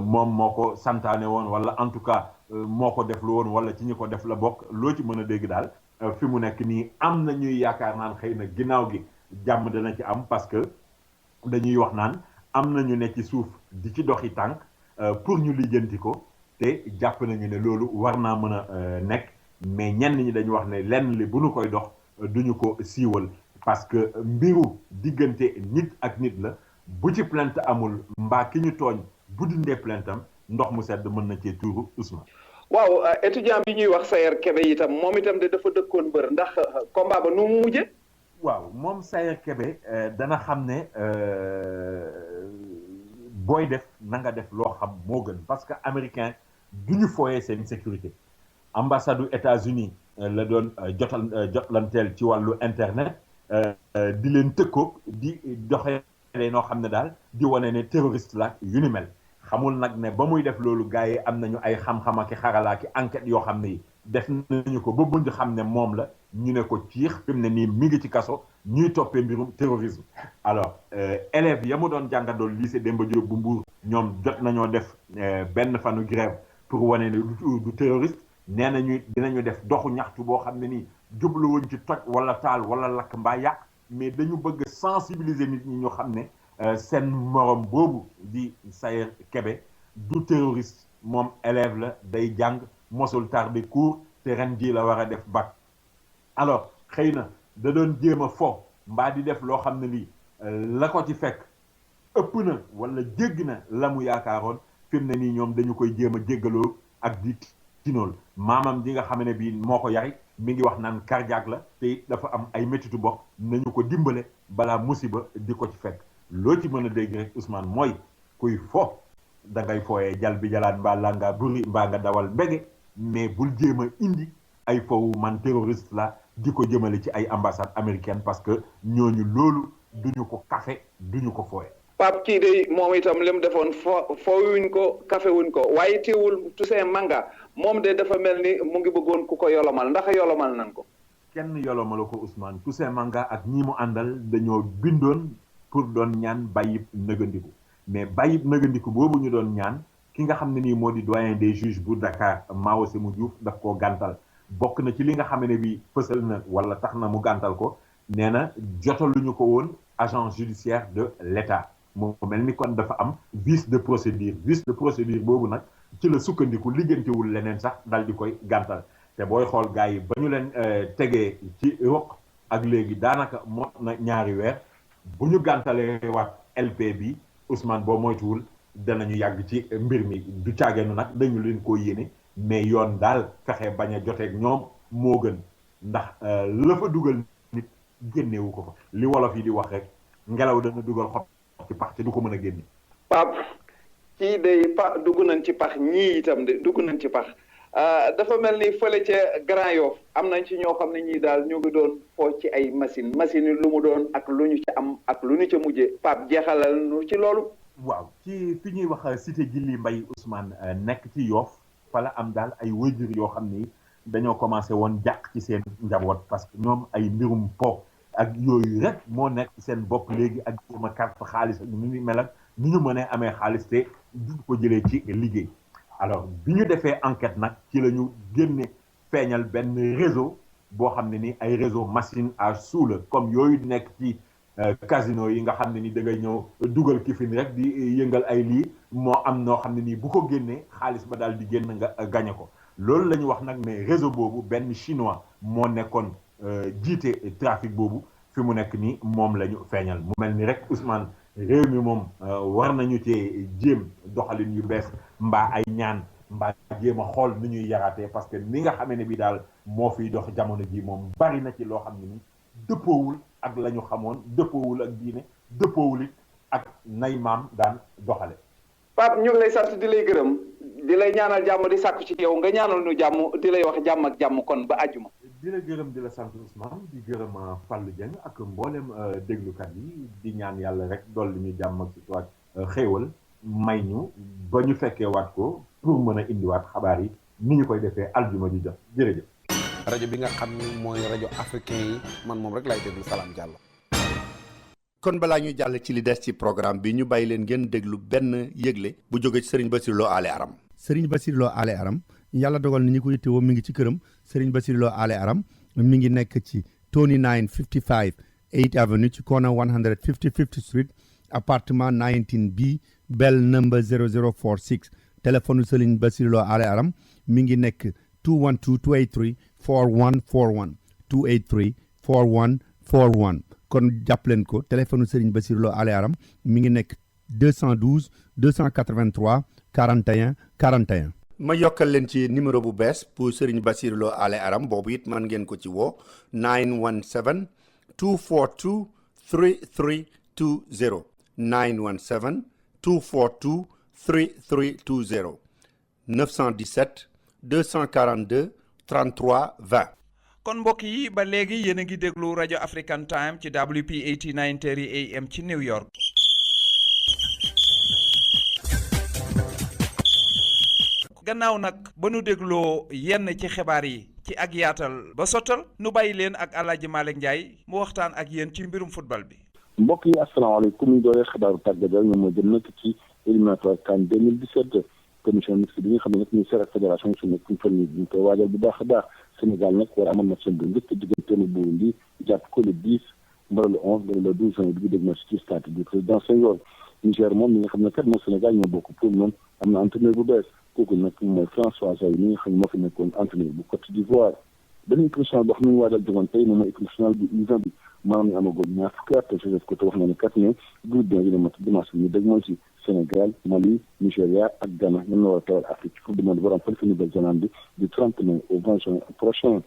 moom moo ko santaane woon wala en tout cas moo ko def lu woon wala ci ñi ko def la bokk loo ci mën a dégg daal fi mu nekk nii am na ñuy yaakaar naan xëy na ginnaaw gi jàmm dana ci am parce que dañuy wax naan am nañu ne ci suuf di ci doxi tànk pour ñu lijjanti ko te jàpp nañu ne loolu war naa mën a nekk mais ñenn ñi dañu wax ne lenn li bu ñu koy dox duñu ko siiwal parce que mbiru diggante nit ak nit la bu ci plainte amul mbaa ki ñu tooñ bu dindee plainte am ndox mu sedd mën na cee tuuru Ousmane. waaw étudiant bi ñuy wax Sayer Kébé itam moom itam de dafa dëkkoon mbër ndax combat ba nu mu mujje waaw moom Sayer Kébé dana xam ne booy def na nga def loo xam moo gën parce que américain du ñu fooyee seen sécurité ambassade du États-Unis la doon jotlanteel ci wàllu internet di leen tëkkoog di doxee noo xam ne daal di wane ne terroriste la yu ni mel xamul nag ne ba muy def loolu gars yi am nañu ay xam-xam ak xarala ki enquête yoo xam ne yi def nañu ko ba buñ xam ne moom la ñu ne ko ciix fi mu ne nii mi ngi ci kaso ñuy toppee mbirum terrorisme alors élèves ya mu doon jàngandool lycée Demba Diop bu Mbour ñoom jot nañoo def benn fanu grève pour wane ne du terroriste nee nañu dinañu def doxu ñaxtu boo xam ne nii jubluwuñ ci toj wala taal wala lakk mbaa yàq mais dañu bëgg sensibiliser nit ñi ñu xam ne seen morom boobu di Sayer Kébé du terroriste moom élève la day jàng mosul tardé cours te ren jii la war a def bac alors xëy na da doon jéem a fo mbaa di def loo xam ne lii la ko ci fekk ëpp na wala jégg na la mu yaakaaroon fi mu ne nii ñoom dañu koy jéem a jéggaloo ak di tinool maamam ji nga xam ne bii moo ko yari mi ngi wax naan cardiaque la te dafa am ay métitu bopp nañu ko dimbale balaa musiba di ko ci fekk loo ci mën a dégg rek Ousmane mooy kuy fo da ngay fooyee jal bi jalaan mbaa la nga buri mbaa nga dawal mbége mais bul jéem a indi ay fowu man terroriste la di ko jëmale ci ay ambassade américaine parce que ñooñu loolu duñu ko kafe duñu ko fooye Pape kii de moom itam li mu defoon fowuñ ko kafe wuñ ko waaye teewul Toussaint Manga moom de dafa mel ni mu ngi bëggoon ku ko yolomal ndax yolomal nan ko kenn yolomala ko Ousmane Toussaint Manga ak ñi mu àndal dañoo bindoon pour doon ñaan bàyyib nëgandiku mais bàyyib nëgandiku boobu ñu doon ñaan ki nga xam ne nii moo di doyen des juges bu Dakar Mao Sémou Diouf daf koo gàntal bokk na ci li nga xam ne bi fësal na wala tax na mu gàntal ko nee na jotaluñu ko woon agent judiciaire de l'État moo mel ni kon dafa am vice de procédure boobu nag ci la sukkandiku liggéentewul leneen sax dal di koy gàntal te booy xool gars yi ba ñu leen tegee ci roq ak léegi daanaka mot na ñaari weer bu ñu gàntalee waat LP bi Ousmane boo moytuwul danañu yàgg ci mbir mi du caageenu nag dañu leen ko yéene mais yoon daal fexe bañ a joteeg ñoom moo gën ndax la fa dugal nit génnewu ko fa li wolof yi di wax rek ngelaw dana dugal xot ci pax te du ko mën a génne. Pape kii day dugg nañ ci pax ñii itam de dugg nañ ci pax dafa mel ni fële ca Grand Yoff am nañ ci ñoo xam ne ñii daal ñu ngi doon foo ci ay machine yi lu mu doon ak lu ñu ca am ak lu ñu ca mujjee Pape jeexalal nu ci loolu. waaw ci fi ñuy wax cité Djily Mbaye Ousmane nekk ci Yoff fa la am daal ay wëjur yoo xam ni dañoo commencé woon jàq ci seen njaboot parce que ñoom ay mbirum po ak yooyu rek moo nekk ci seen bopp léegi ak jéem a carte xaalis ak ni ñu mel ak ni ñu mënee amee xaalis te du ko jëlee ci liggéey alors bi ñu defee enquête nag ci la ñu génne feeñal benn réseau boo xam ne ni ay réseau machine à sous la comme yooyu nekk ci casino yi nga xam ne ni da ngay ñëw dugal kifin rek di yëngal ay lii moo am noo xam ne nii bu ko génnee xaalis ba daal di génn nga gañe ko loolu la ñu wax nag mais réseau boobu benn chinois moo nekkoon jiite trafic boobu fi mu nekk nii moom la ñu feeñal mu mel ni rek Ousmane réew mi moom war nañu cee jéem doxalin yu bees mbaa ay ñaan mbaa jéem a xool ni ñuy yaraatee parce que ni nga xamee ne bi daal moo fiy dox jamono ji moom bari na ci loo xam ne ni dëppoowul ak la ñu xamoon dëppoowul ak diine dëppoowul it ak nay maam daan doxale Pape ñu ngi lay sant di lay gërëm di lay ñaanal jàmm di sàkku ci yow nga ñaanal nu jàmm di lay wax jàmm ak jàmm kon ba àjjuma. di la gërëm di la sant Ousmane di gërëm Fallou Dieng ak mboolem déglukat yi di ñaan yàlla rek dolli ñu jàmm ak sutuwaat xéewal may ñu ba ñu fekkee waat ko pour mën a indiwaat xabaar yi ni ñu koy defee aljuma di jot jërëjëf. rajo bi nga xam ni mooy rajo africain yi man moom rek laay déglu Salam Diallo. kon balaa ñuy jàll ci li des ci programme bi ñu bàyyi leen ngeen déglu benn yëgle bu jóge ci Serigne Bassirou Lo Ale Aram. Serigne Bassirou Lo Ale Aram yàlla dogal ni ñi ko yittewoo mi ngi ci këram Serigne Bassirou Lo Ale Aram mi ngi nekk ci 2955 8th Avenue ci corner 155th Street appartement 19B bell number 0046 téléphone Serigne Bassirou Lo Ale Aram mi ngi nekk 212 283 4141 283 4141 kon jàpp leen ko téléphone Serigne Bassirou Lo Ale Aram mi ngi nekk 212 283 41 41. ma yokkal leen ci numéro bu bees pour Serigne Bassirou Lo Ale Aram boobu it mën ngeen ko ci woo 917 242 3320 917 242 3320 917 242 33 20. kon mbokk yi ba léegi yéen a ngi déglu rajo African Time ci WP 89:30 AM ci New York. gannaaw nag ba nu dégloo yenn ci xibaar yi ci ak yaatal ba sottal nu bàyyi leen ak Alaaji Malick Ndiaye mu waxtaan ak yéen ci mbirum football bi. mbokk yi asalaamaaleykum ñu dooree xibaaru tàggat yaram ñoom moo jëm nag ci éliminatoire CAN 2017 commission mixte bi nga xam ne nag ministère ak fédération su nekk fan yi ñu koy waajal bu baax a baax Sénégal nag war a amal match bu njëkk digganteem ak Burundi jàpp ko le 10 mbala le 11 mbala le 12 juin bi dégg na ci stade du président Senghor Niger moom mi nga xam ne kat moom Sénégal ñoo bokk pour moom am na entraîneur bu bees kooku nag mooy François Zaï mi nga xam ne moo fi nekkoon entraîneur bu Côte d'Ivoire beneen équipe nationale boo xam ne ñu waajal jogoon tey moom mooy équipe nationale bu U20 bi maanaam ñu amagoon ñaar fukki at Joseph Koto wax na ne kat ne groupe bi dina mat dimanche bi ñu dégg moom ci Sénégal Mali Nigéria ak Ghana ñoom la war a tawal Afrique ci coupe du monde war a am fële ca Nouvelle-Zélande bi du 30 mai au 20 juin prochain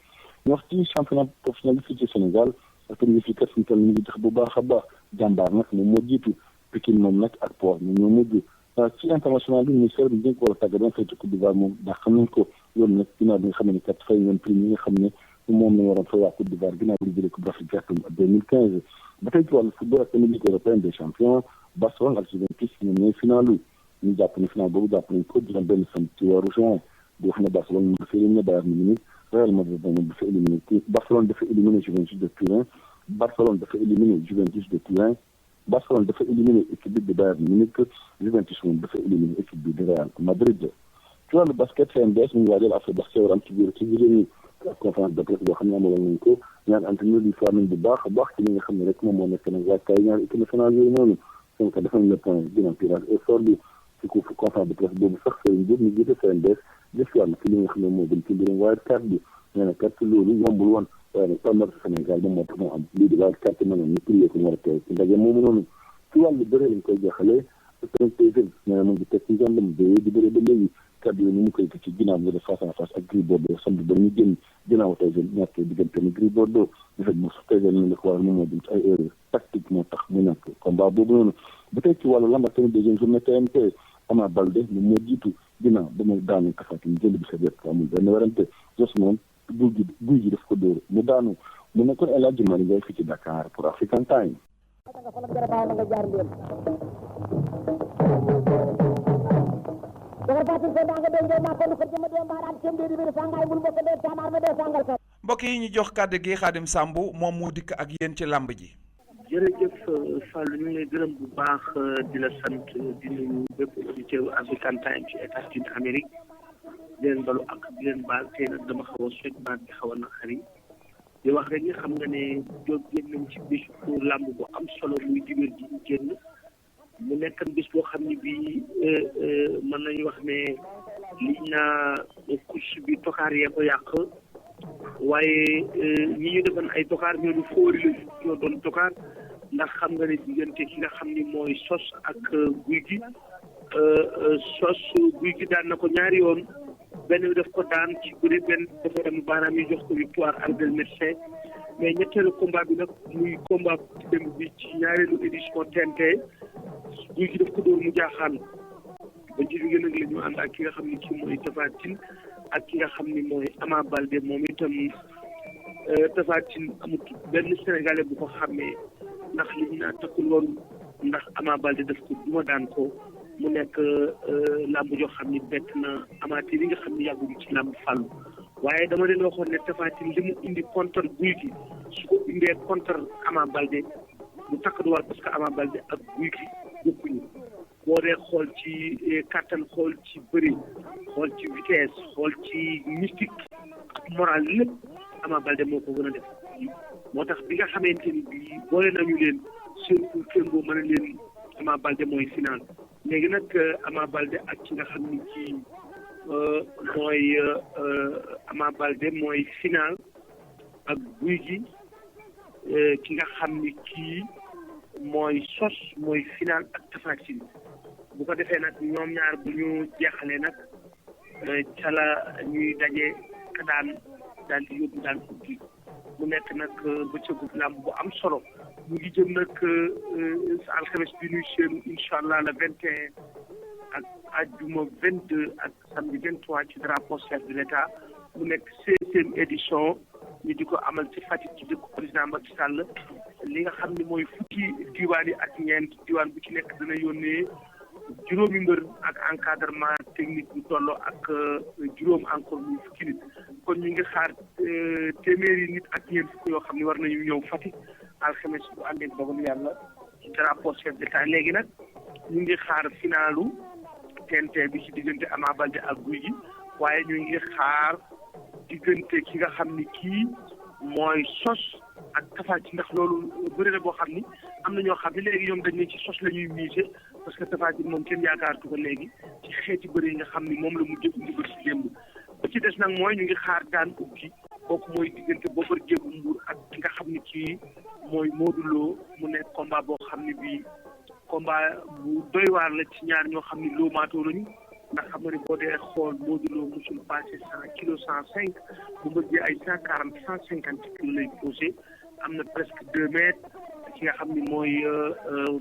ñu wax ci championnat professionnel bi fii ci Sénégal ak tamit fii kat fi mu toll ñu ngi tax bu baax a baax jàmbaar nag moom moo jiitu Pikine moom nag ak Port ñu ñoo mujj ci international bi ministère bi dénk war a tàggat fay ci Côte d'Ivoire moom ndax xam nañ ko yoon nag ginnaaw bi nga xam ne kat fay ngeen prix yi nga xam ne moom la ñu waroon fay waa Côte d'Ivoire ginnaaw bi ñu jëlee Coupe d'Afrique gerte 2015 ba tey ci wàllu football ak tamit Ligue européenne des champions Barcelone ak Juventus ñoom ñooy finalu ñu jàpp ne final boobu jàpp nañ ko dina benn fan ci weeru juin di wax ne Barcelone moom dafa éliminé Bayern Munich Real Madrid moom dafa éliminé Barcelone dafa éliminé Juventus de Turin Barcelone dafa éliminé Juventus de Turin Barcelone dafa éliminé équipe bi de Bayern Munich Juventus moom dafa éliminé équipe bi de Real Madrid ci wàllu basket CNBS mu ngi waajal affaire basket war am ci biir ñi conférence de presse boo xam ne amaloon nañ ko ñaan entraîneur yi far nañ bu baax a baax ci li nga xam ne rek moom moo nekk nag waajtaay ñaari équipe nationale yooyu noonu donc def nañ le point bilan tirage au sort bi ci conférence de presse boobu sax Serigne Diop ñu jiite CNDS def yoon ci li nga xam ne moo gën ci mbirum wild card bi nee na kat loolu yombul woon waaye nag Palmarès Sénégal moom moo tax moo am lii di wild card na ñu prié ko ñu war a teew ci ndaje moomu noonu ci wàllu bëre lañ koy jeexalee Sëriñ Tyson nee na mu ngi teg ci ngàndam di bëre ba léegi kàddu yi ni mu koy ci ginnaaw nga def face à face ak Gris Bordeaux samedi ba ñu génn ginnaaw Tyson ñàkkee diggante ni Gris Bordeaux ñu fekk mu Tyson na li ko waral moom moo jëm ci ay erreur tactique moo tax mu ñàkk combat boobu noonu bu tey ci wàllu lamb ak tamit deuxième journée TNT Ama Baldé moom moo jiitu ginnaaw ba mu daanu Tapha Tine jël bi sa wet amul benn werante jos moom guy gi daf ko dóor mu daanu mu nekkoon El Hadji Malick Ndiaye fii ci Dakar pour African Time. mbokk yi ñu jox kàddu gi Xaadim Samb moom mu dikk ak yéen ci làmb ji. jërëjëf Fall ñu ngi lay gërëm bu baax di la sant di nuyu bépp auditeur African Time ci États-Unis Amérique di leen balu ak di leen baal tey nag dama xaw a soj baat bi xaw a naqari di wax rek ni xam nga ne jóg génn nañ ci bis pour làmb bu am solo muy dibéer ji ñu génn mu nekk bis boo xam ne bii mën nañu wax ne liñ naa course bi tokaar yee ko yàq waaye ñi ñu defoon ay tokaar ñooñu fóori la ñoo doon tokaar ndax xam nga ne diggante ki nga xam ni mooy sos ak guy gi sos guy gi daan na ko ñaari yoon benn bi daf ko daan ci bëri benn dafa dem baaraam yi jox ko victoire Albert Médecin mais ñetteelu combat bi nag muy combat démb bi ci ñaareelu édition TNT guy gi daf ko dóor mu jaaxaan bañ ci jógee nag la ñu ànd ak ki nga xam ni kii mooy Tapha Tine ak ki nga xam ni mooy Ama Baldé moom itam Tapha Tine amut benn Sénégalais bu ko xàmmee ndax liñ naa takkul woon ndax Ama Baldé daf ko duma daan ko mu nekk làmb joo xam ni bett na amateur yi nga xam ni yàgguñu ci làmb fàllu waaye dama leen waxoon ne Tapha Tine li mu indi contre guy gi su ko indee contre Ama Baldé mu takk du war parce que Ama Baldé ak guy gi bokkuñu boo dee xool ci kattan xool ci bëri xool ci vitesse xool ci mystique ak moral lépp Ama Baldé moo ko gën a def moo tax bi nga xamante ni bii boole nañu leen surtout kër boo mën a leen Ama Baldé mooy final léegi nag Ama Baldé ak ki nga xam ni kii mooy Ama Baldé mooy final ak guy gi ki nga xam ni kii mooy sos mooy final ak Tapha Tine bu ko defee nag ñoom ñaar bu ñu jeexalee nag ca la ñuy daje ka daan daal di yóbbu daan ubbi mu nekk nag bëccëgu làmb bu am solo mu ngi jëm nag alxames bi ñuy séenu incha allah le 21 ak àjjuma 22 ak samedi 23 ci drapeau chef de l'État mu nekk 16e édition ñu di ko amal ci Fatick ci dëkku président Macky Sall li nga xam ne mooy fukki diwaan yi ak ñeent diwaan bu ci nekk dana yónnee juróomi mbër ak encadrement technique bu tolloo ak juróom encore muy fukki nit kon ñu ngi xaar téeméeri nit ak ñeent fukk yoo xam ne war nañu ñëw Fatick alxames bu àndeek dogal yàlla ci drapeau chef d'État léegi nag ñu ngi xaar finalu TNT bi ci diggante Ama Baldé ak Gouye Gui waaye ñu ngi xaar diggante ki nga xam ni kii mooy sos ak Tapha Tine ndax loolu bëri na boo xam ni am na ñoo xam ne léegi ñoom dañ ne ci sos la ñuy miise parce que Tapha Tine moom kenn yaakaartu ko léegi ci xeeti bëri yi nga xam ni moom la mu jëf ndi bër si démb ba ci des nag mooy ñu ngi xaar daan ubbi kooku mooy diggante Bombardier bu Mbour ak ki nga xam ni kii mooy Modou Lo mu nekk combat boo xam ne bii combat bu doy waar la ci ñaar ñoo xam ni loo maatoo nañu ndax xam nga ni boo dee xool Modou Lo musul passé 100 kilos 105 Bombardier ay 140 150 kilos lay posé am na presque 2 mètres ki nga xam ni mooy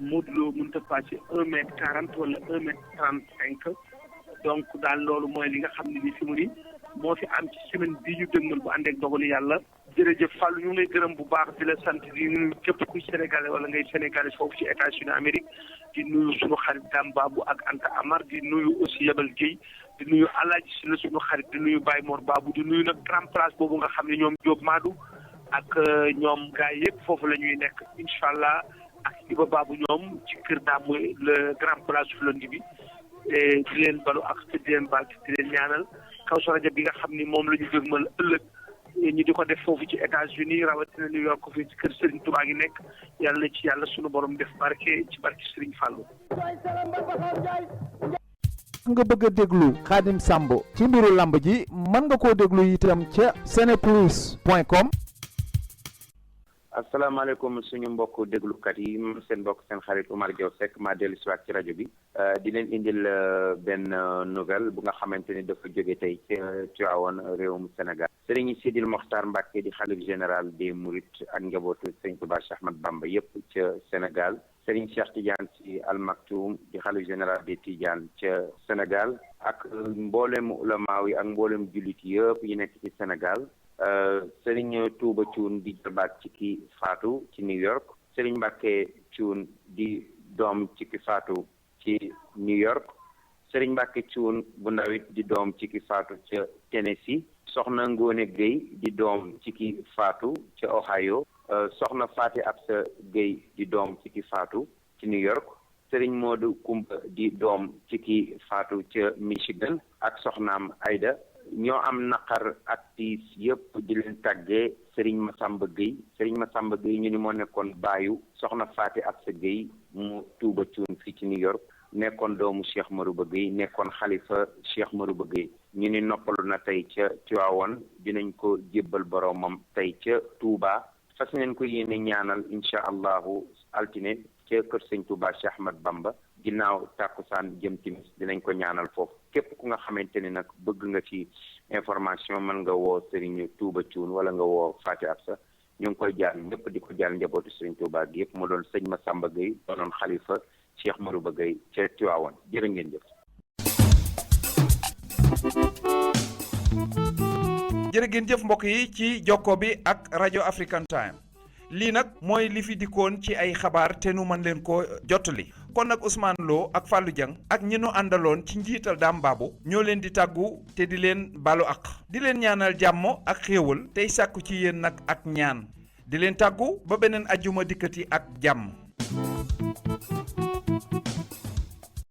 Modou Lo mënut a passé 1 mètre 40 wala 1 mètre 35 donc daal loolu mooy li nga xam ne ni fi mu ni moo fi am ci semaine bii ñu dëgmal bu àndeek dogalu yàlla jërëjëf Fallou ñu ngi lay gërëm bu baax di la sant di nuyu képp kuy sénégalais wala ngay sénégalais foofu ci États-Unis Amérique di nuyu suñu xarit Dame Babou ak Anta Amar di nuyu aussi Yabal Guèye di nuyu Alaaji si la suñu xarit di nuyu Baye Mor Babou di nuyu nag grand place boobu nga xam ne ñoom Diop Madou ak ñoom gars yëpp foofu la ñuy nekk incha allah ak Iba Babou ñoom ci kër daam mooy le grand place Flondi bi di leen balu ak di leen baal di leen ñaanal Kawsara rajo bi nga xam ni moom la ñu dëgmal ëllëg ñu di ko def foofu ci États-Unis rawatina New York fii ci kër Serigne Touba gi nekk yàlla na ci yàlla sunu borom def barke ci barke Serigne Fallou. nga bëgg a déglu Khadim Samb ci mbiru lamb ji mën nga koo déglu itam ca seneplus.com. asalaamaaleykum suñu mbokk déglukat yi seen mbokk seen xarit Oumar Diaw Seck maa dellu si waat ci rajo bi di leen indil benn nouvelle bu nga xamante ni dafa jóge tey ci Tivaouane réewum Sénégal. Sëriñ Sidil Mokhtar Mbacké di xalif général des Mourides ak njabootu Sëriñ Touba Cheikh Ahmad Bamba yépp ca Sénégal. Sëriñ Cheikh Tidiane Sy Al Maktoum di xalif général des Tidiane ca Sénégal ak mboolem ulamaaw yi ak mboolem jullit yëpp yi nekk ci Sénégal. Sëriñ Touba Thioune di jarbaat ci ki faatu ci New York. Sëriñ Mbacké Thioune di doom ci ki faatu ci New York. Sëriñ Mbacké Thioune bu ndawit di doom ci ki faatu ca Tennessee. Soxna Ngone Gueye di doom ci ki faatu ca Ohio. Soxna Faati Absa Gueye di doom ci ki faatu ci New York. Sëriñ Modou Kumba di doom ci ki faatu ca Michigan ak soxnaam Aida ñoo am naqar ak tiis yëpp di leen tàggee Sëriñ Massamba Gueye. Sëriñ Massamba Gueye ñu ni moo nekkoon baayu soxna Faati Absa Gueye mu Touba Thioune fii ci New York nekkoon doomu Cheikh Marouba Gueye nekkoon xalifa Cheikh Marouba Gueye ñu ni noppalu na tey ca Tivaouane dinañ ko jébbal boroomam tey ca Touba fas nañ ko yéene ñaanal incha allahu altine ca kër sëñ Touba Cheikh Ahmad Bamba ginnaaw tàkkusaan jëm timis dinañ ko ñaanal foofu képp ku nga xamante ni nag bëgg nga ci information mën nga woo Serigne Touba Thioune wala nga woo Faati Absa ñu ngi koy jaal ñëpp di ko jaal njabootu Serigne Touba gi yëpp mu doon sëñ Massamba Gueye doonoon xalifa Cheikh Marouba Gueye ca Tivaouane jërë ngeen jëf. jërë ngeen jëf mbokk yi ci jokko bi ak rajo African Time lii nag mooy li fi dikkoon ci ay xabaar te nu mën leen ko jottali kon nag Ousmane Lo ak Fallou Dieng ak ñi nu àndaloon ci njiital Dame Babou ñoo leen di tàggu te di leen balu ak di leen ñaanal jàmm ak xéewal tey sàkku ci yéen nag ak ñaan di leen tàggu ba beneen ajjuma dikkati ak jàmm